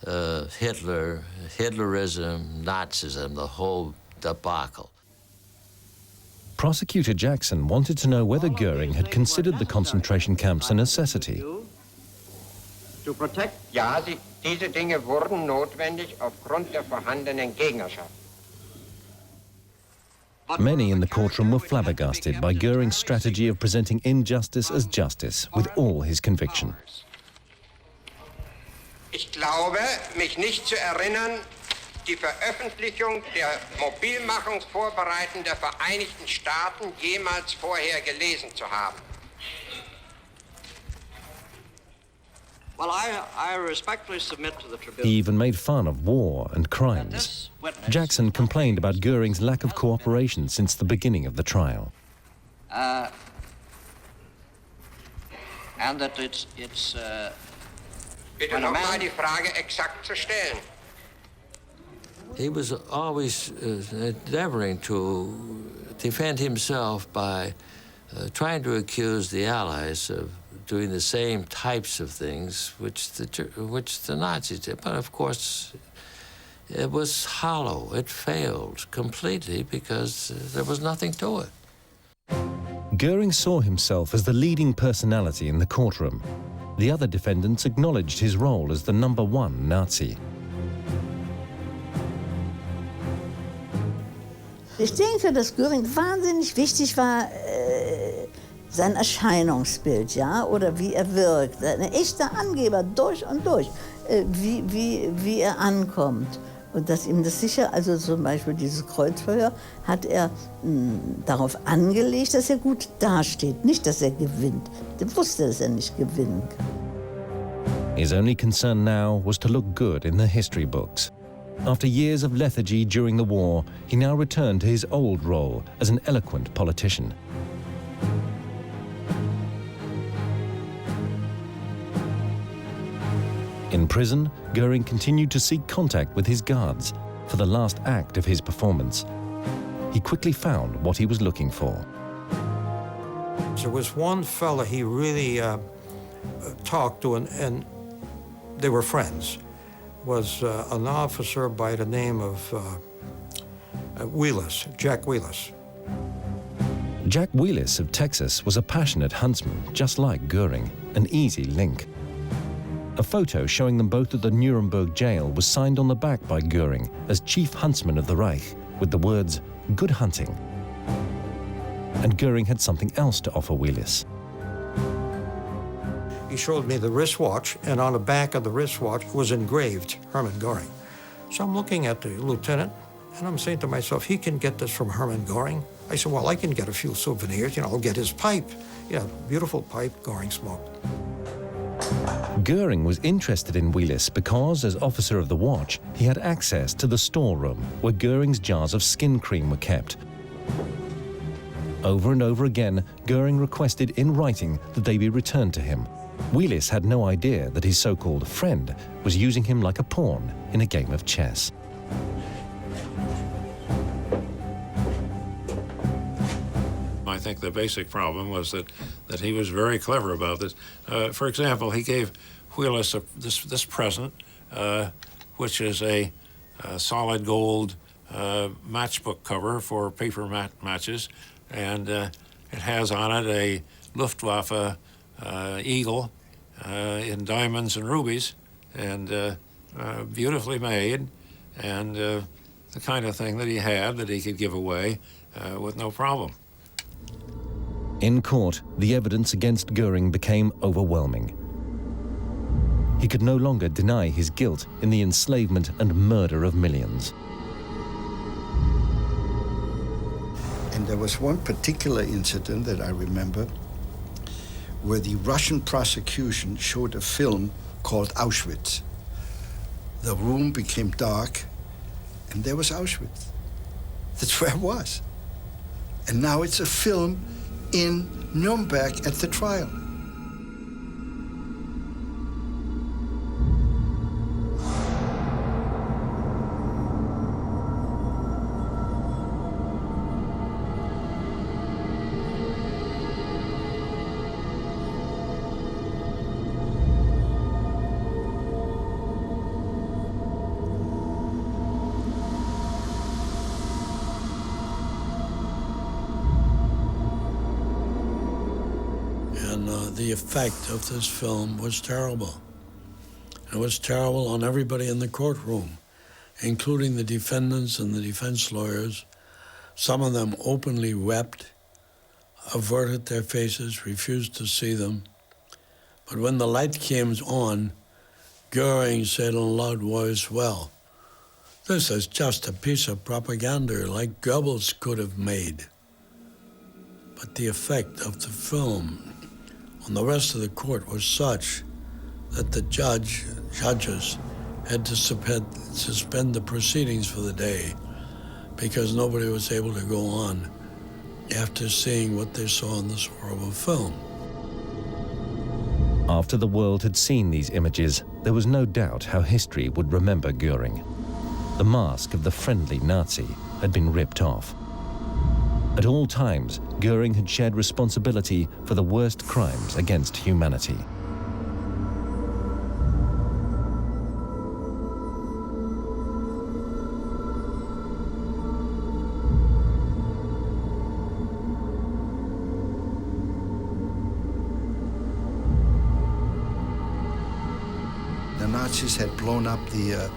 Hitler, Hitlerism, Nazism, the whole debacle. Prosecutor Jackson wanted to know whether Goering had considered the concentration camps a necessity. To protect? Ja, diese Dinge wurden notwendig aufgrund der vorhandenen Gegnerschaft. Many in the courtroom were flabbergasted by Goering's strategy of presenting injustice as justice with all his conviction. Ich glaube, mich nicht zu erinnern, die Veröffentlichung der Mobilmachungsvorbereitungen der Vereinigten Staaten jemals vorher gelesen zu haben. Well, I respectfully submit to the tribunal. He even made fun of war and crimes. Jackson complained about Goering's lack of cooperation since the beginning of the trial. And that it's Bitte nochmal die Frage exakt zu stellen. He was always endeavoring to defend himself by trying to accuse the Allies of doing the same types of things which the Nazis did. But of course, it was hollow. It failed completely because there was nothing to it. Goering saw himself as the leading personality in the courtroom. The other defendants acknowledged his role as the #1 Nazi. Ich denke, dass Goering wahnsinnig wichtig war, sein Erscheinungsbild, ja, oder wie er wirkt. Ein echter Angeber, durch und durch, wie er ankommt. Und dass ihm das sicher, also zum Beispiel dieses Kreuzverhör, hat er darauf angelegt, dass er gut dasteht, nicht, dass er gewinnt. Er wusste, dass er nicht gewinnen kann. His only concern now was to look good in the history books. After years of lethargy during the war, he now returned to his old role as an eloquent politician. In prison, Goering continued to seek contact with his guards for the last act of his performance. He quickly found what he was looking for. There was one fella he really talked to, and they were friends. Was an officer by the name of Wheelis, Jack Wheelis. Jack Wheelis of Texas was a passionate huntsman, just like Goering, an easy link. A photo showing them both at the Nuremberg jail was signed on the back by Goering as chief huntsman of the Reich, with the words, "Good hunting." And Goering had something else to offer Wheelis. He showed me the wristwatch, and on the back of the wristwatch was engraved Hermann Goering. So I'm looking at the lieutenant, and I'm saying to myself, he can get this from Hermann Goering. I said, well, I can get a few souvenirs, I'll get his pipe. Yeah, beautiful pipe Goering smoked. Goering was interested in Wielis because, as officer of the watch, he had access to the storeroom where Goering's jars of skin cream were kept. Over and over again, Goering requested in writing that they be returned to him. Wielis had no idea that his so-called friend was using him like a pawn in a game of chess. I think the basic problem was that he was very clever about this. For example, he gave Wielis this present, which is a solid gold matchbook cover for paper matches, and it has on it a Luftwaffe eagle in diamonds and rubies, and beautifully made, and the kind of thing that he had that he could give away with no problem. In court, the evidence against Goering became overwhelming. He could no longer deny his guilt in the enslavement and murder of millions. And there was one particular incident that I remember where the Russian prosecution showed a film called Auschwitz. The room became dark, and there was Auschwitz. That's where it was. And now it's a film in Nuremberg at the trial. The effect of this film was terrible. It was terrible on everybody in the courtroom, including the defendants and the defense lawyers. Some of them openly wept, averted their faces, refused to see them. But when the light came on, Goering said in a loud voice, "Well, this is just a piece of propaganda like Goebbels could have made." But the effect of the film on the rest of the court was such that the judges had to suspend the proceedings for the day because nobody was able to go on after seeing what they saw in this horrible film. After the world had seen these images, there was no doubt how history would remember Goering. The mask of the friendly Nazi had been ripped off. At all times, Goering had shared responsibility for the worst crimes against humanity. The Nazis had blown up the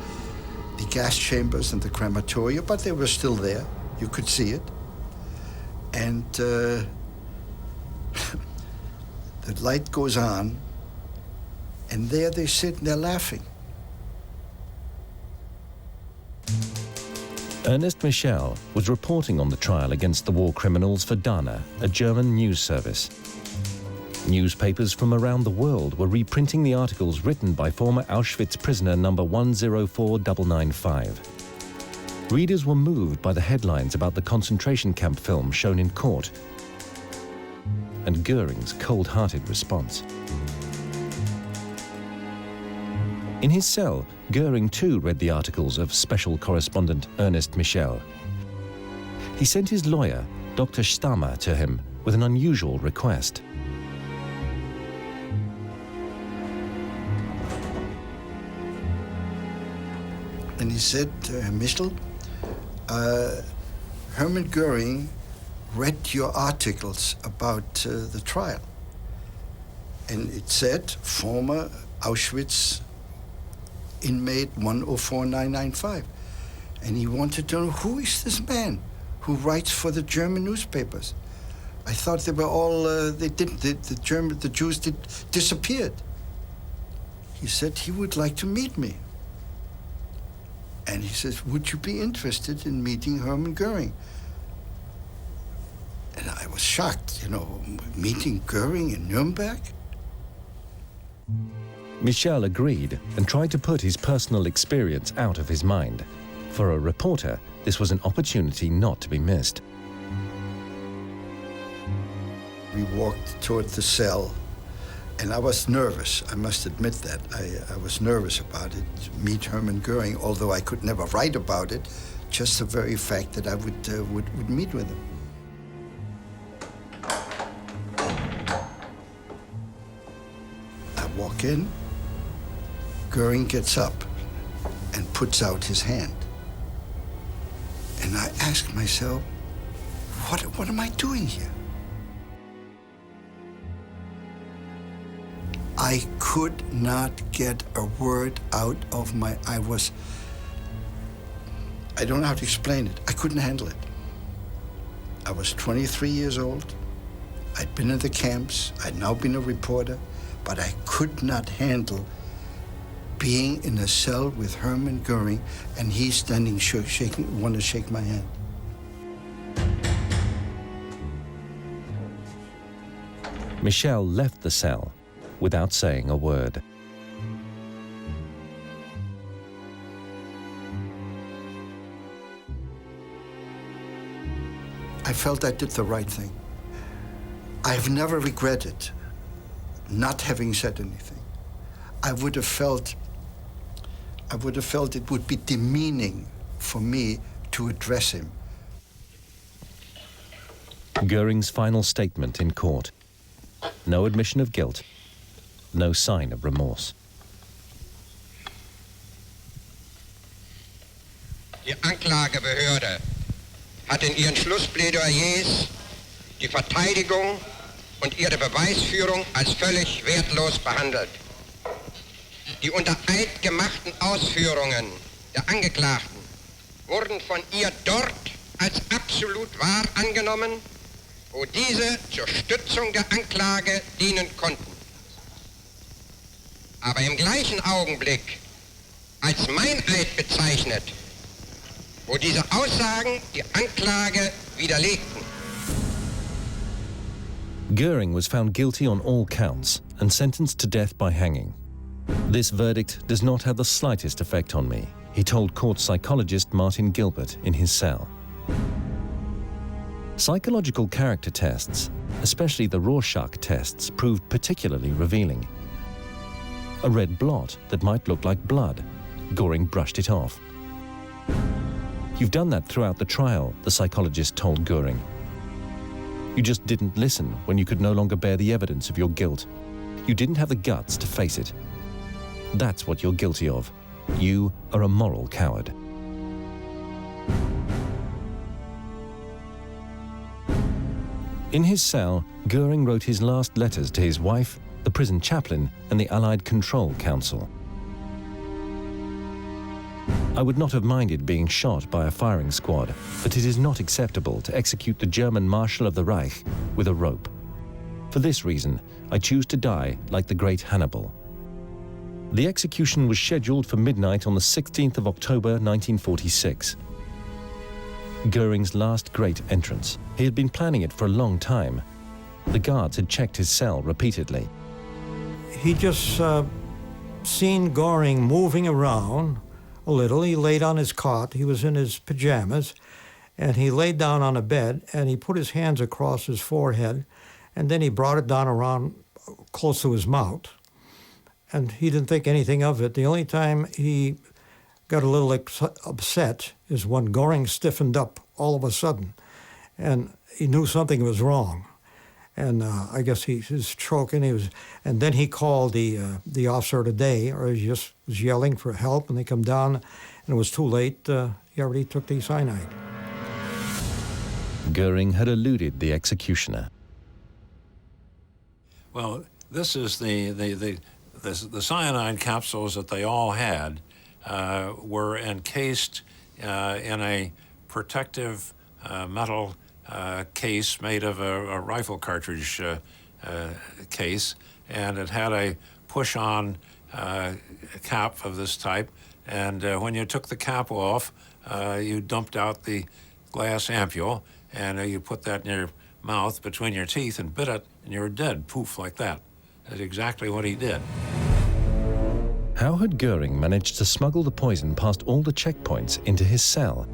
gas chambers and the crematorium, but they were still there. You could see it. And the light goes on, and there they sit and they're laughing. Ernest Michel was reporting on the trial against the war criminals for Dana, a German news service. Newspapers from around the world were reprinting the articles written by former Auschwitz prisoner number 104995. Readers were moved by the headlines about the concentration camp film shown in court and Goering's cold-hearted response. In his cell, Goering too read the articles of special correspondent Ernest Michel. He sent his lawyer, Dr. Stammer, to him with an unusual request. And he said, Michel, Hermann Goering read your articles about the trial. And it said, former Auschwitz inmate 104995. And he wanted to know, who is this man who writes for the German newspapers? I thought they were all, the Jews disappeared. He said he would like to meet me. And he says, would you be interested in meeting Hermann Goering? And I was shocked, meeting Goering in Nuremberg? Michel agreed and tried to put his personal experience out of his mind. For a reporter, this was an opportunity not to be missed. We walked toward the cell, and I was nervous. I must admit that. I was nervous about it, to meet Hermann Goering, although I could never write about it, just the very fact that I would meet with him. I walk in, Goering gets up and puts out his hand. And I ask myself, what am I doing here? I could not get a word out of I don't know how to explain it. I couldn't handle it. I was 23 years old. I'd been in the camps. I'd now been a reporter, but I could not handle being in a cell with Hermann Goering and he's standing want to shake my hand. Michel left the cell without saying a word. I felt I did the right thing. I've never regretted not having said anything. I would have felt it would be demeaning for me to address him. Goering's final statement in court. No admission of guilt, no sign of remorse. Die Anklagebehörde hat in ihren Schlussplädoyers die Verteidigung und ihre Beweisführung als völlig wertlos behandelt. Die unter Eid gemachten Ausführungen der Angeklagten wurden von ihr dort als absolut wahr angenommen, wo diese zur Stützung der Anklage dienen konnten. Aber im gleichen Augenblick als Meineid bezeichnet, wo diese Aussagen die Anklage widerlegten. Goering was found guilty on all counts and sentenced to death by hanging. This verdict does not have the slightest effect on me, he told court psychologist Martin Gilbert in his cell. Psychological character tests, especially the Rorschach tests, proved particularly revealing. A red blot that might look like blood. Goering brushed it off. You've done that throughout the trial, the psychologist told Goering. You just didn't listen when you could no longer bear the evidence of your guilt. You didn't have the guts to face it. That's what you're guilty of. You are a moral coward. In his cell, Goering wrote his last letters to his wife, the prison chaplain, and the Allied Control Council. I would not have minded being shot by a firing squad, but it is not acceptable to execute the German Marshal of the Reich with a rope. For this reason, I choose to die like the great Hannibal. The execution was scheduled for midnight on the 16th of October 1946. Goering's last great entrance. He had been planning it for a long time. The guards had checked his cell repeatedly. He just seen Goering moving around a little. He laid on his cot. He was in his pajamas, and he laid down on a bed, and he put his hands across his forehead, and then he brought it down around close to his mouth. And he didn't think anything of it. The only time he got a little upset is when Goering stiffened up all of a sudden, and he knew something was wrong. And I guess he was choking. And then he called the officer of the day, or he just was yelling for help, and they come down, and it was too late. He already took the cyanide. Goering had eluded the executioner. Well, this is the cyanide capsules that they all had were encased in a protective metal case made of a rifle cartridge case, and it had a push-on cap of this type, and when you took the cap off, you dumped out the glass ampule, and you put that in your mouth between your teeth and bit it, and you were dead, poof, like that. That's exactly what he did. How had Goering managed to smuggle the poison past all the checkpoints into his cell?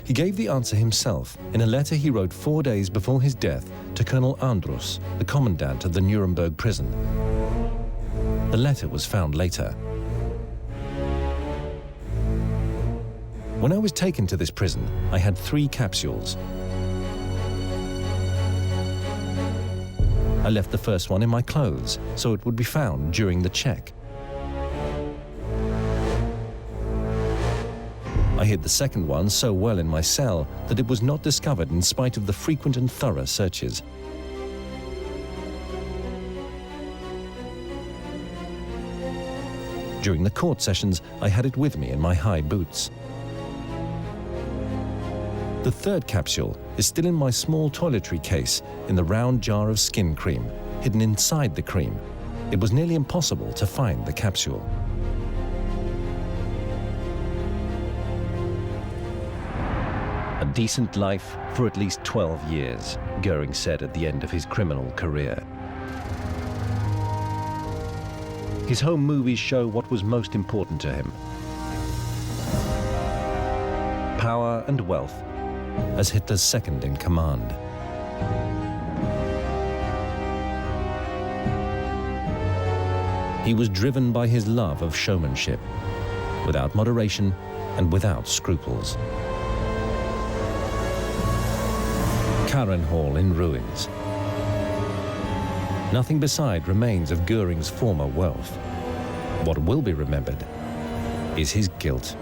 He gave the answer himself in a letter he wrote 4 days before his death to Colonel Andrus, the commandant of the Nuremberg prison. The letter was found later. When I was taken to this prison, I had 3 capsules. I left the first one in my clothes, so it would be found during the check. I hid the second one so well in my cell that it was not discovered in spite of the frequent and thorough searches. During the court sessions, I had it with me in my high boots. The third capsule is still in my small toiletry case in the round jar of skin cream, hidden inside the cream. It was nearly impossible to find the capsule. A decent life for at least 12 years, Goering said at the end of his criminal career. His home movies show what was most important to him: power and wealth, as Hitler's second in command. He was driven by his love of showmanship, without moderation and without scruples. Karen Hall in ruins. Nothing beside remains of Goering's former wealth. What will be remembered is his guilt.